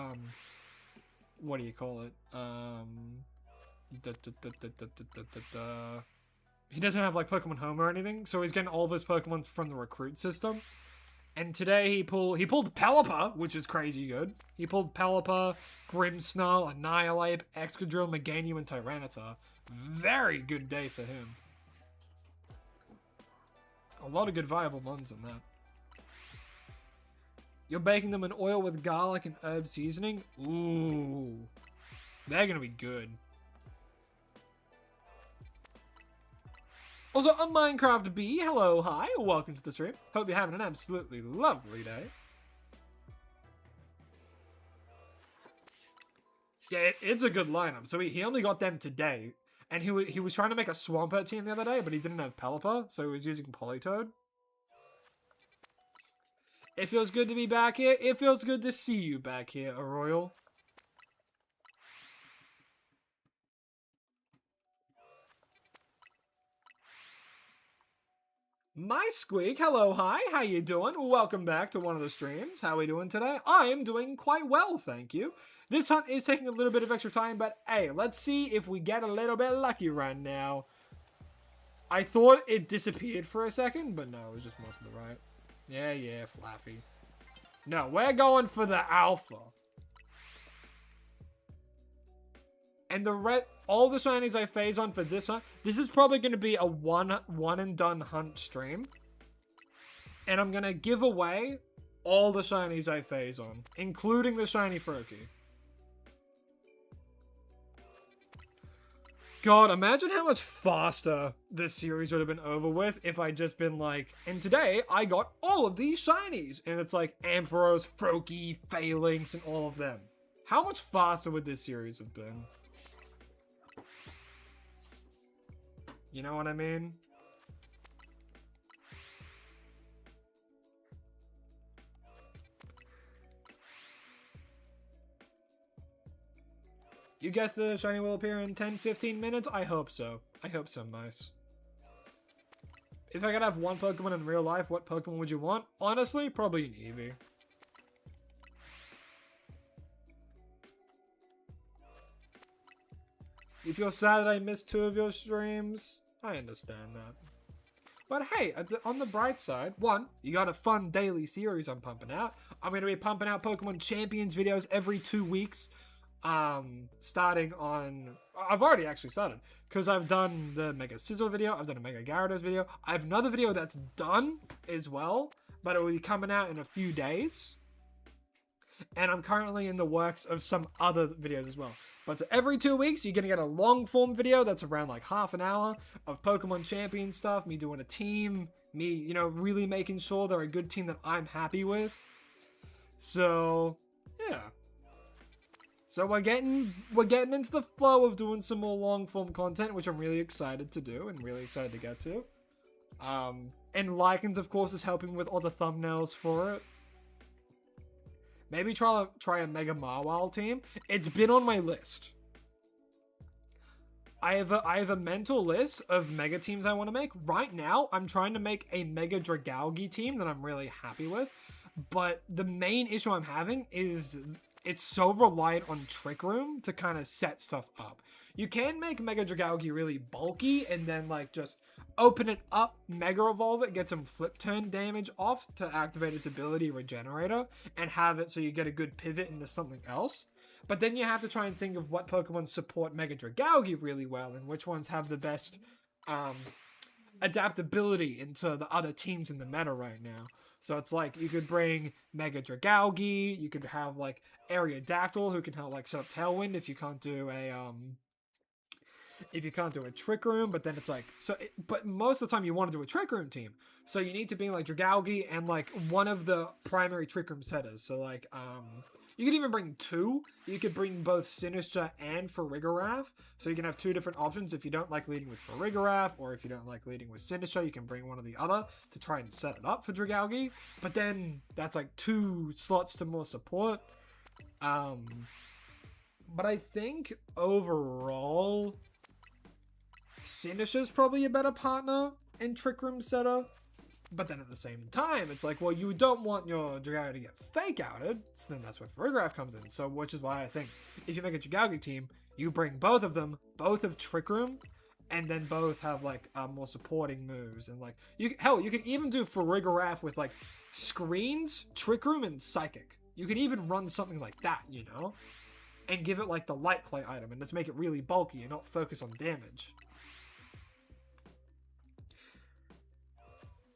Speaker 1: what do you call it? He doesn't have like Pokemon Home or anything, so he's getting all of his Pokemon from the recruit system. And today he pulled Pelipper, which is crazy good. He pulled Pelipper, Grimmsnarl, Annihilate, Excadrill, Meganium, and Tyranitar. Very good day for him. A lot of good viable mons in that. You're baking them in oil with garlic and herb seasoning? Ooh. They're gonna be good. Also, a Minecraft Bee, hello, hi, welcome to the stream. Hope you're having an absolutely lovely day. Yeah, it's a good lineup. So he only got them today, and he was trying to make a Swampert team the other day, but he didn't have Pelipper, so he was using Politoed. It feels good to be back here. It feels good to see you back here, Arroyo. My Squeak, hello, hi, how you doing? Welcome back to one of the streams. How are we doing today? I am doing quite well, thank you. This hunt is taking a little bit of extra time, but hey, let's see if we get a little bit lucky right now. I thought it disappeared for a second, but no, it was just more to the right. Yeah, Flaffy. No, we're going for the alpha. And all the shinies I phase on for this hunt, this is probably going to be a one and done hunt stream. And I'm going to give away all the shinies I phase on, including the shiny Froakie. God, imagine how much faster this series would have been over with if I'd just been like, and today I got all of these shinies. And it's like Ampharos, Froakie, Phalanx, and all of them. How much faster would this series have been? You know what I mean? You guess the shiny will appear in 10-15 minutes? I hope so. I hope so, mice. If I could have one Pokemon in real life, what Pokemon would you want? Honestly, probably an Eevee. You feel sad that I missed 2 of your streams? I understand that. But hey, on the bright side, 1, you got a fun daily series I'm pumping out. I'm going to be pumping out Pokemon Champions videos every 2 weeks. Starting on... I've already actually started. Because I've done the Mega Sizzle video. I've done a Mega Gyarados video. I have another video that's done as well. But it will be coming out in a few days. And I'm currently in the works of some other videos as well. But so every 2 weeks, you're going to get a long form video that's around like half an hour of Pokemon Champion stuff, me doing a team, me, you know, really making sure they're a good team that I'm happy with. So, yeah. So we're getting into the flow of doing some more long form content, which I'm really excited to do and really excited to get to. And Lycans, of course, is helping with all the thumbnails for it. Maybe try a Mega Marwile team. It's been on my list. I have a mental list of Mega teams I want to make. Right now, I'm trying to make a Mega Dragalge team that I'm really happy with. But the main issue I'm having is it's so reliant on Trick Room to kind of set stuff up. You can make Mega Dragalge really bulky and then like just open it up, Mega Evolve it, get some flip turn damage off to activate its ability Regenerator, and have it so you get a good pivot into something else. But then you have to try and think of what Pokemon support Mega Dragalge really well and which ones have the best adaptability into the other teams in the meta right now. So it's like you could bring Mega Dragalge, you could have like Aerodactyl who can help like set up Tailwind if you can't do a Trick Room, but then it's like but most of the time you want to do a Trick Room team. So you need to be like Dragalge and like one of the primary Trick Room setters. So like you could even bring 2. You could bring both Sinistcha and Farigiraf. So you can have 2 different options. If you don't like leading with Farigiraf, or if you don't like leading with Sinistcha, you can bring one or the other to try and set it up for Dragalge. But then that's like 2 slots to more support. But I think overall, Sinistcha's probably a better partner in Trick Room setup. But then at the same time, it's like, well, you don't want your Dragalia to get fake outed, so then that's where Farigiraf comes in. So, which is why I think if you make a Dragalia team, you bring both of them, both of Trick Room, and then both have like more supporting moves. And like, you can even do Farigiraf with like Screens, Trick Room, and Psychic. You can even run something like that, you know? And give it like the light play item and just make it really bulky and not focus on damage.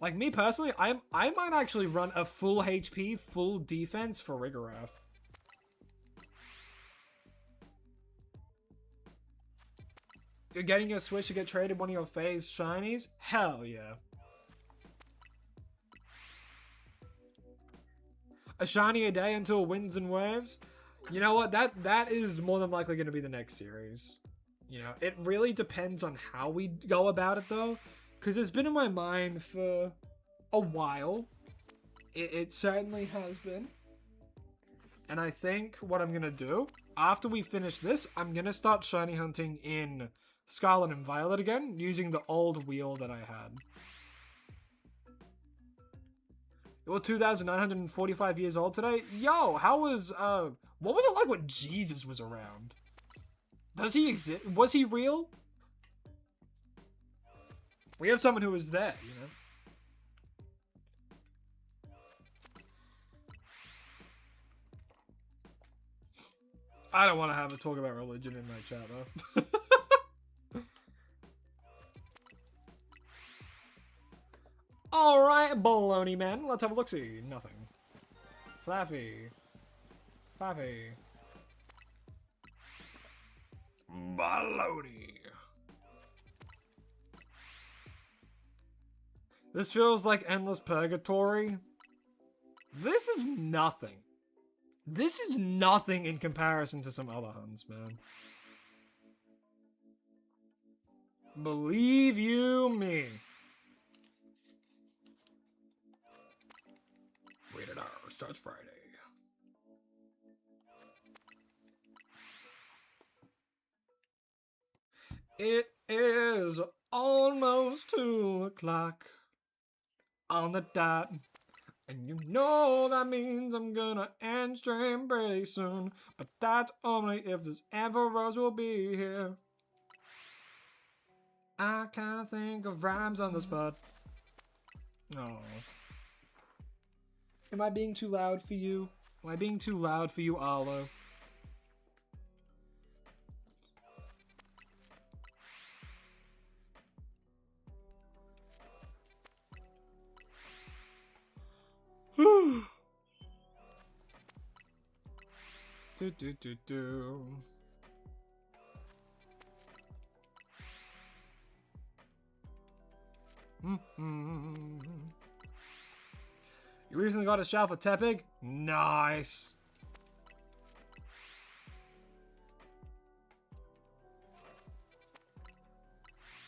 Speaker 1: Like me personally, I might actually run a full HP, full defense for Farigiraf. You're getting your Switch to get traded one of your phase shinies? Hell yeah. A shiny a day until Winds and Waves? You know what? That is more than likely going to be the next series. You know, it really depends on how we go about it though. Because it's been in my mind for a while. It certainly has been. And I think what I'm going to do, after we finish this, I'm going to start shiny hunting in Scarlet and Violet again, using the old wheel that I had. You're 2,945 years old today? Yo, how was, what was it like when Jesus was around? Does he exist? Was he real? We have someone who was there, you know? I don't want to have a talk about religion in my chat, though. Alright, baloney man. Let's have a look-see. Nothing. Flaffy. Flaffy. Baloney. This feels like endless purgatory. This is nothing. This is nothing in comparison to some other hunts, man. Believe you me. Rated R starts Friday. It is almost 2 o'clock on the dot. And you know that means I'm gonna end stream pretty soon. But that's only if this Emperors will be here. I can't think of rhymes on the spot. Oh. Am I being too loud for you? Am I being too loud for you, Arlo? do. You recently got a shell for Tepig? Nice.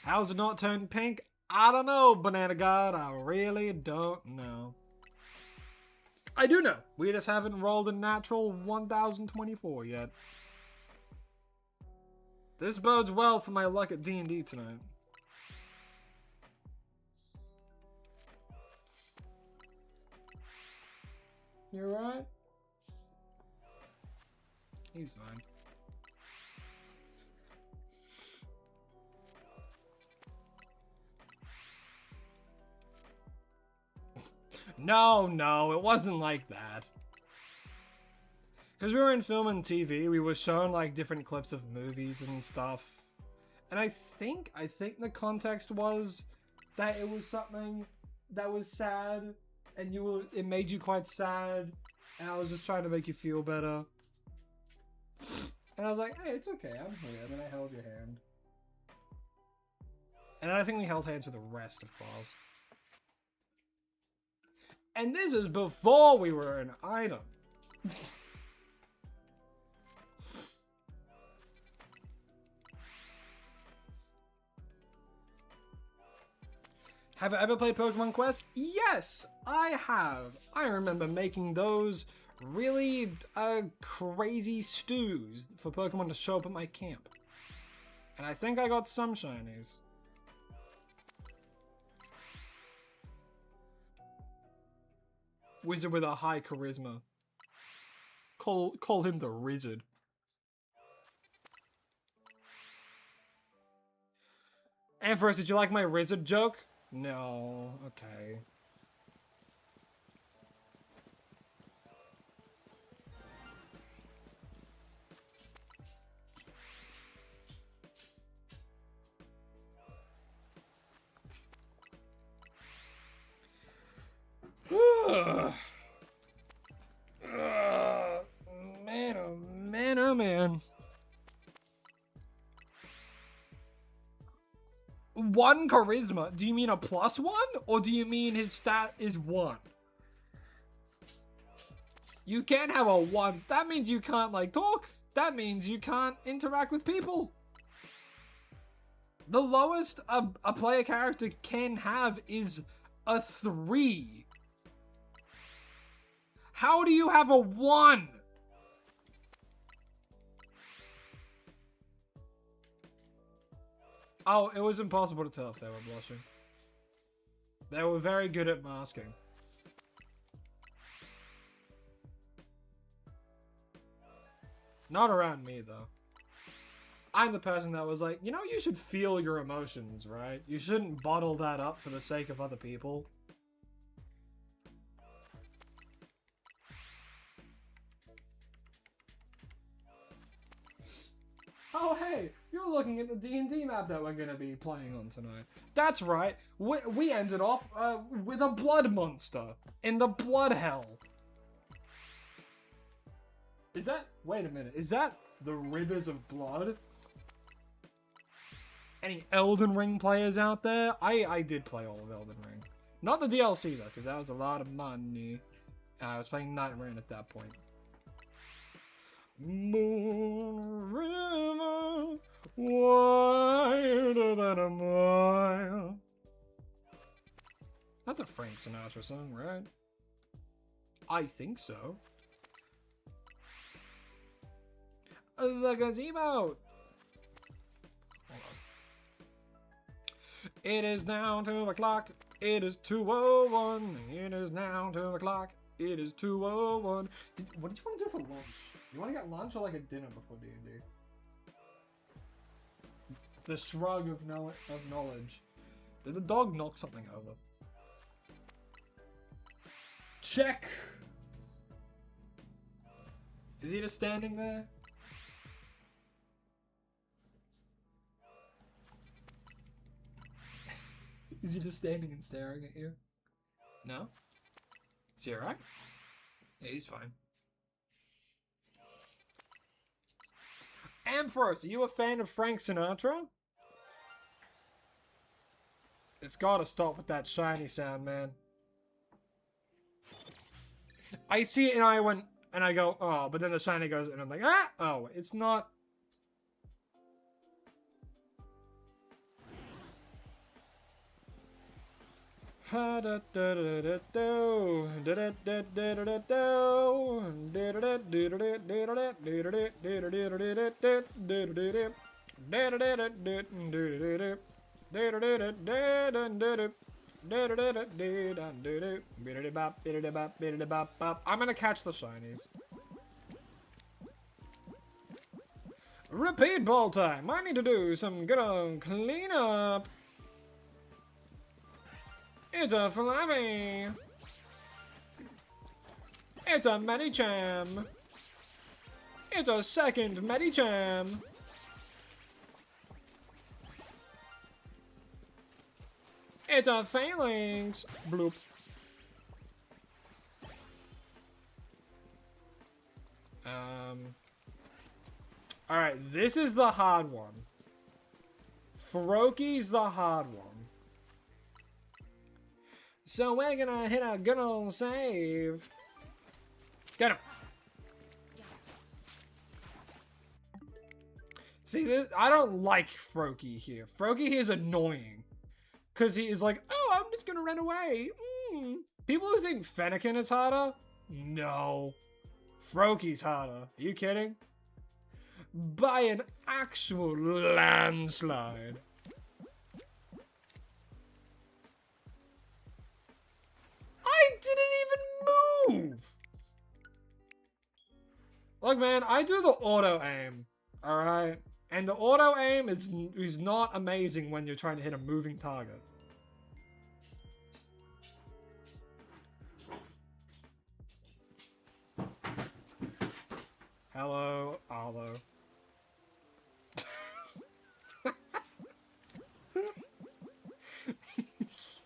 Speaker 1: How's it not turned pink? I don't know, Banana God. I really don't know. I do know. We just haven't rolled a natural 1024 yet. This bodes well for my luck at D&D tonight. You alright? He's fine. No, it wasn't like that. Because we were in film and TV, we were shown like different clips of movies and stuff. And I think the context was that it was something that was sad and it made you quite sad. And I was just trying to make you feel better. And I was like, hey, it's okay, I'm here. And then I held your hand. And then I think we held hands for the rest of class. And this is before we were an item. Have I ever played Pokemon Quest? Yes, I have. I remember making those really crazy stews for Pokemon to show up at my camp. And I think I got some shinies. Wizard with a high charisma. Call him the Rizzard. Amphorus, did you like my Rizzard joke? No. Okay. Man, oh man, oh man. 1 charisma? Do you mean a +1? Or do you mean his stat is 1? You can't have a 1. That means you can't, like, talk. That means you can't interact with people. The lowest a player character can have is a 3. How do you have a 1? Oh, it was impossible to tell if they were blushing. They were very good at masking. Not around me, though. I'm the person that was like, you know, you should feel your emotions, right? You shouldn't bottle that up for the sake of other people. Oh, hey, you're looking at the D&D map that we're going to be playing on tonight. That's right, we ended off with a blood monster in the blood hell. Is that, wait a minute, is that the Rivers of Blood? Any Elden Ring players out there? I did play all of Elden Ring. Not the DLC though, because that was a lot of money. I was playing Night Rain at that point. Moon river, wider than a mile. That's a Frank Sinatra song, right? I think so. The gazebo. It is now 2 o'clock. It is 2:01. It is now 2 o'clock. It is 2:01. What did you want to do for lunch? You want to get lunch or like a dinner before D&D? The shrug of knowledge. Did the dog knock something over? Check. Is he just standing there? Is he just standing and staring at you? No? Is he alright? Yeah, he's fine. Amphorus, are you a fan of Frank Sinatra? It's gotta stop with that shiny sound, man. I see it and I go, oh, but then the shiny goes and I'm like, ah! Oh, it's not. I'm gonna catch the shinies. Repeat ball time. I need to do some good old cleanup. It's a Flappy. It's a Medicham. It's a second Medicham. It's a Phalanx. Bloop. Alright, this is the hard one. Feroki's the hard one. So we're gonna hit a good old save. Get him. See, this, I don't like Froakie here. Froakie here is annoying. Because he is like, oh, I'm just gonna run away. People who think Fennekin is harder? No. Froakie's harder. Are you kidding? By an actual landslide. I didn't even Look, man, I do the auto aim. Alright? And the auto aim is not amazing when you're trying to hit a moving target. Hello, Arlo.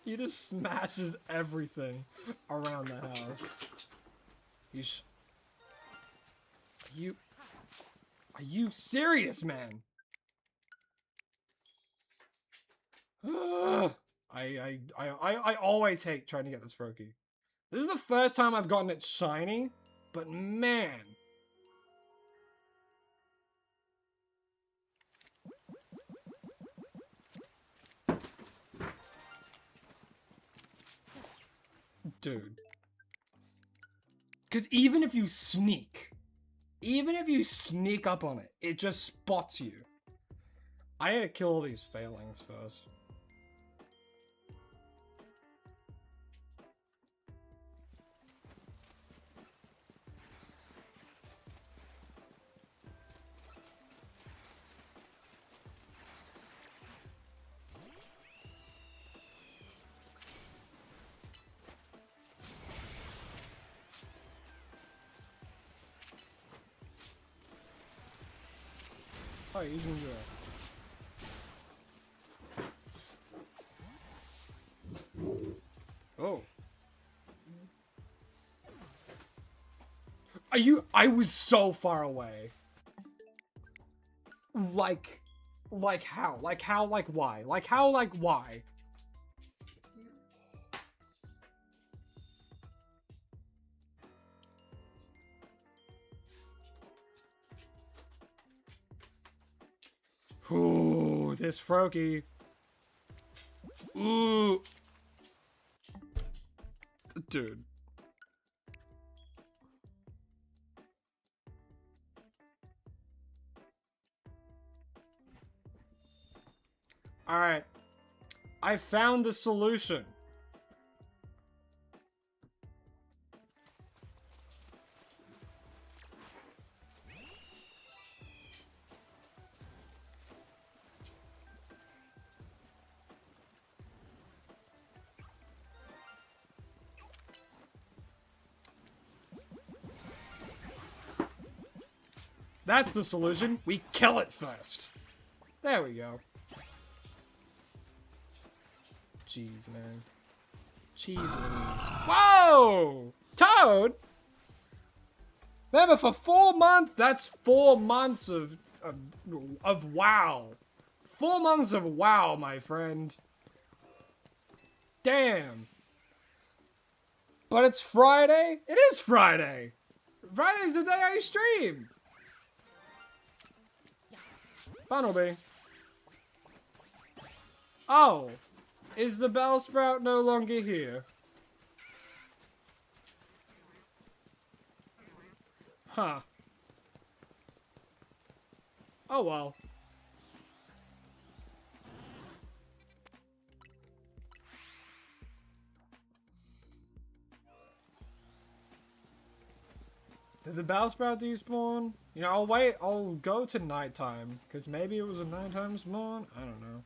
Speaker 1: He just smashes everything around the house. Are you serious, man? I always hate trying to get this Froakie. This is the first time I've gotten it shiny, but man. Dude. Because even if you sneak up on it, it just spots you. I need to kill all these failings first. Oh, he's gonna do it. Oh. I was so far away. Like how? Like why? Like why? Ooh, this Froakie. Ooh. Dude. Alright. I found the solution. That's the solution. We kill it first. There we go. Jeez, man. Cheese Louise. Whoa! Toad? Remember, for 4 months, that's 4 months of WoW. 4 months of WoW, my friend. Damn. But it's Friday? It is Friday! Friday's the day I stream! Funnelby. Oh. Is the Bellsprout no longer here? Huh. Oh well. Did the Bellsprout despawn? You know, I'll wait. I'll go to nighttime, because maybe it was a nighttime spawn? I don't know.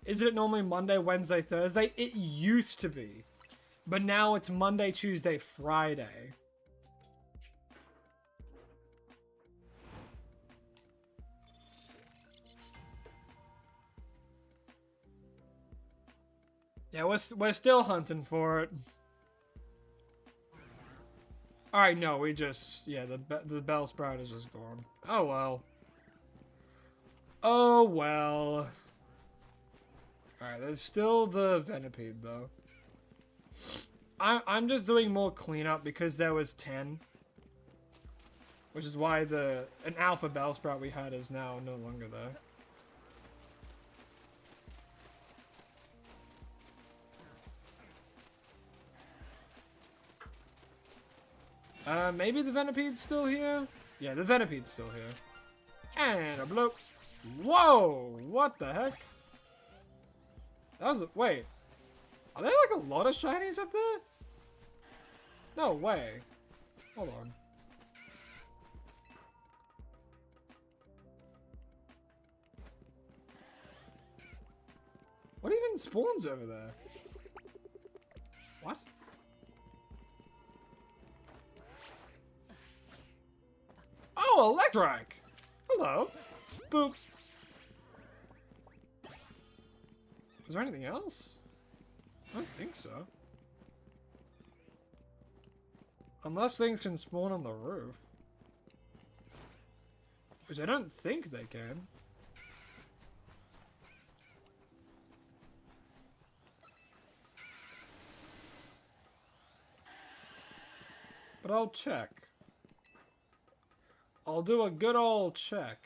Speaker 1: Is it normally Monday, Wednesday, Thursday? It used to be. But now it's Monday, Tuesday, Friday. Yeah, we're still hunting for it. Alright, no, we just... Yeah, the Bellsprout is just gone. Oh, well. Oh, well. Alright, there's still the Venipede, though. I'm just doing more cleanup because there was 10. Which is why an alpha Bellsprout we had is now no longer there. Maybe the Venipede's still here? Yeah, the Venipede's still here. And a bloke. Whoa! What the heck? That was wait. Are there like a lot of shinies up there? No way. Hold on. even spawns over there? What? Oh, Electric! Hello. Boop. Is there anything else? I don't think so. Unless things can spawn on the roof. Which I don't think they can. But I'll check. I'll do a good old check.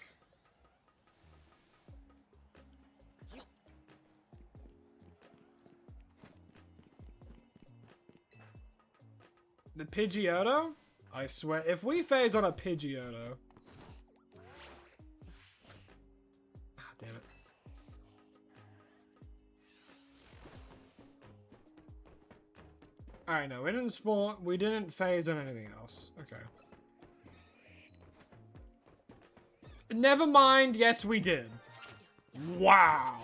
Speaker 1: The Pidgeotto? I swear, if we phase on a Pidgeotto... Ah, damn it. Alright, no, we didn't spawn, we didn't phase on anything else. Okay. Never mind, yes we did. Wow.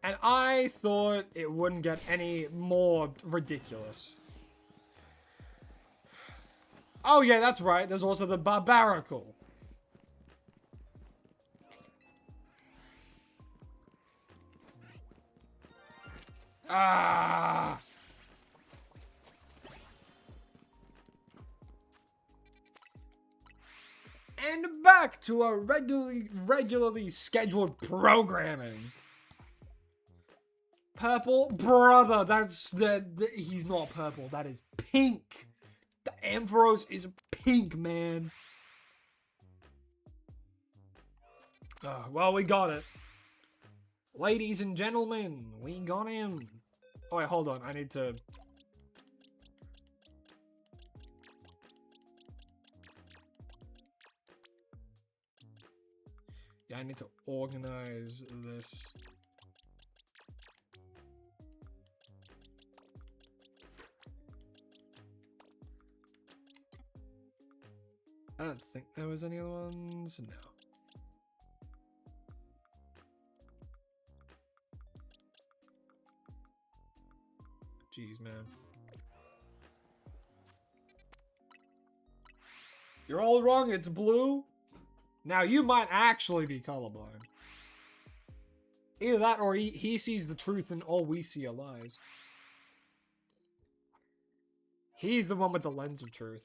Speaker 1: And I thought it wouldn't get any more ridiculous. Oh yeah, that's right, there's also the Barbaracle. Ah! And back to a regularly scheduled programming. Purple? Brother, that's he's not purple, that is pink. The Ampharos is pink, man. Well, we got it. Ladies and gentlemen, we got him. Oh wait, hold on, I need to... Yeah, I need to organize this. I don't think there was any other ones. No. Jeez, man. You're all wrong, it's blue. Now, you might actually be colorblind. Either that or he sees the truth and all we see are lies. He's the one with the lens of truth.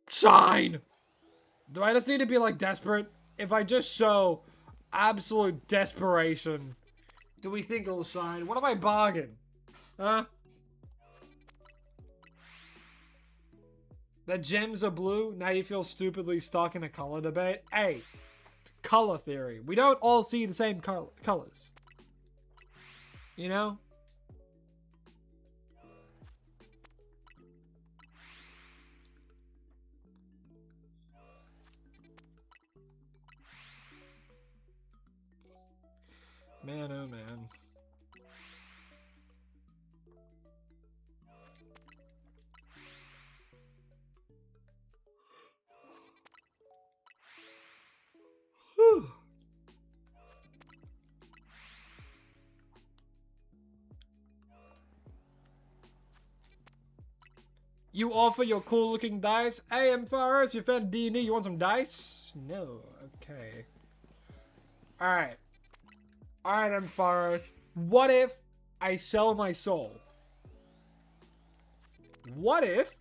Speaker 1: Shine! Do I just need to be like desperate? If I just show absolute desperation, do we think it'll shine? What if I bargain? Huh? The gems are blue, now you feel stupidly stuck in a color debate? Hey, color theory. We don't all see the same colors. You know? Man, oh man. Whew. You offer your cool looking dice? Hey, Ampharos, you fan D&D, you want some dice? No, okay. Alright. Alright, Ampharos. What if I sell my soul? What if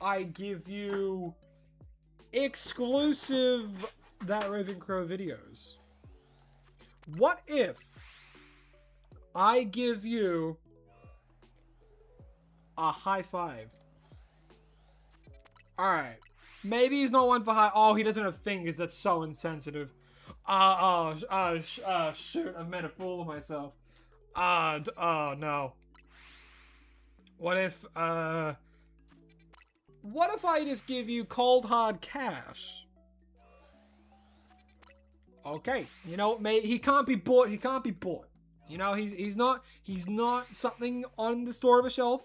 Speaker 1: I give you exclusive That Raven Crow videos? What if I give you a high five? Alright. Maybe he's not one for high. Oh, he doesn't have fingers. That's so insensitive. Shoot, I've made a fool of myself. Oh no. What if I just give you cold hard cash? Okay, you know, he can't be bought. He can't be bought. You know, he's not something on the store of a shelf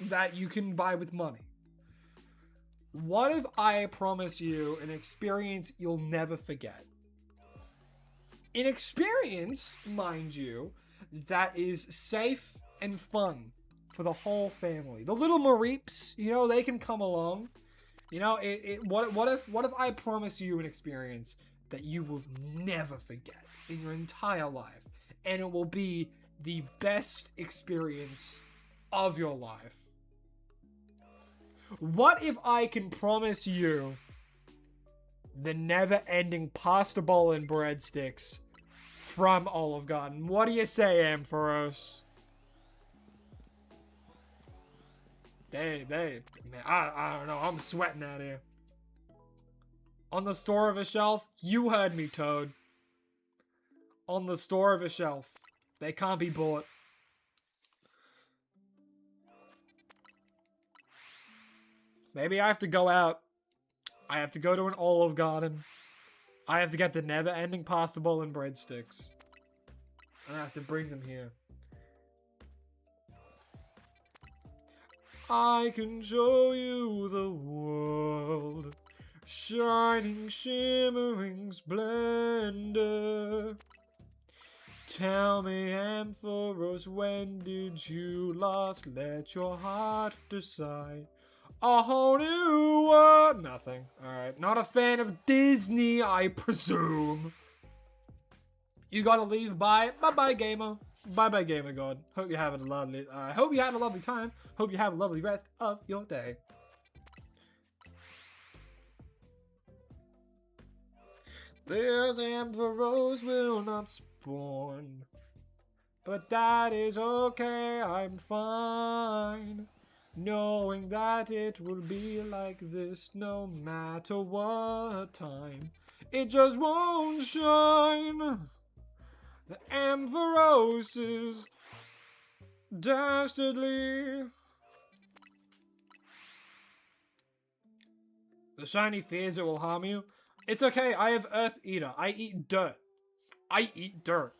Speaker 1: that you can buy with money. What if I promise you an experience you'll never forget? An experience, mind you, that is safe and fun for the whole family. The little Mareeps, you know, they can come along. You know, what if I promise you an experience that you will never forget in your entire life, and it will be the best experience of your life? What if I can promise you the never-ending pasta bowl and breadsticks from Olive Garden? What do you say, Ampharos? Man, I don't know. I'm sweating out here. On the store of a shelf? You heard me, Toad. On the store of a shelf. They can't be bought. Maybe I have to go out. I have to go to an Olive Garden. I have to get the never-ending pasta bowl and breadsticks. And I have to bring them here. I can show you the world. Shining, shimmering splendor. Tell me, Ampharos, when did you last let your heart decide? A whole new world. Nothing. Alright. Not a fan of Disney, I presume. You gotta leave. Bye. Bye-bye, gamer. Bye-bye, gamer god. Hope you have a lovely time. Hope you have a lovely rest of your day. There's Ampharos will not spawn. But that is okay, I'm fine. Knowing that it will be like this no matter what time. It just won't shine. The Ampharos is dastardly. The shiny fears it will harm you. It's okay, I have Earth Eater. I eat dirt. I eat dirt.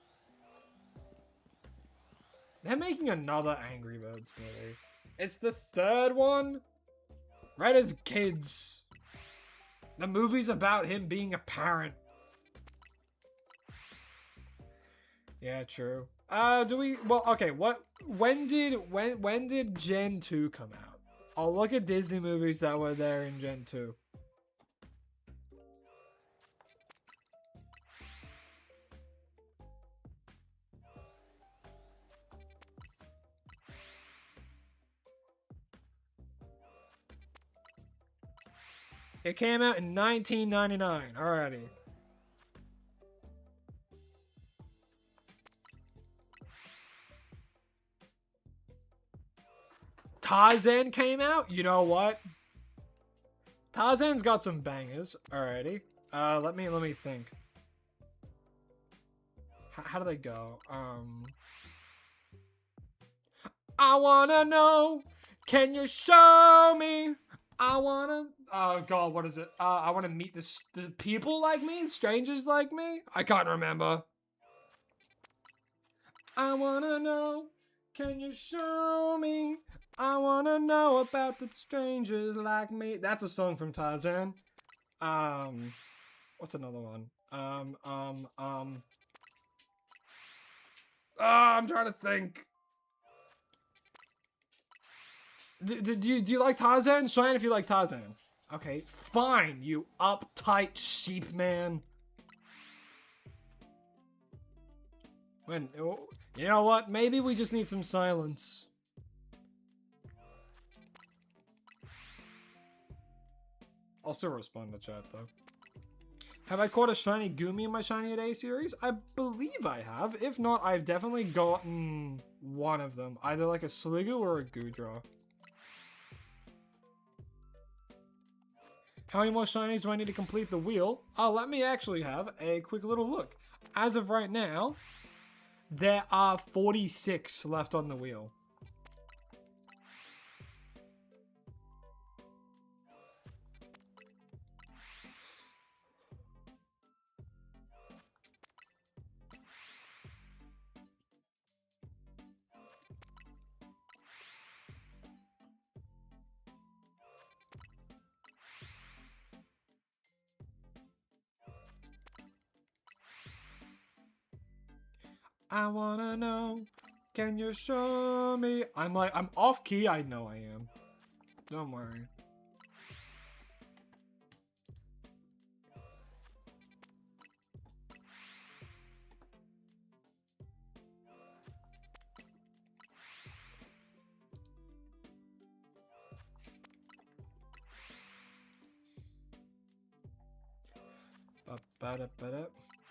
Speaker 1: They're making another Angry Birds movie. It's the third one. Right as kids. The movie's about him being a parent. Yeah, true. When did Gen 2 come out? I'll look at Disney movies that were there in Gen 2. It came out in 1999. Alrighty. Tarzan came out? You know what? Tarzan's got some bangers. Alrighty. Let me think. How do they go? I wanna know. Can you show me? I wanna... Oh god, what is it? I wanna meet the people like me? Strangers like me? I can't remember. I wanna know. Can you show me? I wanna know about the strangers like me. That's a song from Tarzan. What's another one? I'm trying to think. Do you like Tarzan? Shine if you like Tarzan. Okay, fine, you uptight sheep man. You know what? Maybe we just need some silence. I'll still respond to chat though. Have I caught a shiny Goomy in my Shiny a Day series? I believe I have. If not, I've definitely gotten one of them. Either like a Sliggoo or a Goodra. How many more shinies do I need to complete the wheel? Oh, let me actually have a quick little look. As of right now, there are 46 left on the wheel. I wanna know, can you show me? I'm off key, I know I am. Don't worry.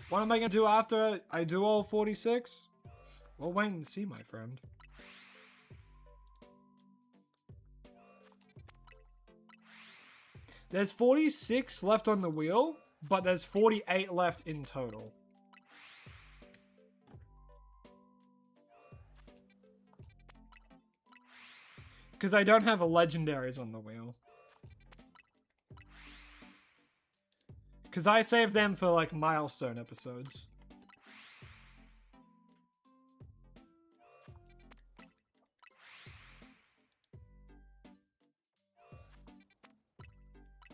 Speaker 1: What am I gonna do after I do all 46? We'll wait and see, my friend. There's 46 left on the wheel, but there's 48 left in total. Because I don't have legendaries on the wheel. Because I saved them for, like, milestone episodes.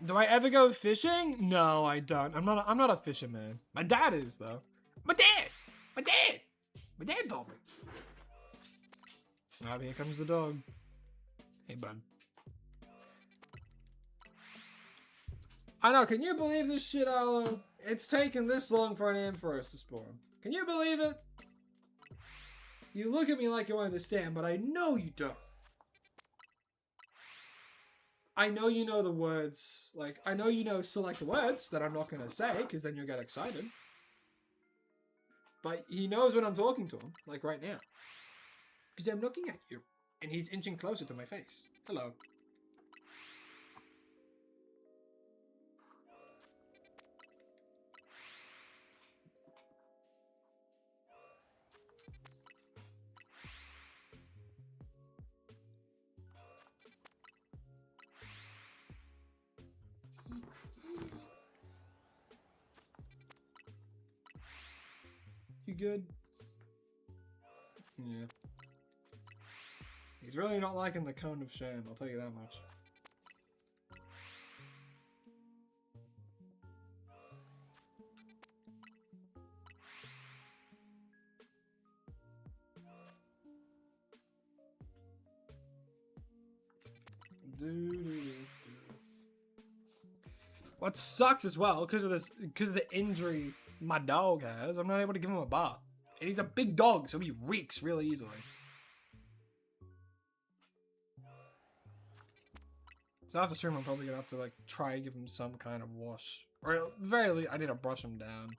Speaker 1: Do I ever go fishing? No, I don't. I'm not a fisherman. My dad is, though. My dad told me. Oh, here comes the dog. Hey, bud. I know, can you believe this shit, Arlo? It's taken this long for an Ampharos to spawn. Can you believe it? You look at me like you understand, but I know you don't. I know you know the words, like, I know you know select words that I'm not going to say, because then you'll get excited. But he knows when I'm talking to him, like right now. Because I'm looking at you, and he's inching closer to my face. Hello. You good? Yeah. He's really not liking the cone of shame, I'll tell you that much. What sucks as well, because of the injury my dog has, I'm not able to give him a bath. And he's a big dog, so he reeks really easily. So after stream, I'm probably gonna have to like try and give him some kind of wash, or at the very least, I need to brush him down.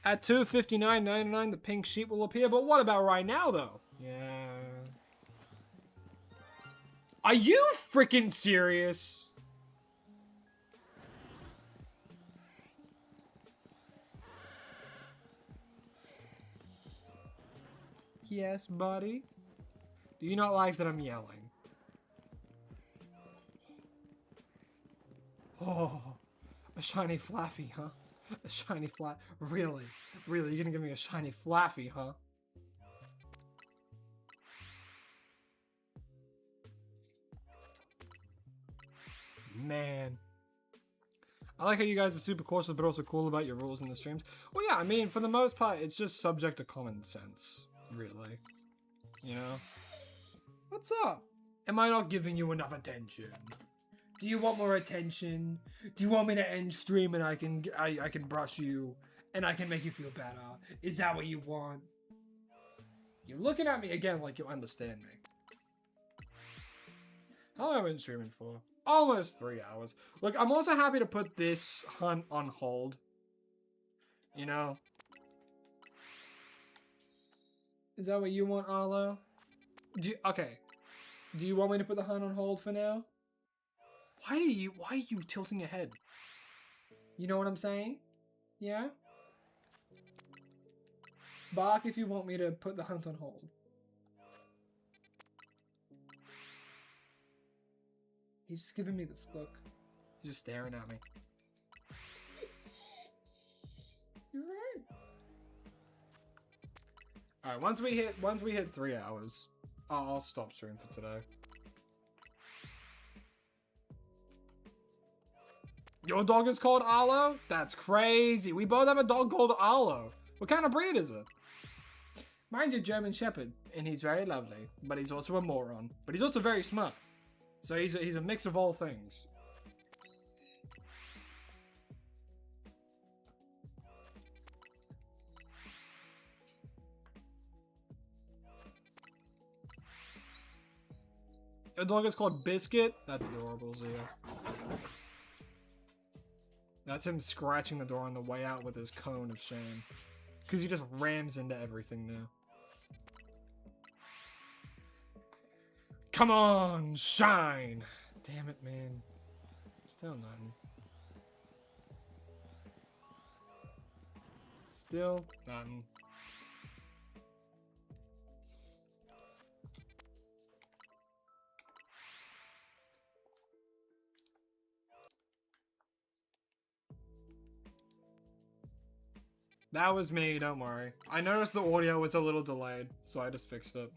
Speaker 1: At 2:59.99, the pink sheep will appear. But what about right now, though? Yeah. Are you freaking serious? Yes, buddy. Do you not like that I'm yelling? Oh, a shiny flaffy, huh? A shiny flat. Really? Really? You're gonna give me a shiny flaffy, huh? Man. I like how you guys are super cautious but also cool about your rules in the streams. Well, yeah, I mean, for the most part, it's just subject to common sense. Really. You know? What's up? Am I not giving you enough attention? Do you want more attention? Do you want me to end stream and I can brush you and I can make you feel better? Is that what you want? You're looking at me again like you understand me. How long have I been streaming for? Almost 3 hours. Look, I'm also happy to put this hunt on hold. You know? Is that what you want, Arlo? Okay. Do you want me to put the hunt on hold for now? Why are you tilting your head? You know what I'm saying? Yeah? Bark if you want me to put the hunt on hold. He's just giving me this look. He's just staring at me. You're right. Alright, once we hit 3 hours, I'll stop streaming for today. Your dog is called Arlo? That's crazy. We both have a dog called Arlo. What kind of breed is it? Mine's a German Shepherd, and he's very lovely, but he's also a moron. But he's also very smart. So he's a mix of all things. Your dog is called Biscuit? That's adorable, Zia. That's him scratching the door on the way out with his cone of shame. Because he just rams into everything now. Come on, shine! Damn it, man. Still nothing. Still nothing. That was me, don't worry. I noticed the audio was a little delayed, so I just fixed it.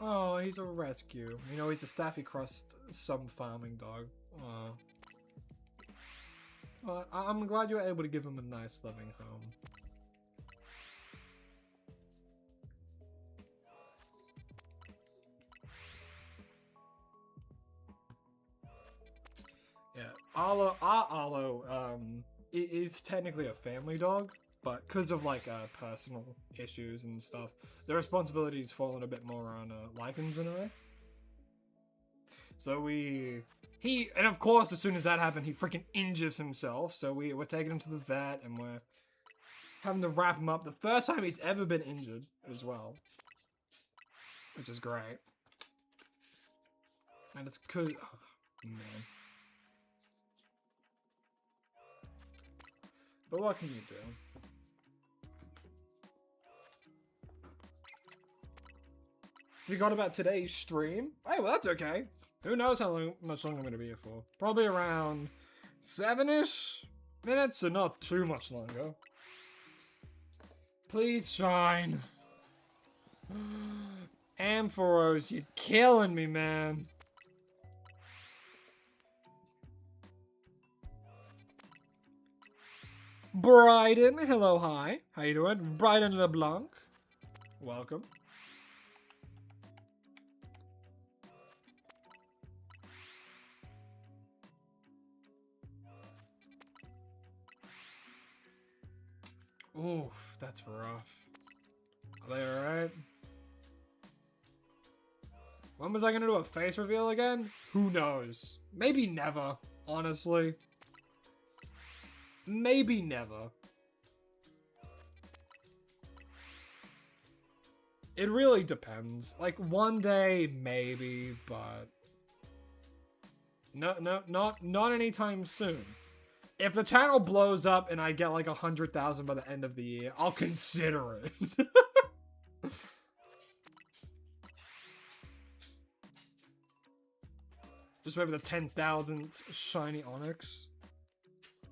Speaker 1: Oh, he's a rescue. You know, he's a Staffy Crust, some farming dog. Well, I'm glad you were able to give him a nice, loving home. Yeah, Arlo, is technically a family dog, but because of like personal issues and stuff, the responsibility's fallen a bit more on Lycans in a way. So and of course, as soon as that happened, he freaking injures himself. So we're taking him to the vet, and we're having to wrap him up. The first time he's ever been injured as well, which is great. And it's cause, oh, man. But what can you do? Forgot about today's stream. Hey, well, that's okay. Who knows how much longer I'm going to be here for. Probably around 7-ish minutes, so not too much longer. Please shine. Ampharos, you're killing me, man. Bryden, hello, hi. How you doing? Bryden LeBlanc. Welcome. Oof, that's rough. Are they alright? When was I gonna do a face reveal again? Who knows? Maybe never, honestly. Maybe never. It really depends. Like, one day, maybe, but... not anytime soon. If the channel blows up and I get like 100,000 by the end of the year, I'll consider it. Just maybe the 10,000th shiny Onyx.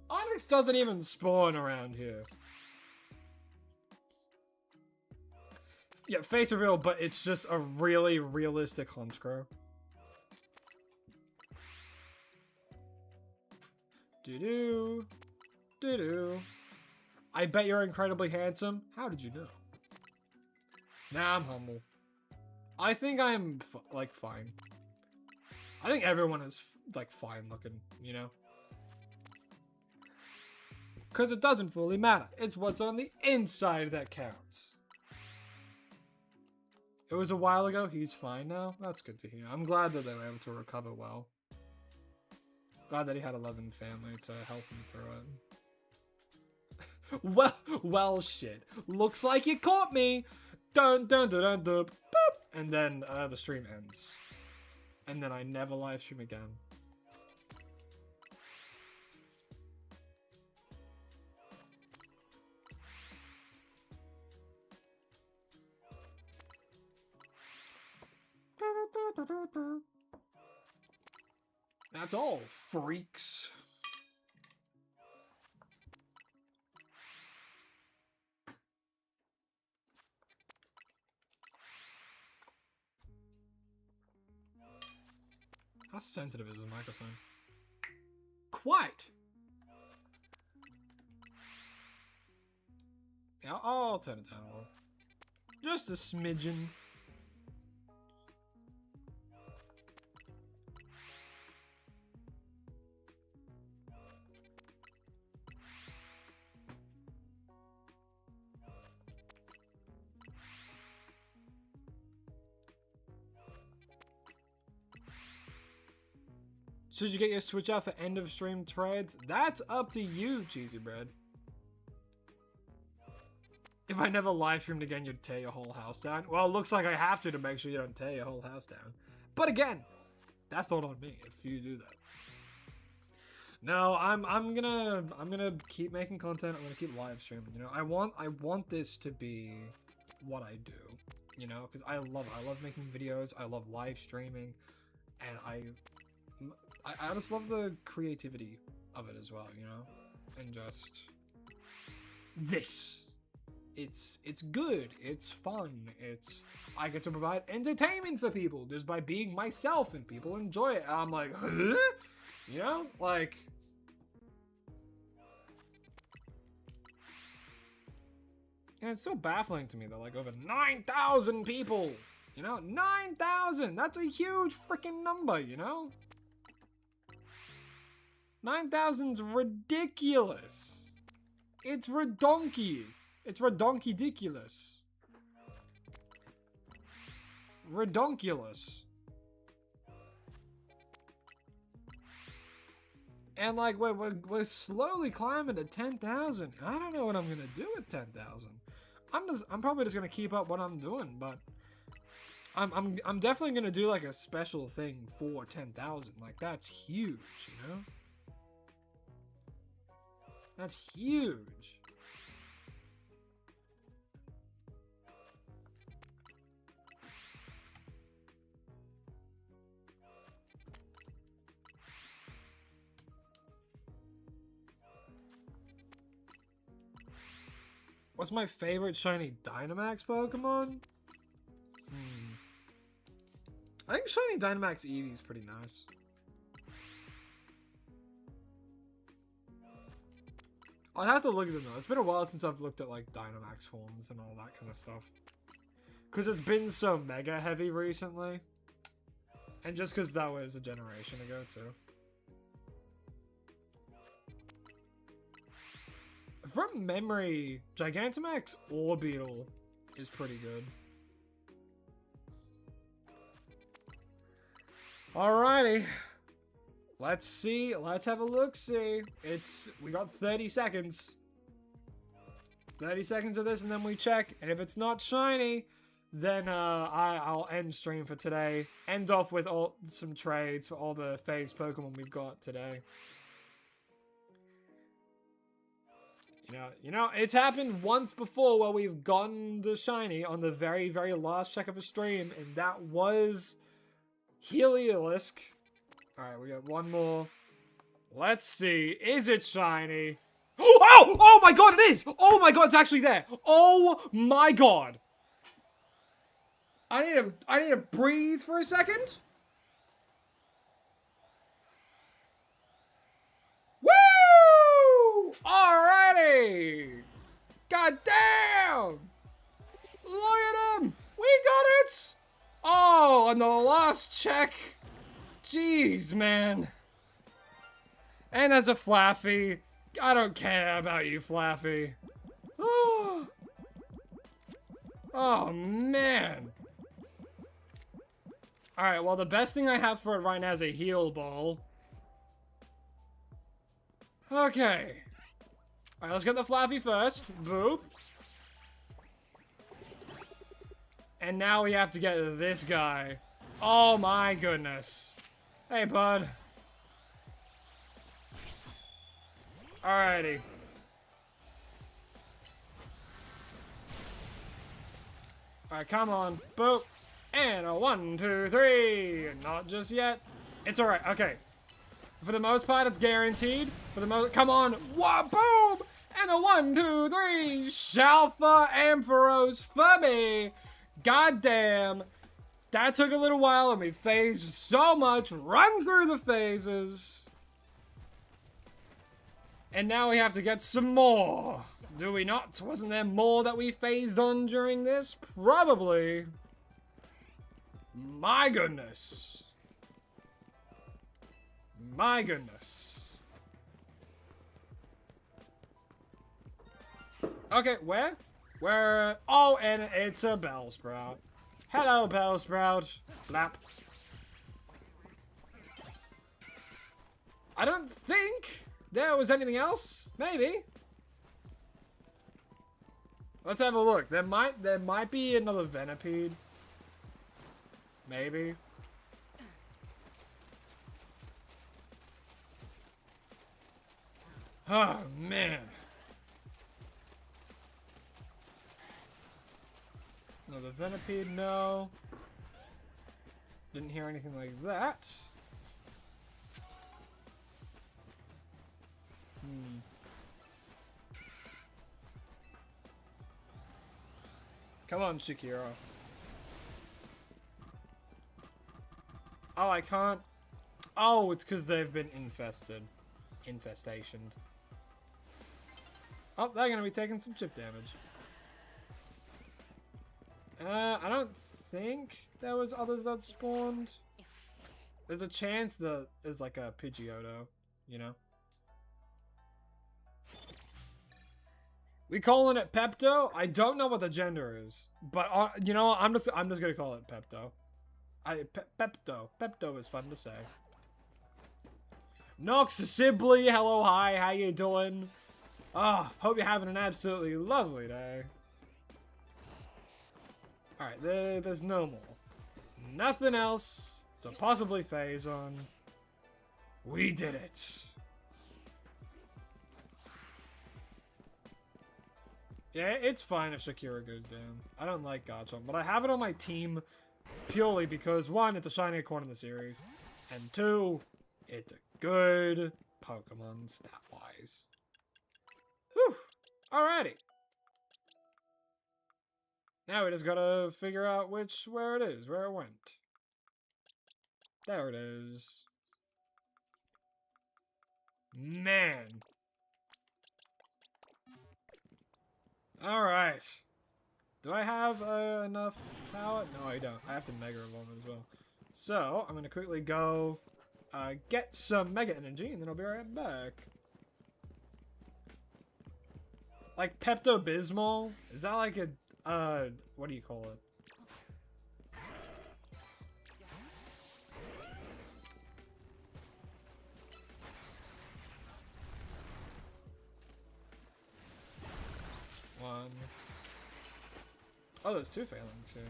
Speaker 1: Onyx doesn't even spawn around here. Yeah, face reveal, but it's just a really realistic Honchkrow. Doo-doo. Doo-doo. I bet you're incredibly handsome. How did you know? Nah, I'm humble. I think I'm, like, fine. I think everyone is like fine looking, you know? Because it doesn't fully matter. It's what's on the inside that counts. It was a while ago. He's fine now. That's good to hear. I'm glad that they were able to recover well. Glad that he had a loving family to help him through it. well, shit. Looks like you caught me. Dun dun dun dun dun. Boop. And then the stream ends. And then I never live stream again. That's all, freaks. How sensitive is this microphone? Quite. Yeah, I'll turn it down a little. Just a smidgen. Should you get your Switch out for end of stream trades? That's up to you, Cheesy Bread. If I never live streamed again, you'd tear your whole house down. Well, it looks like I have to make sure you don't tear your whole house down. But again, that's not on me if you do that. No, I'm gonna keep making content. I'm gonna keep live streaming. You know, I want this to be what I do. You know, because I love making videos. I love live streaming, and I just love the creativity of it as well, you know? And just... this. It's good. It's fun. I get to provide entertainment for people just by being myself, and people enjoy it. And I'm like, huh? You know? Like... and it's so baffling to me that like over 9,000 people, you know? 9,000! That's a huge freaking number, you know? 9,000's ridiculous. It's redonky. It's redonky-diculous. Redonkulous. And like we're slowly climbing to 10,000. I don't know what I'm gonna do with 10,000. I'm probably just gonna keep up what I'm doing, but I'm definitely gonna do like a special thing for 10,000. Like that's huge, you know? That's huge. What's my favorite shiny Dynamax Pokemon? I think shiny Dynamax Eevee is pretty nice. I'd have to look at them though. It's been a while since I've looked at like Dynamax forms and all that kind of stuff. Because it's been so mega heavy recently. And just because that was a generation ago too. From memory, Gigantamax Orbeetle is pretty good. Alrighty. Let's see. Let's have a look-see. We got 30 seconds. 30 seconds of this and then we check. And if it's not shiny, then I'll end stream for today. End off with some trades for all the phase Pokemon we've got today. You know, it's happened once before where we've gotten the shiny on the very, very last check of a stream, and that was Heliolisk. Alright, we got one more. Let's see. Is it shiny? Oh! Oh my god, it is! Oh my god, it's actually there! Oh my god! I need to breathe for a second. Woo! Alrighty! God damn! Look at him! We got it! Oh, on the last check. Jeez, man. And there's a Flaffy. I don't care about you, Flaffy. Oh, oh man. Alright, well, the best thing I have for it right now is a heal ball. Okay. Alright, let's get the Flaffy first. Boop. And now we have to get this guy. Oh my goodness. Hey, bud. Alrighty. Alright, come on. Boop. And a 1, 2, 3. Not just yet. It's alright. Okay. For the most part, it's guaranteed. For the most, come on. Whoa, boom! And a 1, 2, 3. Shalfa Ampharos for me. Goddamn. That took a little while and we phased so much. Run through the phases. And now we have to get some more. Do we not? Wasn't there more that we phased on during this? Probably. My goodness. My goodness. Okay, where? Where? Oh, and it's a Bellsprout. Hello, Bellsprout. Blap. I don't think there was anything else. Maybe. Let's have a look. There might be another Venipede. Maybe. Oh, man. Another Venipede, no. Didn't hear anything like that. Come on, Shakira. Oh, I can't. Oh, it's because they've been infested. Infestationed. Oh, they're going to be taking some chip damage. I don't think there was others that spawned. There's a chance that there's like a Pidgeotto, you know? We calling it Pepto? I don't know what the gender is, but you know what? I'm just gonna call it Pepto. Pepto is fun to say. Nox Sibley, hello, hi, how you doing? Ah, hope you're having an absolutely lovely day. Alright, there's no more. Nothing else to possibly phase on. We did it. Yeah, it's fine if Shakira goes down. I don't like Garchomp, but I have it on my team purely because, one, it's a shiny corn in the series, and two, it's a good Pokemon stat-wise. Whew. Alrighty. Now we just gotta figure out where it is, where it went. There it is. Man. Alright. Do I have enough power? No, I don't. I have to Mega Evolve it as well. So, I'm gonna quickly go get some Mega Energy, and then I'll be right back. Like Pepto-Bismol? Is that like a what do you call it? One. Oh, there's two failings here.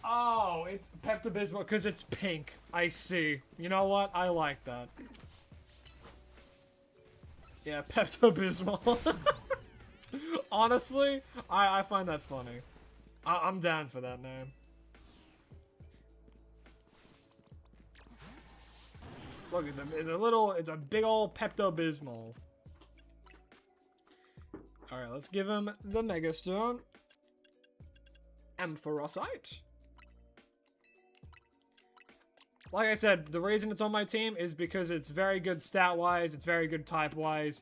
Speaker 1: Oh, it's Pepto-Bismol because it's pink. I see. You know what? I like that. Yeah, Pepto-Bismol. Honestly, I find that funny. I'm down for that name. Look, it's a big old Pepto-Bismol. Alright, let's give him the Megastone. Ampharosite. Like I said, the reason it's on my team is because it's very good stat-wise, it's very good type-wise,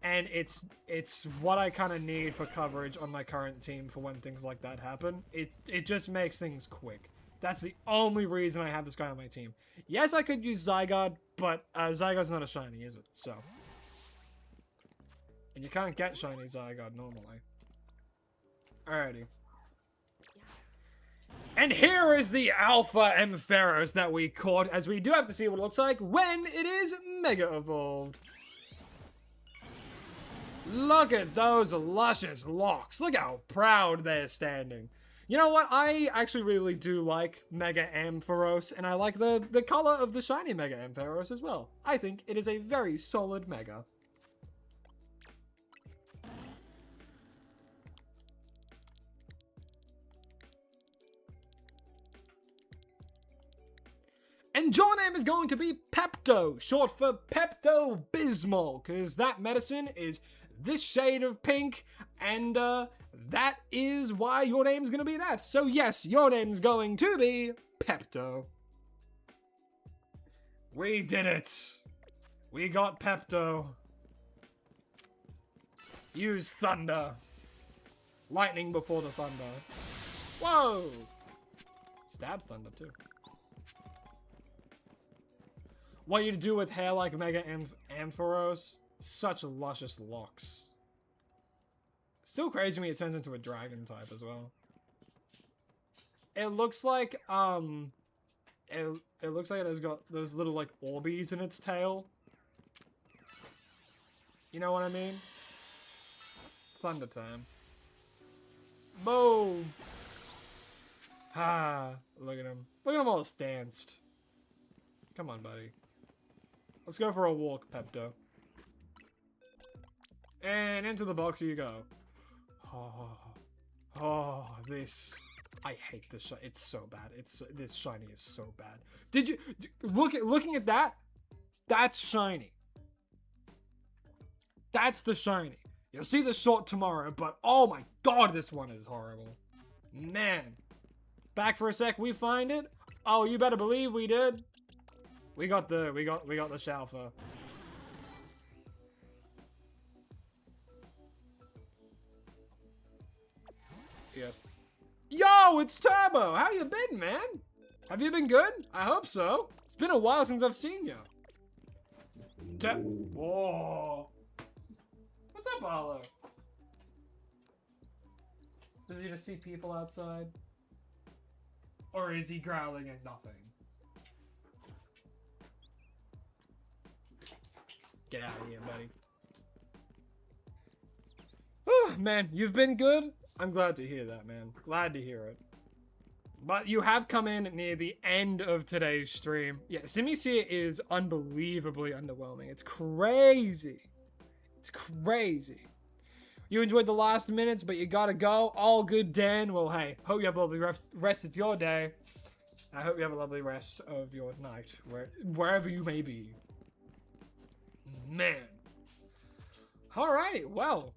Speaker 1: And it's what I kind of need for coverage on my current team for when things like that happen. It just makes things quick. That's the only reason I have this guy on my team. Yes, I could use Zygarde, but Zygarde's not a shiny, is it? So. And you can't get shiny Zygarde normally. Alrighty. And here is the Alpha Ampharos that we caught, as we do have to see what it looks like when it is Mega Evolved. Look at those luscious locks. Look how proud they're standing. You know what? I actually really do like Mega Ampharos, and I like the color of the shiny Mega Ampharos as well. I think it is a very solid Mega. And your name is going to be Pepto, short for Pepto-Bismol, because that medicine is this shade of pink, and that is why your name's gonna be that. So yes, your name's going to be Pepto. We did it. We got Pepto. Use thunder. Lightning before the thunder. Whoa! Stab thunder too. What you do with hair like Mega Ampharos? Such luscious locks. Still crazy when it turns into a dragon type as well. It looks like it looks like it has got those little like Orbeez in its tail. You know what I mean? Thunder time. Boom! Ah, look at him. Look at him all stanced. Come on, buddy. Let's go for a walk, Pepto. And into the box you go. Oh, this. I hate this shiny. It's so bad. This shiny is so bad. Did you looking at that? That's shiny. That's the shiny. You'll see the short tomorrow, but oh my god, this one is horrible. Man. Back for a sec, we find it. Oh, you better believe we did. We got the Shalfa. Yes. Yo, it's Turbo! How you been, man? Have you been good? I hope so. It's been a while since I've seen you. Whoa. What's up, Arlo? Does he just see people outside? Or is he growling at nothing? Get out of here, buddy. Oh, man, you've been good? I'm glad to hear that, man. Glad to hear it. But you have come in near the end of today's stream. Yeah, Simisear is unbelievably underwhelming. It's crazy. It's crazy. You enjoyed the last minutes, but you gotta go. All good, Dan. Well, hey, hope you have a lovely rest of your day. I hope you have a lovely rest of your night, wherever you may be. Man. Alrighty, well.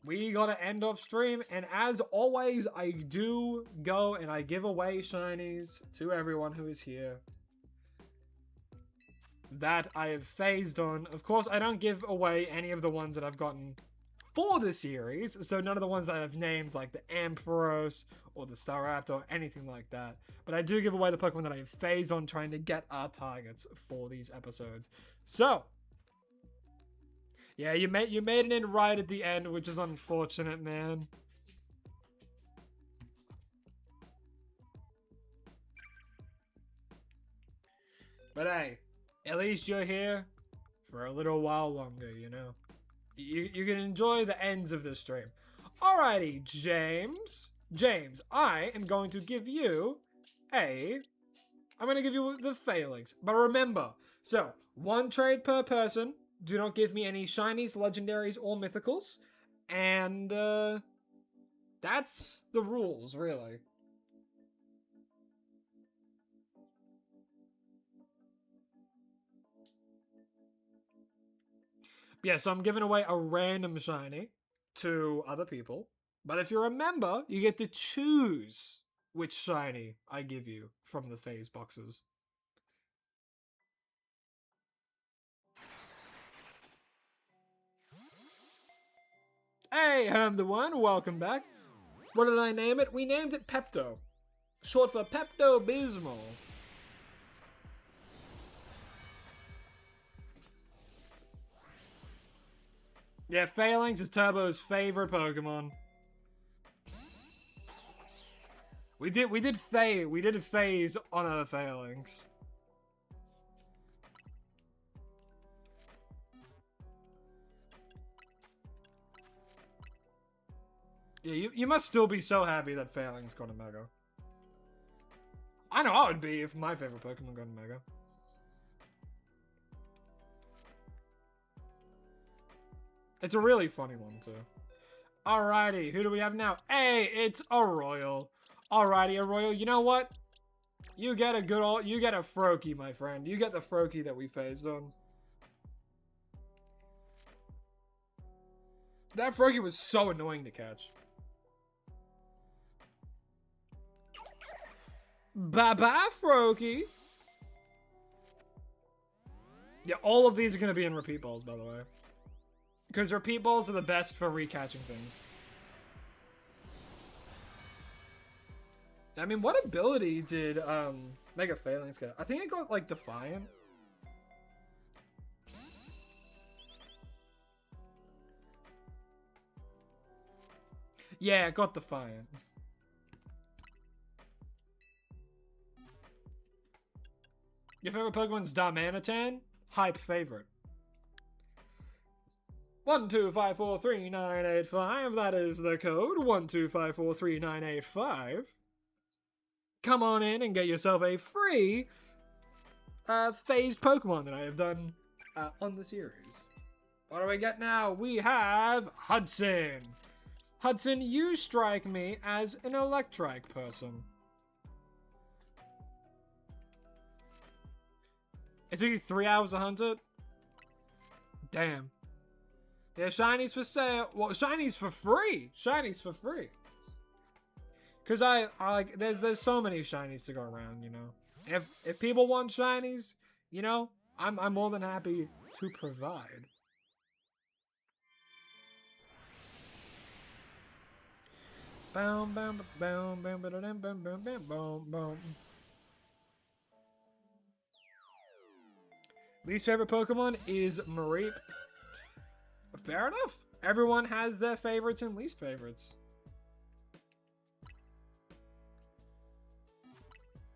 Speaker 1: We gotta end off stream, and as always, I do go and I give away shinies to everyone who is here that I have phased on. Of course, I don't give away any of the ones that I've gotten for the series, so none of the ones that I've named, like the Ampharos or the Staraptor or anything like that. But I do give away the Pokemon that I have phased on trying to get our targets for these episodes. So, yeah, you made it in right at the end, which is unfortunate, man. But hey, at least you're here for a little while longer, you know? You can enjoy the ends of the stream. Alrighty, James. James, I am going to give you I'm going to give you the Phalanx. But remember, so, 1 trade per person. Do not give me any shinies, legendaries, or mythicals. And, that's the rules, really. Yeah, so I'm giving away a random shiny to other people. But if you're a member, you get to choose which shiny I give you from the phase boxes. Hey, I'm the one. Welcome back. What did I name it? We named it Pepto. Short for Pepto-Bismol. Yeah, Phalanx is Turbo's favorite Pokemon. We did a phase on a Phalanx. Yeah, you must still be so happy that Phalanx got a Mega. I know I would be if my favorite Pokemon got a Mega. It's a really funny one too. Alrighty, who do we have now? Hey, it's a Royal. Alrighty, a Royal. You know what? You get a Froakie, my friend. You get the Froakie that we phased on. That Froakie was so annoying to catch. Bye-bye, Froakie. Yeah, all of these are going to be in repeat balls, by the way. Because repeat balls are the best for recatching things. I mean, what ability did Mega Phalanx get? I think it got, like, Defiant. Yeah, it got Defiant. Your favorite Pokemon's Darmanitan? Hype favorite. 125433985. That is the code. 125433985. Come on in and get yourself a free phased Pokemon that I have done on the series. What do we get now? We have Hudson. Hudson, you strike me as an Electrike person. It took you 3 hours to hunt it? Damn. Yeah, shinies for sale. Well, shinies for free. Shinies for free. Cause I like there's so many shinies to go around, you know. If people want shinies, you know, I'm more than happy to provide. Boom, boom, boom, boom, boom, boom, boom, boom, boom, boom. Least favorite Pokemon is Mareep. Fair enough. Everyone has their favorites and least favorites.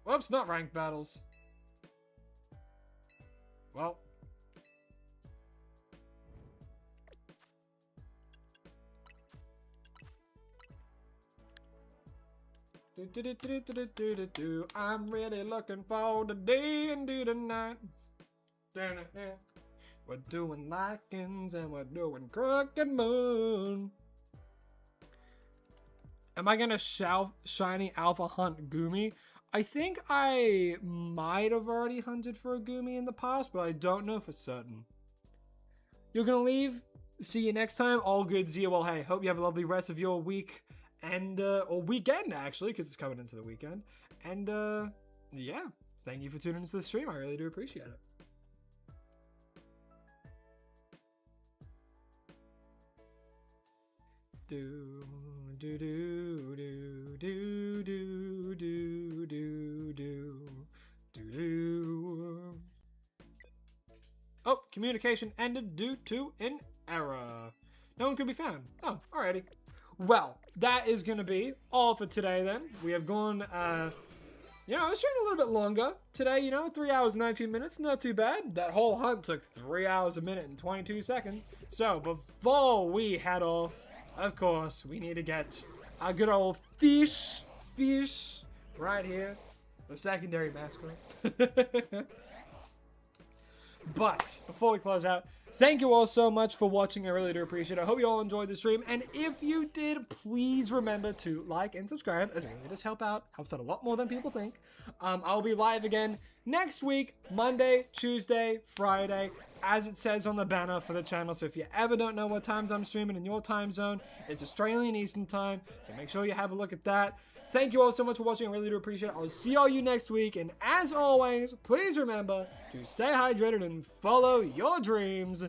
Speaker 1: Whoops, not ranked battles. Well. I'm really looking forward to D&D tonight. We're doing Lycans and we're doing Crooked Moon. Am I gonna shiny alpha hunt Goomy? I think I might have already hunted for a Goomy in the past, but I don't know for certain. You're gonna leave? See you next time. All good, Zia. Well, hey, hope you have a lovely rest of your week and or weekend actually, because it's coming into the weekend. And yeah, thank you for tuning into the stream. I really do appreciate it. Do do do do do do do do do do. Oh, communication ended due to an error. No one could be found. Oh, alrighty. Well, that is gonna be all for today then. We have gone you know, I was trying a little bit longer today, you know, 3 hours and 19 minutes, not too bad. That whole hunt took 3 hours, a minute, and 22 seconds. So, before we head off, of course, we need to get our good old fish, right here, the secondary mascot. But, before we close out, thank you all so much for watching. I really do appreciate it. I hope you all enjoyed the stream. And if you did, please remember to like and subscribe, as it really does help out. Helps out a lot more than people think. I'll be live again next week, Monday, Tuesday, Friday, as it says on the banner for the channel. So if you ever don't know what times I'm streaming in your time zone, it's Australian Eastern Time. So make sure you have a look at that. Thank you all so much for watching. I really do appreciate it. I'll see all you next week. And as always, please remember to stay hydrated and follow your dreams.